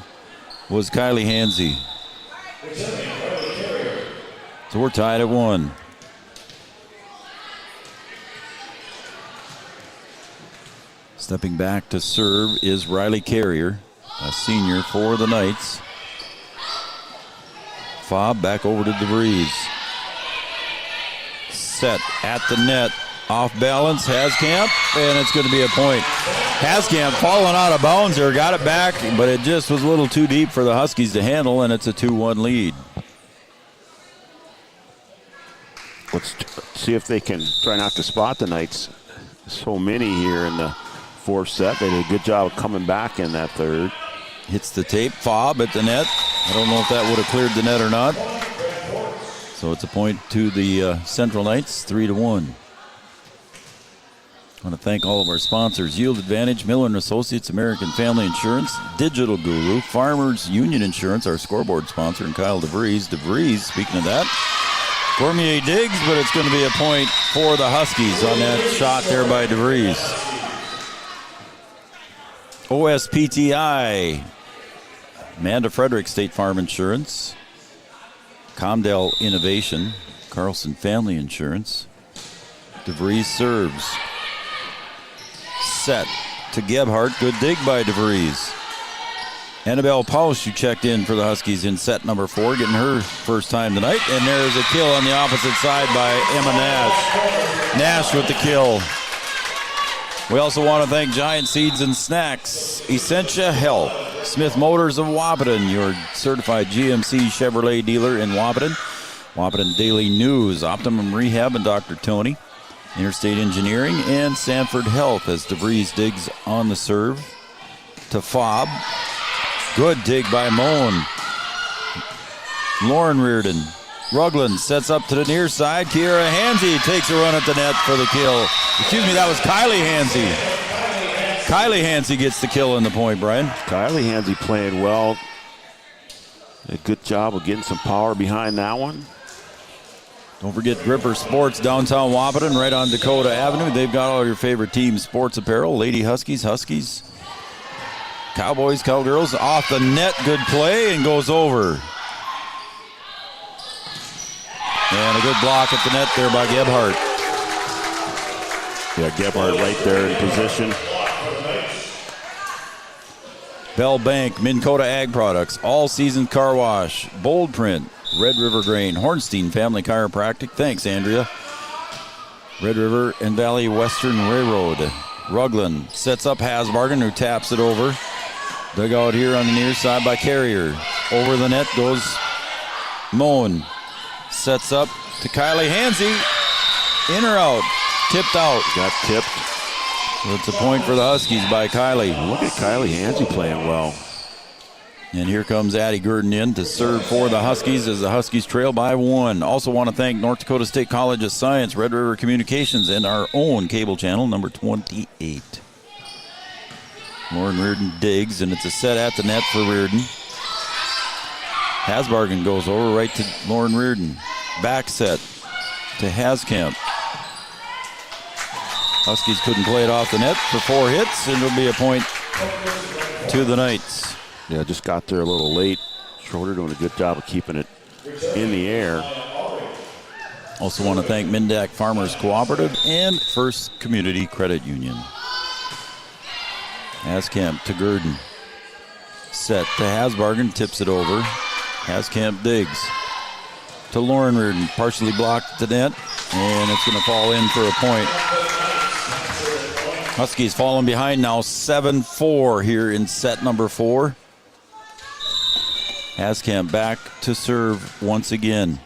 [SPEAKER 19] was Kylie Hansey. So we're tied at 1. Stepping back to serve is Riley Carrier, a senior for the Knights. Fob back over to DeVries. Set at the net. Off balance, Haskamp, and it's going to be a point. Haskamp falling out of bounds there, got it back, but it just was a little too deep for the Huskies to handle, and it's a 2-1 lead.
[SPEAKER 18] Let's see if they can try not to spot the Knights. So many here in the fourth set. They did a good job of coming back in that third.
[SPEAKER 19] Hits the tape, fob at the net. I don't know if that would have cleared the net or not. So it's a point to the Central Knights, 3-1. I want to thank all of our sponsors: Yield Advantage, Miller & Associates, American Family Insurance, Digital Guru, Farmers Union Insurance, our scoreboard sponsor, and Kyle DeVries. DeVries, speaking of that, Cormier digs, but it's going to be a point for the Huskies on that shot there by DeVries. OSPTI, Amanda Frederick State Farm Insurance, Comdale Innovation, Carlson Family Insurance. DeVries serves. Set to Gebhardt. Good dig by DeVries. Annabelle Pausch, who checked in for the Huskies in set number 4, getting her first time tonight. And there's a kill on the opposite side by Emma Nash. Nash with the kill. We also want to thank Giant Seeds and Snacks, Essentia Health, Smith Motors of Wahpeton, your certified GMC Chevrolet dealer in Wahpeton. Wahpeton Daily News, Optimum Rehab and Dr. Tony, Interstate Engineering, and Sanford Health as DeVries digs on the serve to fob. Good dig by Moen. Lauren Reardon. Rugland sets up to the near side. Kiera Hansey takes a run at the net for the kill. Excuse me, that was Kylie Hansey. Kylie Hansey gets the kill in the point, Brian.
[SPEAKER 18] Kylie Hansey playing well. A good job of getting some power behind that one.
[SPEAKER 19] Don't forget Gripper Sports, downtown Wahpeton, right on Dakota Avenue. They've got all your favorite team sports apparel. Lady Huskies, Huskies, Cowboys, Cowgirls. Off the net, good play, and goes over. And a good block at the net there by Gebhardt.
[SPEAKER 18] Yeah, Gebhardt right there in position.
[SPEAKER 19] Bell Bank, Minn Kota Ag Products, All Season Car Wash, Bold Print, Red River Grain, Hornstein Family Chiropractic. Thanks, Andrea. Red River and Valley Western Railroad. Rugland sets up Hasbargen, who taps it over. Dug out here on the near side by Carrier. Over the net goes Moen. Sets up to Kylie Hansey. In or out? Tipped out.
[SPEAKER 18] Got tipped.
[SPEAKER 19] So it's a point for the Huskies by Kylie.
[SPEAKER 18] Look at Kylie Hansey playing well.
[SPEAKER 19] And here comes Addie Gurdon in to serve for the Huskies as the Huskies trail by 1. Also want to thank North Dakota State College of Science, Red River Communications, and our own cable channel, number 28. Lauren Reardon digs, and it's a set at the net for Reardon. Hasbargen goes over right to Lauren Reardon. Back set to Haskamp. Huskies couldn't play it off the net for 4 hits, and it'll be a point to the Knights.
[SPEAKER 18] Yeah, just got there a little late. Schroeder doing a good job of keeping it in the air.
[SPEAKER 19] Also want to thank Mindak Farmers Cooperative and First Community Credit Union. Haskamp to Gurdon. Set to Hasbargen, tips it over. Haskamp digs to Lauren Reardon, partially blocked at the net, and it's going to fall in for a point. Huskies falling behind now 7-4 here in set number 4. Haskamp back to serve once again.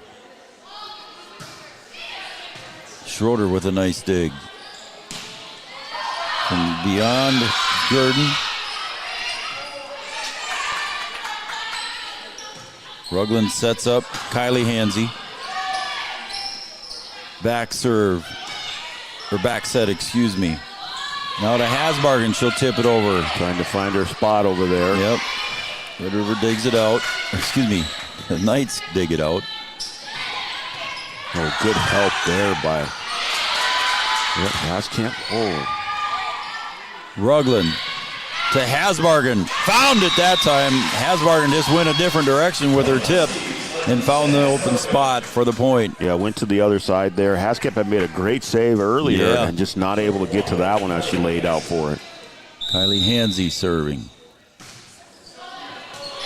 [SPEAKER 19] Schroeder with a nice dig. From beyond Gurdon. Rugland sets up Kylie Hansey. Back serve, or back set, excuse me. Now to Hasbargen, she'll tip it over.
[SPEAKER 18] Trying to find her spot over there.
[SPEAKER 19] Yep. Red River digs it out. Excuse me, the Knights dig it out.
[SPEAKER 18] Oh, good help there by Haskamp. Oh.
[SPEAKER 19] Rugland to Hasbargen. Found it that time. Hasbargen just went a different direction with her tip and found the open spot for the point.
[SPEAKER 18] Yeah, went to the other side there. Haskamp had made a great save earlier and just not able to get to that one as she laid out for it.
[SPEAKER 19] Kylie Hansey serving.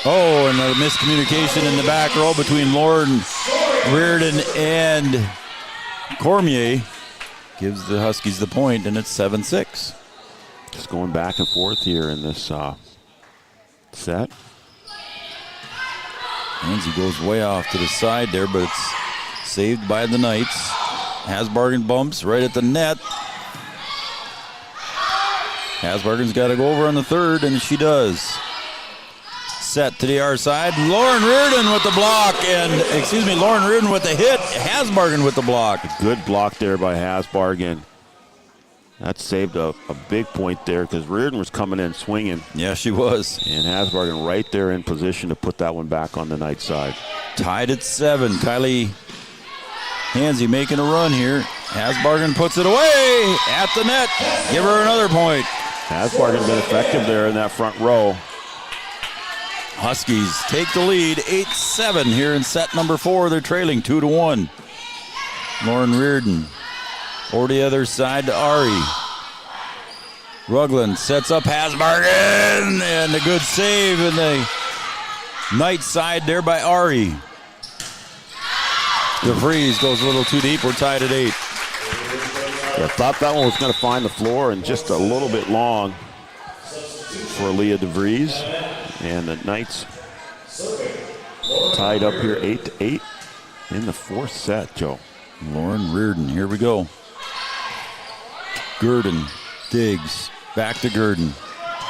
[SPEAKER 19] Oh, and a miscommunication in the back row between Lauren Reardon and Cormier. gives the Huskies the point, and it's 7-6.
[SPEAKER 18] Just going back and forth here in this set.
[SPEAKER 19] Hansey goes way off to the side there, but it's saved by the Knights. Hasbargen bumps right at the net. Hasbargen's got to go over on the third, and she does. Set to the R side. Lauren Reardon with the block, Lauren Reardon with the hit. Hasbargen with the block.
[SPEAKER 18] Good block there by Hasbargen. That saved a big point there because Reardon was coming in swinging.
[SPEAKER 19] Yeah, she was.
[SPEAKER 18] And Hasbargen right there in position to put that one back on the Knight side.
[SPEAKER 19] Tied at 7. Kylie Hansey making a run here. Hasbargen puts it away at the net. Give her another point.
[SPEAKER 18] Hasbargen been effective there in that front row.
[SPEAKER 19] Huskies take the lead 8-7 here in set number 4. They're trailing 2-1. Lauren Reardon over the other side to Ari. Rugland sets up Hasbargen, and a good save in the Knight side there by Ari. DeVries goes a little too deep. We're tied at 8.
[SPEAKER 18] I thought that one was going to find the floor and just a little bit long for Leah DeVries. And the Knights tied up here 8-8 in the 4th set, Joe.
[SPEAKER 19] Lauren Reardon, here we go. Gurdon digs, back to Gurdon.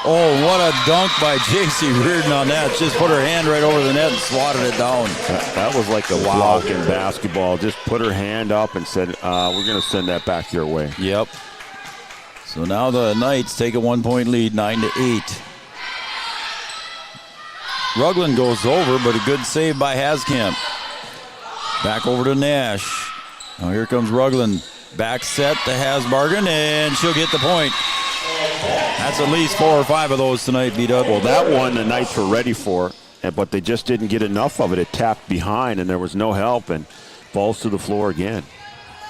[SPEAKER 19] Oh, what a dunk by J.C. Reardon on that. Just put her hand right over the net and swatted it down.
[SPEAKER 18] That was like a block in basketball. Just put her hand up and said, we're going to send that back your way.
[SPEAKER 19] Yep. So now the Knights take a 1-point lead, 9-8. Rugland goes over, but a good save by Haskamp. Back over to Nash. Now here comes Rugland. Back set to Hasbargen, and she'll get the point. That's at least 4 or 5 of those tonight, B-Dub.
[SPEAKER 18] Well, that one the Knights were ready for, but they just didn't get enough of it. It tapped behind, and there was no help, and falls to the floor again.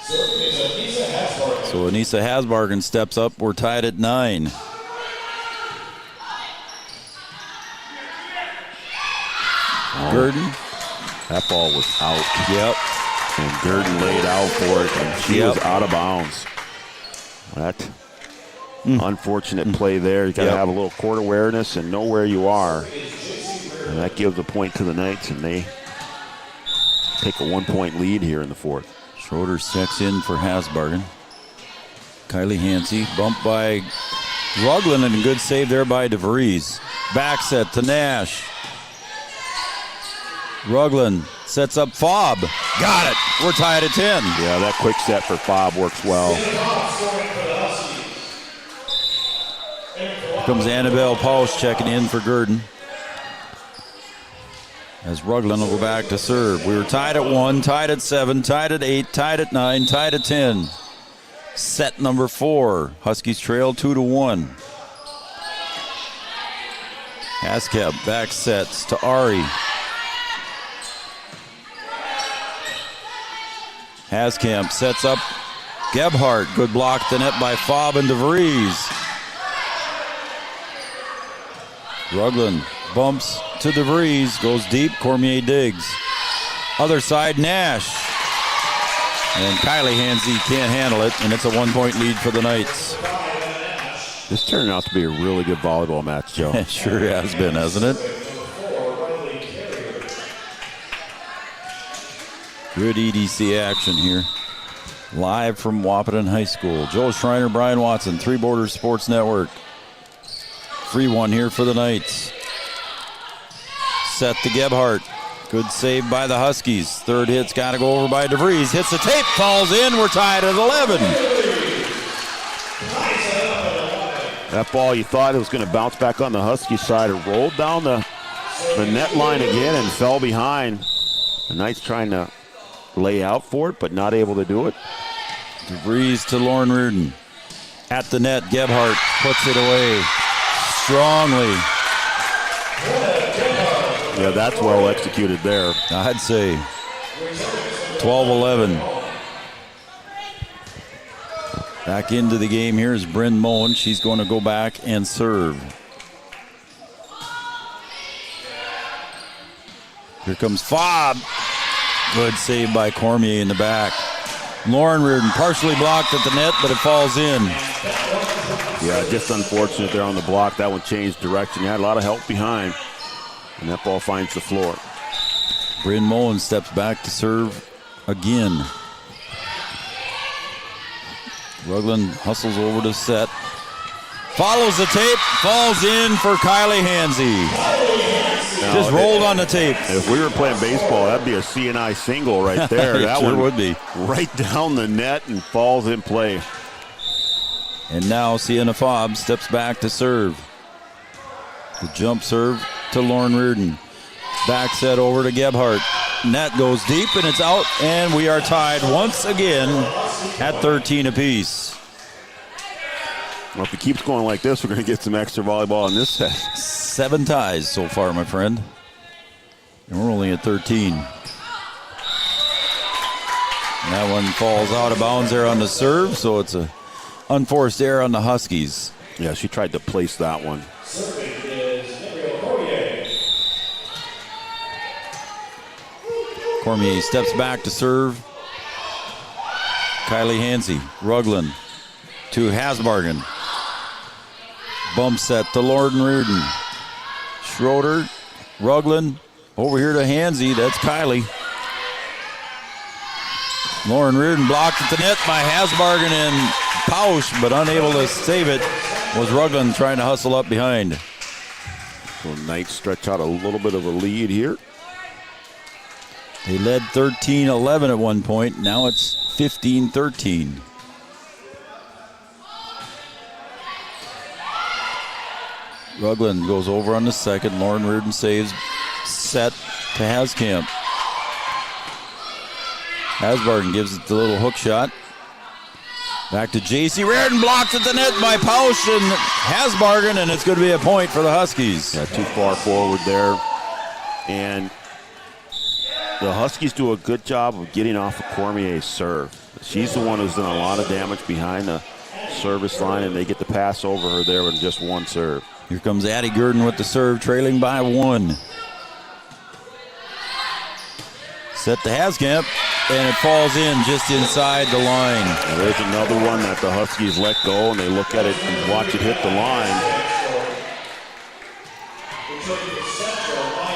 [SPEAKER 19] So Anissa Hasbargen steps up. We're tied at 9. Gurdon.
[SPEAKER 18] That ball was out.
[SPEAKER 19] Yep.
[SPEAKER 18] And Gurdon laid out for it, and she was out of bounds. That unfortunate play there. You got to have a little court awareness and know where you are. And that gives a point to the Knights, and they take a 1-point lead here in the 4th.
[SPEAKER 19] Schroeder checks in for Hasbargen. Kylie Hansey bumped by Rugland, and a good save there by DeVries. Back set to Nash. Rugland sets up Fobb. Got it. We're tied at 10.
[SPEAKER 18] Yeah, that quick set for Fobb works well.
[SPEAKER 19] Here comes Annabelle Pausch checking in for Gurdon. As Rugland will go back to serve. We were tied at 1, tied at 7, tied at 8, tied at 9, tied at 10. Set number 4. Huskies trail 2-1. Haskamp back sets to Ari. Haskamp sets up Gebhardt. Good block to net by Fobb and DeVries. Rugland bumps to DeVries. Goes deep. Cormier digs. Other side, Nash. And Kylie Hansey can't handle it, and it's a 1-point lead for the Knights.
[SPEAKER 18] This turned out to be a really good volleyball match, Joe.
[SPEAKER 19] It sure has been, hasn't it? Good EDC action here. Live from Wahpeton High School. Joe Schreiner, Brian Watson, Three Borders Sports Network. Free one here for the Knights. Set to Gebhardt. Good save by the Huskies. Third hit's got to go over by DeVries. Hits the tape, falls in. We're tied at 11.
[SPEAKER 18] That ball, you thought it was going to bounce back on the Husky side. It rolled down the net line again and fell behind. The Knights trying to lay out for it, but not able to do it.
[SPEAKER 19] DeVries to Lauren Reardon. At the net, Gebhardt puts it away strongly.
[SPEAKER 18] Yeah, that's well executed there.
[SPEAKER 19] I'd say 12-11. Back into the game here is Bryn Moen. She's going to go back and serve. Here comes Fobb. Good save by Cormier in the back. Lauren Reardon partially blocked at the net, but it falls in.
[SPEAKER 18] Yeah, just unfortunate there on the block. That one changed direction. You had a lot of help behind, and that ball finds the floor.
[SPEAKER 19] Bryn Mullen steps back to serve again. Rugland hustles over to set. Follows the tape, falls in for Kylie Hansey. Just rolled on the tape.
[SPEAKER 18] If we were playing baseball, that'd be a CNI single right there. That
[SPEAKER 19] sure
[SPEAKER 18] one
[SPEAKER 19] would be.
[SPEAKER 18] Right down the net and falls in play.
[SPEAKER 19] And now Sienna Fobbs steps back to serve. The jump serve to Lauren Reardon. Back set over to Gebhardt. Net goes deep and it's out, and we are tied once again at 13 apiece.
[SPEAKER 18] Well, if it keeps going like this, we're going to get some extra volleyball in this set.
[SPEAKER 19] 7 ties so far, my friend. And we're only at 13. And that one falls out of bounds there on the serve, so it's a unforced error on the Huskies.
[SPEAKER 18] Yeah, she tried to place that one.
[SPEAKER 19] Cormier steps back to serve. Kylie Hansey, Rugland to Hasbargen. Bump set to Lauren Reardon. Schroeder, Rugland, over here to Hansey. That's Kylie. Lauren Reardon blocked at the net by Hasbargen and Pausch, but unable to save it was Rugland trying to hustle up behind.
[SPEAKER 18] So Knights stretch out a little bit of a lead here.
[SPEAKER 19] They led 13-11 at one point. Now it's 15-13. Rugland goes over on the second. Lauren Reardon saves. Set to Haskamp. Hasbargen gives it the little hook shot. Back to J.C. Reardon, blocked at the net by Pausch and Hasbargen, and it's going to be a point for the Huskies.
[SPEAKER 18] Yeah, too far forward there. And the Huskies do a good job of getting off of Cormier's serve. She's the one who's done a lot of damage behind the service line, and they get the pass over her there with just one serve.
[SPEAKER 19] Here comes Addie Gurdon with the serve, trailing by 1. Set to Haskamp, and it falls in just inside the line.
[SPEAKER 18] And there's another one that the Huskies let go, and they look at it and watch it hit the line.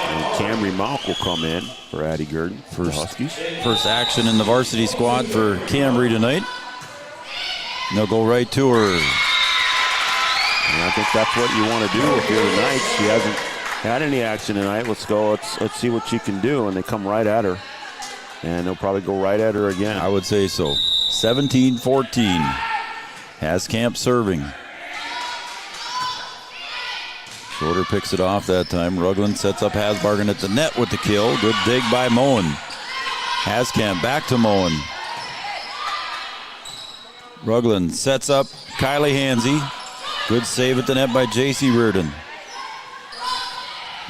[SPEAKER 18] And Camry Malk will come in for Addie Gurdon for the Huskies.
[SPEAKER 19] First action in the varsity squad for Camry tonight. And they'll go right to her.
[SPEAKER 18] And I think that's what you want to do if you're the Knights. She hasn't had any action tonight. Let's go. Let's see what she can do. And they come right at her. And they'll probably go right at her again.
[SPEAKER 19] I would say so. 17-14. Haskamp serving. Schroeder picks it off that time. Rugland sets up Hasbargen at the net with the kill. Good dig by Moen. Haskamp back to Moen. Rugland sets up Kylie Hansey. Good save at the net by J.C. Reardon.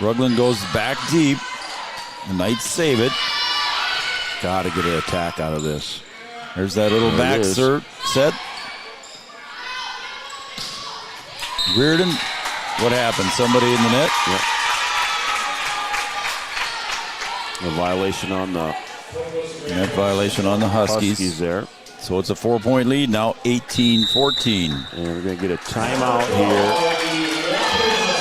[SPEAKER 19] Rugland goes back deep. The Knights save it.
[SPEAKER 18] Got to get an attack out of this.
[SPEAKER 19] There's that little back serve set. Reardon. What happened? Somebody in the net?
[SPEAKER 18] Yep. A violation on the
[SPEAKER 19] net violation on the Huskies
[SPEAKER 18] there.
[SPEAKER 19] So it's a 4-point lead now, 18-14.
[SPEAKER 18] And we're going to get a timeout here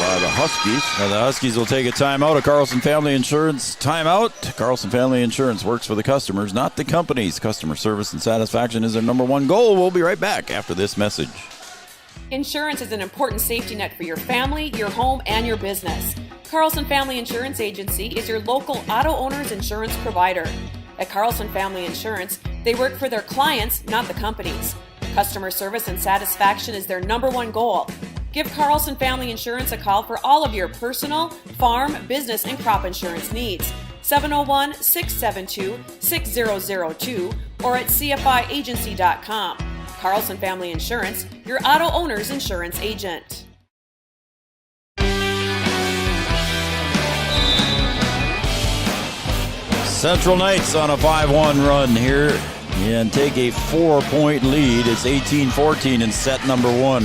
[SPEAKER 18] by the Huskies.
[SPEAKER 19] Now the Huskies will take a timeout. A Carlson Family Insurance timeout. Carlson Family Insurance works for the customers, not the companies. Customer service and satisfaction is their #1 goal. We'll be right back after this message.
[SPEAKER 2] Insurance is an important safety net for your family, your home, and your business. Carlson Family Insurance Agency is your local auto owner's insurance provider. At Carlson Family Insurance, they work for their clients, not the companies. Customer service and satisfaction is their #1 goal. Give Carlson Family Insurance a call for all of your personal, farm, business, and crop insurance needs. 701-672-6002 or at cfiagency.com. Carlson Family Insurance, your auto owner's insurance agent.
[SPEAKER 19] Central Knights on a 5-1 run here and take a 4-point lead. It's 18-14 in set number 1.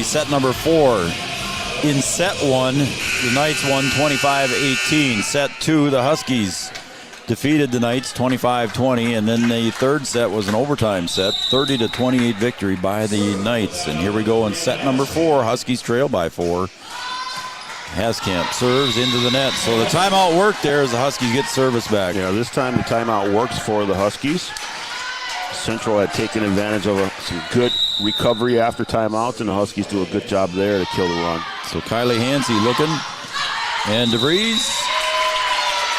[SPEAKER 19] Set number 4. In set 1, the Knights won 25-18. Set 2, the Huskies defeated the Knights 25-20, and then the third set was an overtime set, 30-28 victory by the Knights. And here we go in set number 4. Huskies trail by 4. Haskamp serves into the net. So the timeout worked there as the Huskies get service back.
[SPEAKER 18] Yeah, this time the timeout works for the Huskies. Central had taken advantage of some good recovery after timeouts, and the Huskies do a good job there to kill the run.
[SPEAKER 19] So Kylie Hansey looking, and DeVries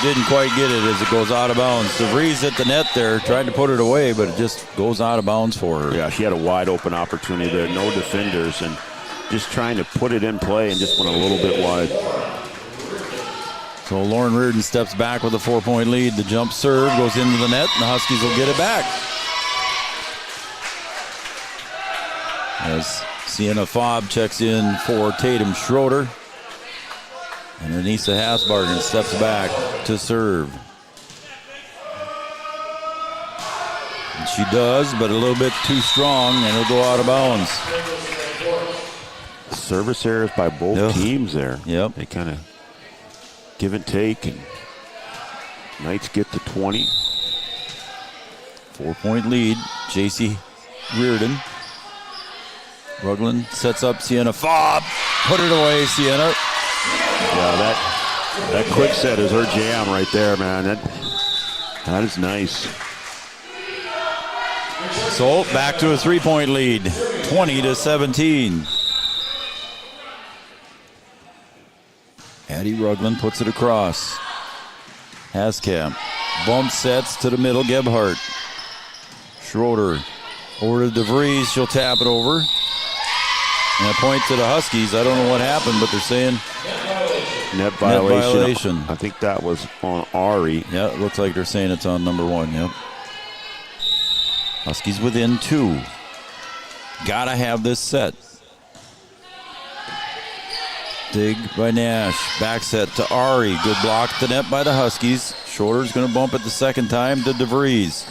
[SPEAKER 19] didn't quite get it as it goes out of bounds. DeVries at the net there, tried to put it away, but it just goes out of bounds for her.
[SPEAKER 18] Yeah, she had a wide open opportunity there, no defenders, and just trying to put it in play and just went a little bit wide.
[SPEAKER 19] So Lauren Reardon steps back with a 4-point lead. The jump serve goes into the net, and the Huskies will get it back. As Sienna Fobb checks in for Tatum Schroeder. And Anissa Hasbargen steps back to serve. And she does, but a little bit too strong, and it'll go out of bounds.
[SPEAKER 18] Service errors by both teams there.
[SPEAKER 19] Yep.
[SPEAKER 18] They kind of give and take, and Knights get to 20.
[SPEAKER 19] 4-point lead, JC Reardon. Rugland sets up Sienna Fobb. Put it away, Sienna.
[SPEAKER 18] Yeah, that quick set is her jam right there, man. That is nice.
[SPEAKER 19] So back to a 3-point lead, 20-17. Addie Rugland puts it across. Haskamp bump sets to the middle, Gebhardt. Schroeder over to DeVries, she'll tap it over. And a point to the Huskies. I don't know what happened, but they're saying
[SPEAKER 18] net violation.
[SPEAKER 19] I
[SPEAKER 18] think that was on Ari.
[SPEAKER 19] Yeah, it looks like they're saying it's on number 1, yep. Huskies within 2. Gotta have this set. Dig by Nash. Back set to Ari. Good block at the net by the Huskies. Schroeder's going to bump it the second time to DeVries.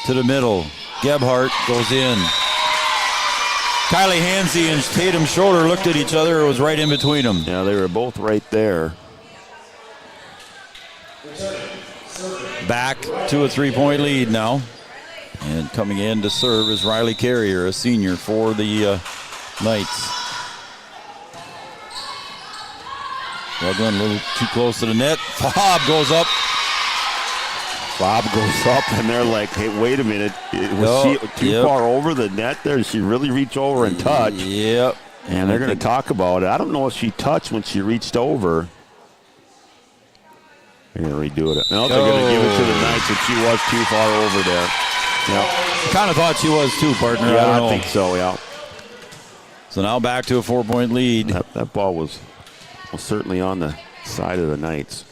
[SPEAKER 19] To the middle. Gebhardt goes in. Kylie Hansey and Tatum Schroeder looked at each other. It was right in between them.
[SPEAKER 18] Yeah, they were both right there.
[SPEAKER 19] Back to a 3-point lead now. And coming in to serve is Riley Carrier, a senior for the Knights. Rugland a little too close to the net. Fobb goes up.
[SPEAKER 18] Bob goes up, and they're like, hey, wait a minute. Was she too far over the net there? Did she really reach over and touch?
[SPEAKER 19] Yep.
[SPEAKER 18] And they're going to talk about it. I don't know if she touched when she reached over. They're going to redo it. No, they're going to give it to the Knights, and she was too far over there. Yep.
[SPEAKER 19] Kind of thought she was too, partner.
[SPEAKER 18] Yeah,
[SPEAKER 19] I don't know.
[SPEAKER 18] think so, yeah.
[SPEAKER 19] So now back to a 4-point lead.
[SPEAKER 18] That ball was certainly on the side of the Knights.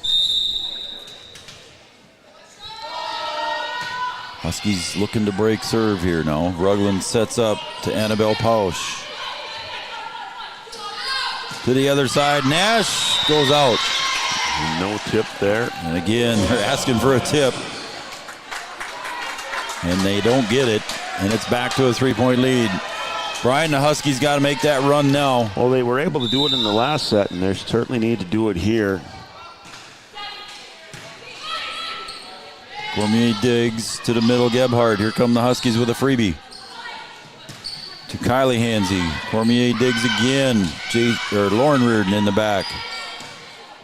[SPEAKER 19] Huskies looking to break serve here now. Rugland sets up to Annabelle Pausch. To the other side, Nash goes out.
[SPEAKER 18] No tip there.
[SPEAKER 19] And again, they're asking for a tip. And they don't get it. And it's back to a 3-point lead. Brian, the Huskies got to make that run now.
[SPEAKER 18] Well, they were able to do it in the last set, and they certainly need to do it here.
[SPEAKER 19] Cormier digs to the middle, Gebhardt. Here come the Huskies with a freebie. To Kylie Hansey. Cormier digs again. Lauren Reardon in the back.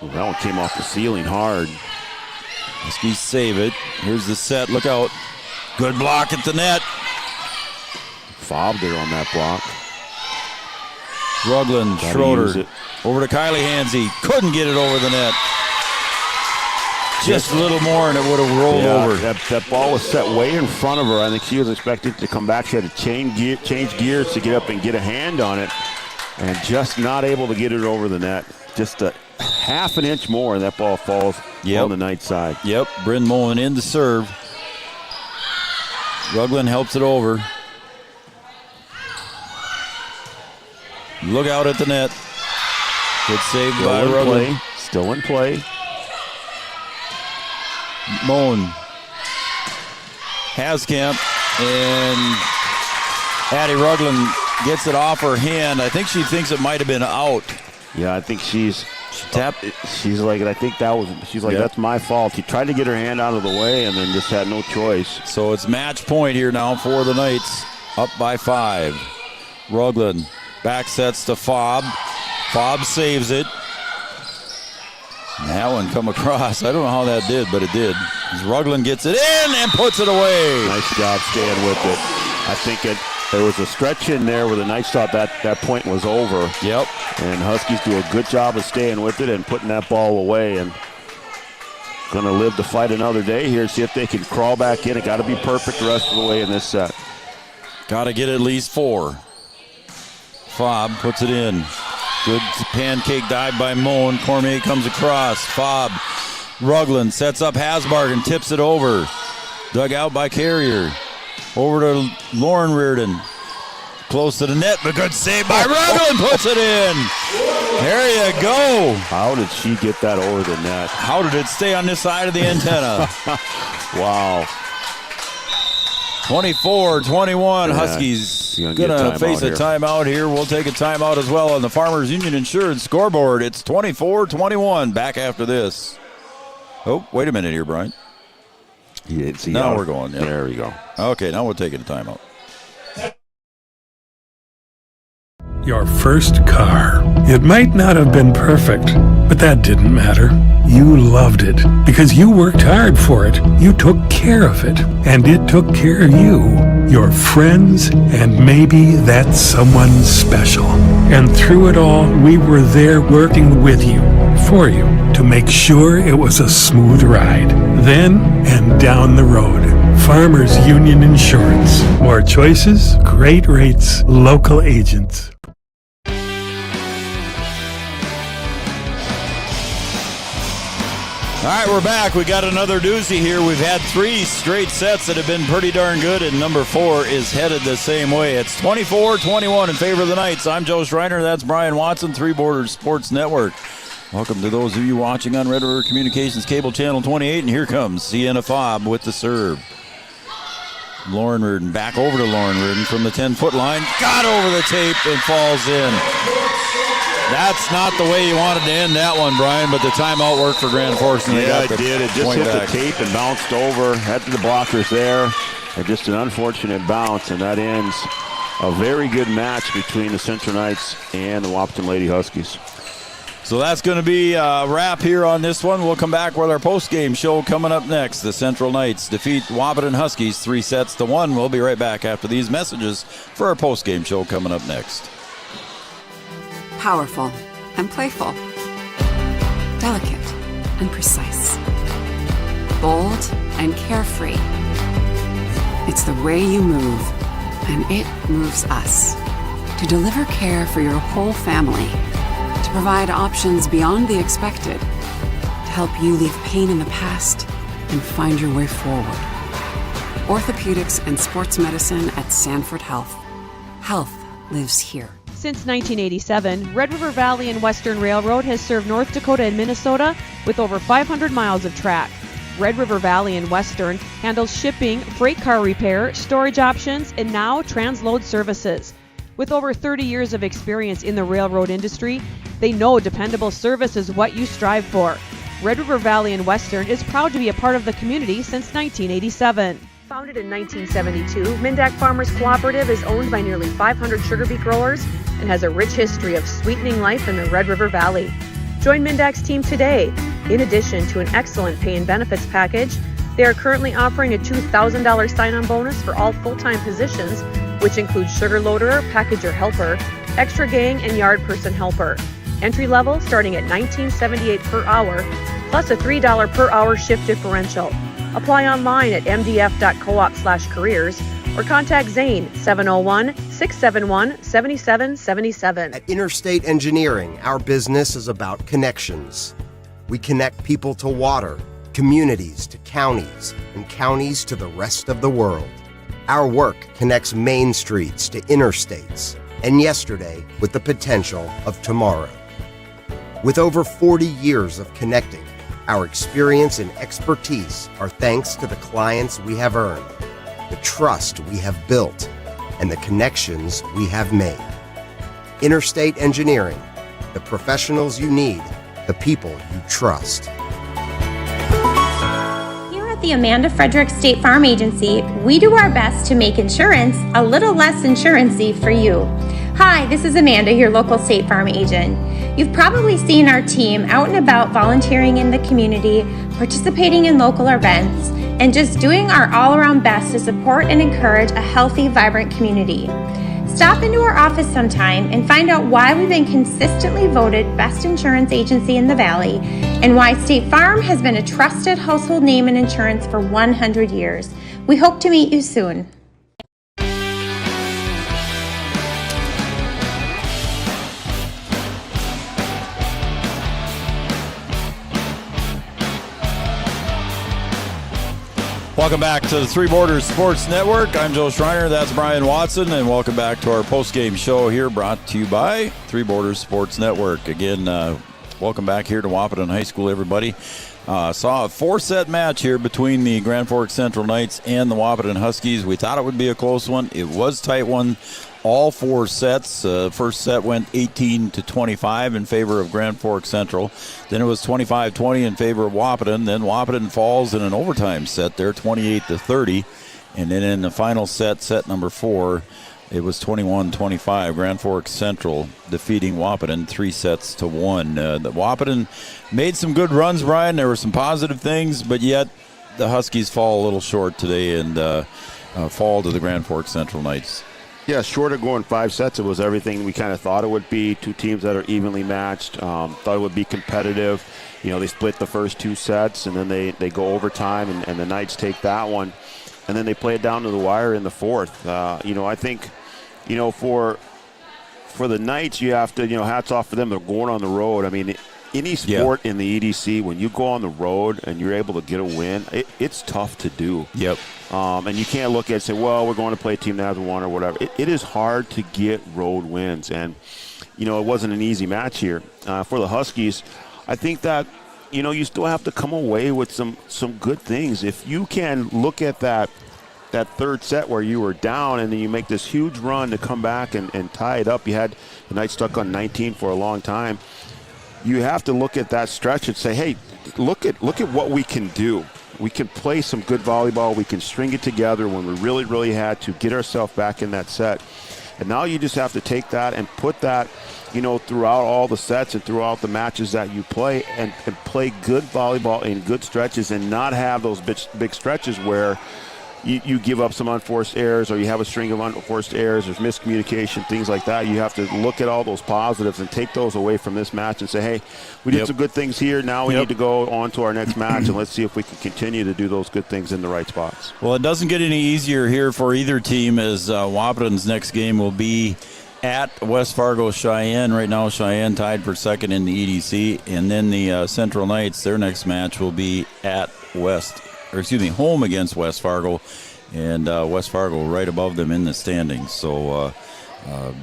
[SPEAKER 18] Well, that one came off the ceiling hard.
[SPEAKER 19] Huskies save it. Here's the set. Look out. Good block at the net.
[SPEAKER 18] Fob there on that block.
[SPEAKER 19] Rugland, Schroeder. Over to Kylie Hansey. Couldn't get it over the net. Just a little more and it would have rolled over.
[SPEAKER 18] That ball was set way in front of her. I think she was expecting to come back. She had to change gears to get up and get a hand on it. And just not able to get it over the net. Just a half an inch more and that ball falls on the Knight side.
[SPEAKER 19] Yep, Bryn Mullen in to serve. Rugland helps it over. Look out at the net. Good save by Rugland.
[SPEAKER 18] Still in play.
[SPEAKER 19] Mullen. Haskamp. And Addie Rugland gets it off her hand. I think she thinks it might have been out.
[SPEAKER 18] Yeah, I think she's
[SPEAKER 19] She tapped.
[SPEAKER 18] She's like, that's my fault. He tried to get her hand out of the way and then just had no choice.
[SPEAKER 19] So it's match point here now for the Knights, up by 5. Rugland back sets to Fobb. Fobb saves it. And that one come across. I don't know how that did, but it did. As Rugland gets it in and puts it away.
[SPEAKER 18] Nice job staying with it. I think there was a stretch in there where the Knights thought that point was over.
[SPEAKER 19] Yep.
[SPEAKER 18] And Huskies do a good job of staying with it and putting that ball away. And going to live to fight another day here, see if they can crawl back in. It got to be perfect the rest of the way in this set.
[SPEAKER 19] Got to get at least 4. Fobb puts it in. Good pancake dive by Moen. Cormier comes across. Fobb. Rugland sets up Hasbarg and tips it over. Dug out by Carrier. Over to Lauren Reardon. Close to the net, but good save by Rugland. Puts it in. There you go.
[SPEAKER 18] How did she get that over the net?
[SPEAKER 19] How did it stay on this side of the antenna?
[SPEAKER 18] Wow.
[SPEAKER 19] 24-21. Huskies gonna face a timeout here. We'll take a timeout as well on the Farmers Union Insurance scoreboard. It's 24-21. Back after this. Oh, wait a minute here, Brian. Now we're going. Yep.
[SPEAKER 18] There we go.
[SPEAKER 19] Okay, now we're taking a timeout.
[SPEAKER 6] Your first car. It might not have been perfect, but that didn't matter. You loved it because you worked hard for it. You took care of it, and it took care of you, your friends, and maybe that someone special. And through it all, we were there working with you, for you, to make sure it was a smooth ride. Then and down the road. Farmers Union Insurance. More choices, great rates, local agents.
[SPEAKER 19] All right, we're back. We got another doozy here. We've had 3 straight sets that have been pretty darn good, and number 4 is headed the same way. It's 24-21 in favor of the Knights. I'm Joe Schreiner. That's Brian Watson, Three Borders Sports Network. Welcome to those of you watching on Red River Communications Cable Channel 28, and here comes Sienna Fobb with the serve. Lauren Reardon back over to Lauren Reardon from the 10-foot line. Got over the tape and falls in. That's not the way you wanted to end that one, Brian, but the timeout worked for Grand Forks. And
[SPEAKER 18] yeah, it did. It just hit the tape and bounced over. Had the blockers there. And just an unfortunate bounce, and that ends a very good match between the Central Knights and the Wahpeton Lady Huskies.
[SPEAKER 19] So that's going to be a wrap here on this one. We'll come back with our post-game show coming up next. The Central Knights defeat Wahpeton Huskies 3-1. We'll be right back after these messages for our post-game show coming up next.
[SPEAKER 7] Powerful and playful. Delicate and precise. Bold and carefree. It's the way you move, and it moves us. To deliver care for your whole family. To provide options beyond the expected. To help you leave pain in the past and find your way forward. Orthopedics and sports medicine at Sanford Health. Health lives here.
[SPEAKER 2] Since 1987, Red River Valley and Western Railroad has served North Dakota and Minnesota with over 500 miles of track. Red River Valley and Western handles shipping, freight car repair, storage options, and now transload services. With over 30 years of experience in the railroad industry, they know dependable service is what you strive for. Red River Valley and Western is proud to be a part of the community since 1987. Founded in 1972, Mindak Farmers Cooperative is owned by nearly 500 sugar beet growers and has a rich history of sweetening life in the Red River Valley. Join Mindak's team today. In addition to an excellent pay and benefits package, they are currently offering a $2,000 sign-on bonus for all full-time positions, which includes sugar loader, packager helper, extra gang, and yard person helper. Entry level starting at $19.78 per hour, plus a $3 per hour shift differential. Apply online at mdf.coop/careers or contact Zane 701-671-7777.
[SPEAKER 8] At Interstate Engineering, our business is about connections. We connect people to water, communities to counties, and counties to the rest of the world. Our work connects main streets to interstates, and yesterday with the potential of tomorrow. With over 40 years of connecting, our experience and expertise are thanks to the clients we have earned, the trust we have built, and the connections we have made. Interstate Engineering, the professionals you need, the people you trust.
[SPEAKER 9] Here at the Amanda Frederick State Farm Agency, we do our best to make insurance a little less insurance-y for you. Hi, this is Amanda, your local State Farm agent. You've probably seen our team out and about volunteering in the community, participating in local events, and just doing our all-around best to support and encourage a healthy, vibrant community. Stop into our office sometime and find out why we've been consistently voted best insurance agency in the Valley and why State Farm has been a trusted household name in insurance for 100 years. We hope to meet you soon.
[SPEAKER 19] Welcome back to the Three Borders Sports Network. I'm Joe Schreiner. That's Brian Watson. And welcome back to our post-game show here, brought to you by Three Borders Sports Network. Again, welcome back here to Wahpeton High School, everybody. Saw a 4-set match here between the Grand Forks Central Knights and the Wahpeton Huskies. We thought it would be a close one. It was a tight one. All 4 sets. First set went 18-25 in favor of Grand Forks Central. Then it was 25-20 in favor of Wahpeton. Then Wahpeton falls in an overtime set there, 28-30. And then in the final set, set number 4, it was 21-25. Grand Forks Central defeating Wahpeton 3-1. The Wahpeton made some good runs, Brian. There were some positive things, but yet the Huskies fall a little short today and fall to the Grand Forks Central Knights.
[SPEAKER 18] Yeah, short of going 5 sets, it was everything we kind of thought it would be. 2 teams that are evenly matched. Thought it would be competitive. You know, they split the first 2 sets, and then they go overtime, and the Knights take that one. And then they play it down to the wire in the 4th. You know, I think, you know, for the Knights, you have to, you know, hats off for them. They're going on the road. I mean, any sport in the EDC, when you go on the road and you're able to get a win, it's tough to do.
[SPEAKER 19] Yep.
[SPEAKER 18] And you can't look at it and say, well, we're going to play a team that hasn't won or whatever. It is hard to get road wins. And, you know, it wasn't an easy match here. For the Huskies, I think that, you know, you still have to come away with some good things. If you can look at that 3rd set where you were down and then you make this huge run to come back and tie it up. You had the Knights stuck on 19 for a long time. You have to look at that stretch and say, hey, look at what we can do. We can play some good volleyball. We can string it together when we really, really had to get ourselves back in that set. And now you just have to take that and put that, you know, throughout all the sets and throughout the matches that you play and play good volleyball in good stretches and not have those big stretches where you give up some unforced errors or you have a string of unforced errors, there's miscommunication, things like that. You have to look at all those positives and take those away from this match and say, hey, we did some good things here. Now we need to go on to our next match, and let's see if we can continue to do those good things in the right spots.
[SPEAKER 19] Well, it doesn't get any easier here for either team as Wahpeton's next game will be at West Fargo Cheyenne. Right now, Cheyenne tied for 2nd in the EDC. And then the Central Knights, their next match will be at home against West Fargo, and West Fargo right above them in the standings. So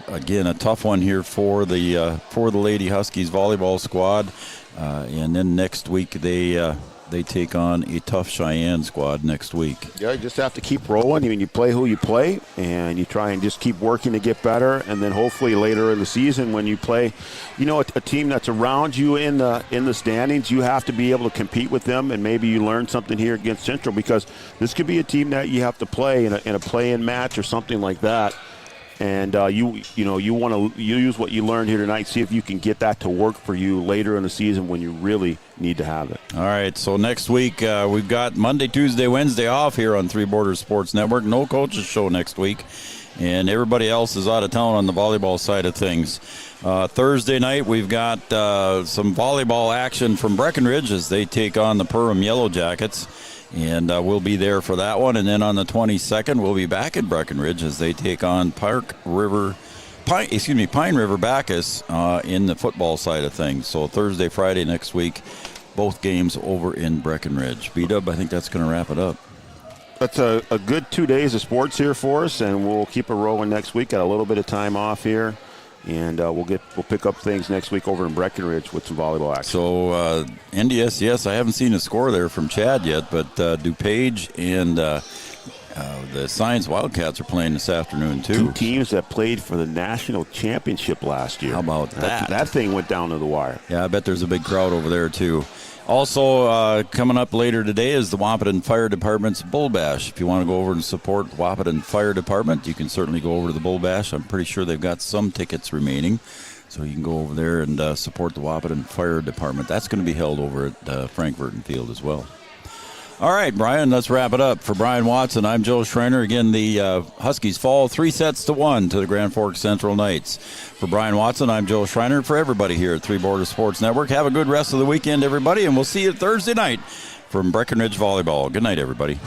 [SPEAKER 19] again, a tough one here for the Lady Huskies volleyball squad. And then next week they take on a tough Cheyenne squad next week.
[SPEAKER 18] Yeah, you just have to keep rolling. I mean, you play who you play, and you try and just keep working to get better. And then hopefully later in the season when you play, you know, a team that's around you in the standings, you have to be able to compete with them. And maybe you learn something here against Central, because this could be a team that you have to play in a play-in match or something like that. And you want to use what you learned here tonight, see if you can get that to work for you later in the season when you really need to have it.
[SPEAKER 19] All right, so next week we've got Monday, Tuesday, Wednesday off here on Three Borders Sports Network. No coaches show next week, and everybody else is out of town on the volleyball side of things. Thursday night we've got some volleyball action from Breckenridge as they take on the Perham Yellow Jackets. And we'll be there for that one. And then on the 22nd, we'll be back at Breckenridge as they take on Pine River Bacchus in the football side of things. So Thursday, Friday next week, both games over in Breckenridge. B-Dub, I think that's going to wrap it up.
[SPEAKER 18] That's a good 2 days of sports here for us, and we'll keep it rolling next week. Got a little bit of time off here. And we'll pick up things next week over in Breckenridge with some volleyball action.
[SPEAKER 19] So NDS, yes, I haven't seen a score there from Chad yet, but DuPage and The Science Wildcats are playing this afternoon, too.
[SPEAKER 18] Two teams that played for the national championship last year.
[SPEAKER 19] How about that?
[SPEAKER 18] That thing went down to the wire.
[SPEAKER 19] Yeah, I bet there's a big crowd over there, too. Also, coming up later today is the Wahpeton Fire Department's Bull Bash. If you want to go over and support Wahpeton Fire Department, you can certainly go over to the Bull Bash. I'm pretty sure they've got some tickets remaining, so you can go over there and support the Wahpeton Fire Department. That's going to be held over at Frank Verton Field as well. All right, Brian, let's wrap it up. For Brian Watson, I'm Joe Schreiner. Again, the Huskies fall 3-1 to the Grand Forks Central Knights. For Brian Watson, I'm Joe Schreiner. For everybody here at Three Border Sports Network, have a good rest of the weekend, everybody, and we'll see you Thursday night from Breckenridge Volleyball. Good night, everybody.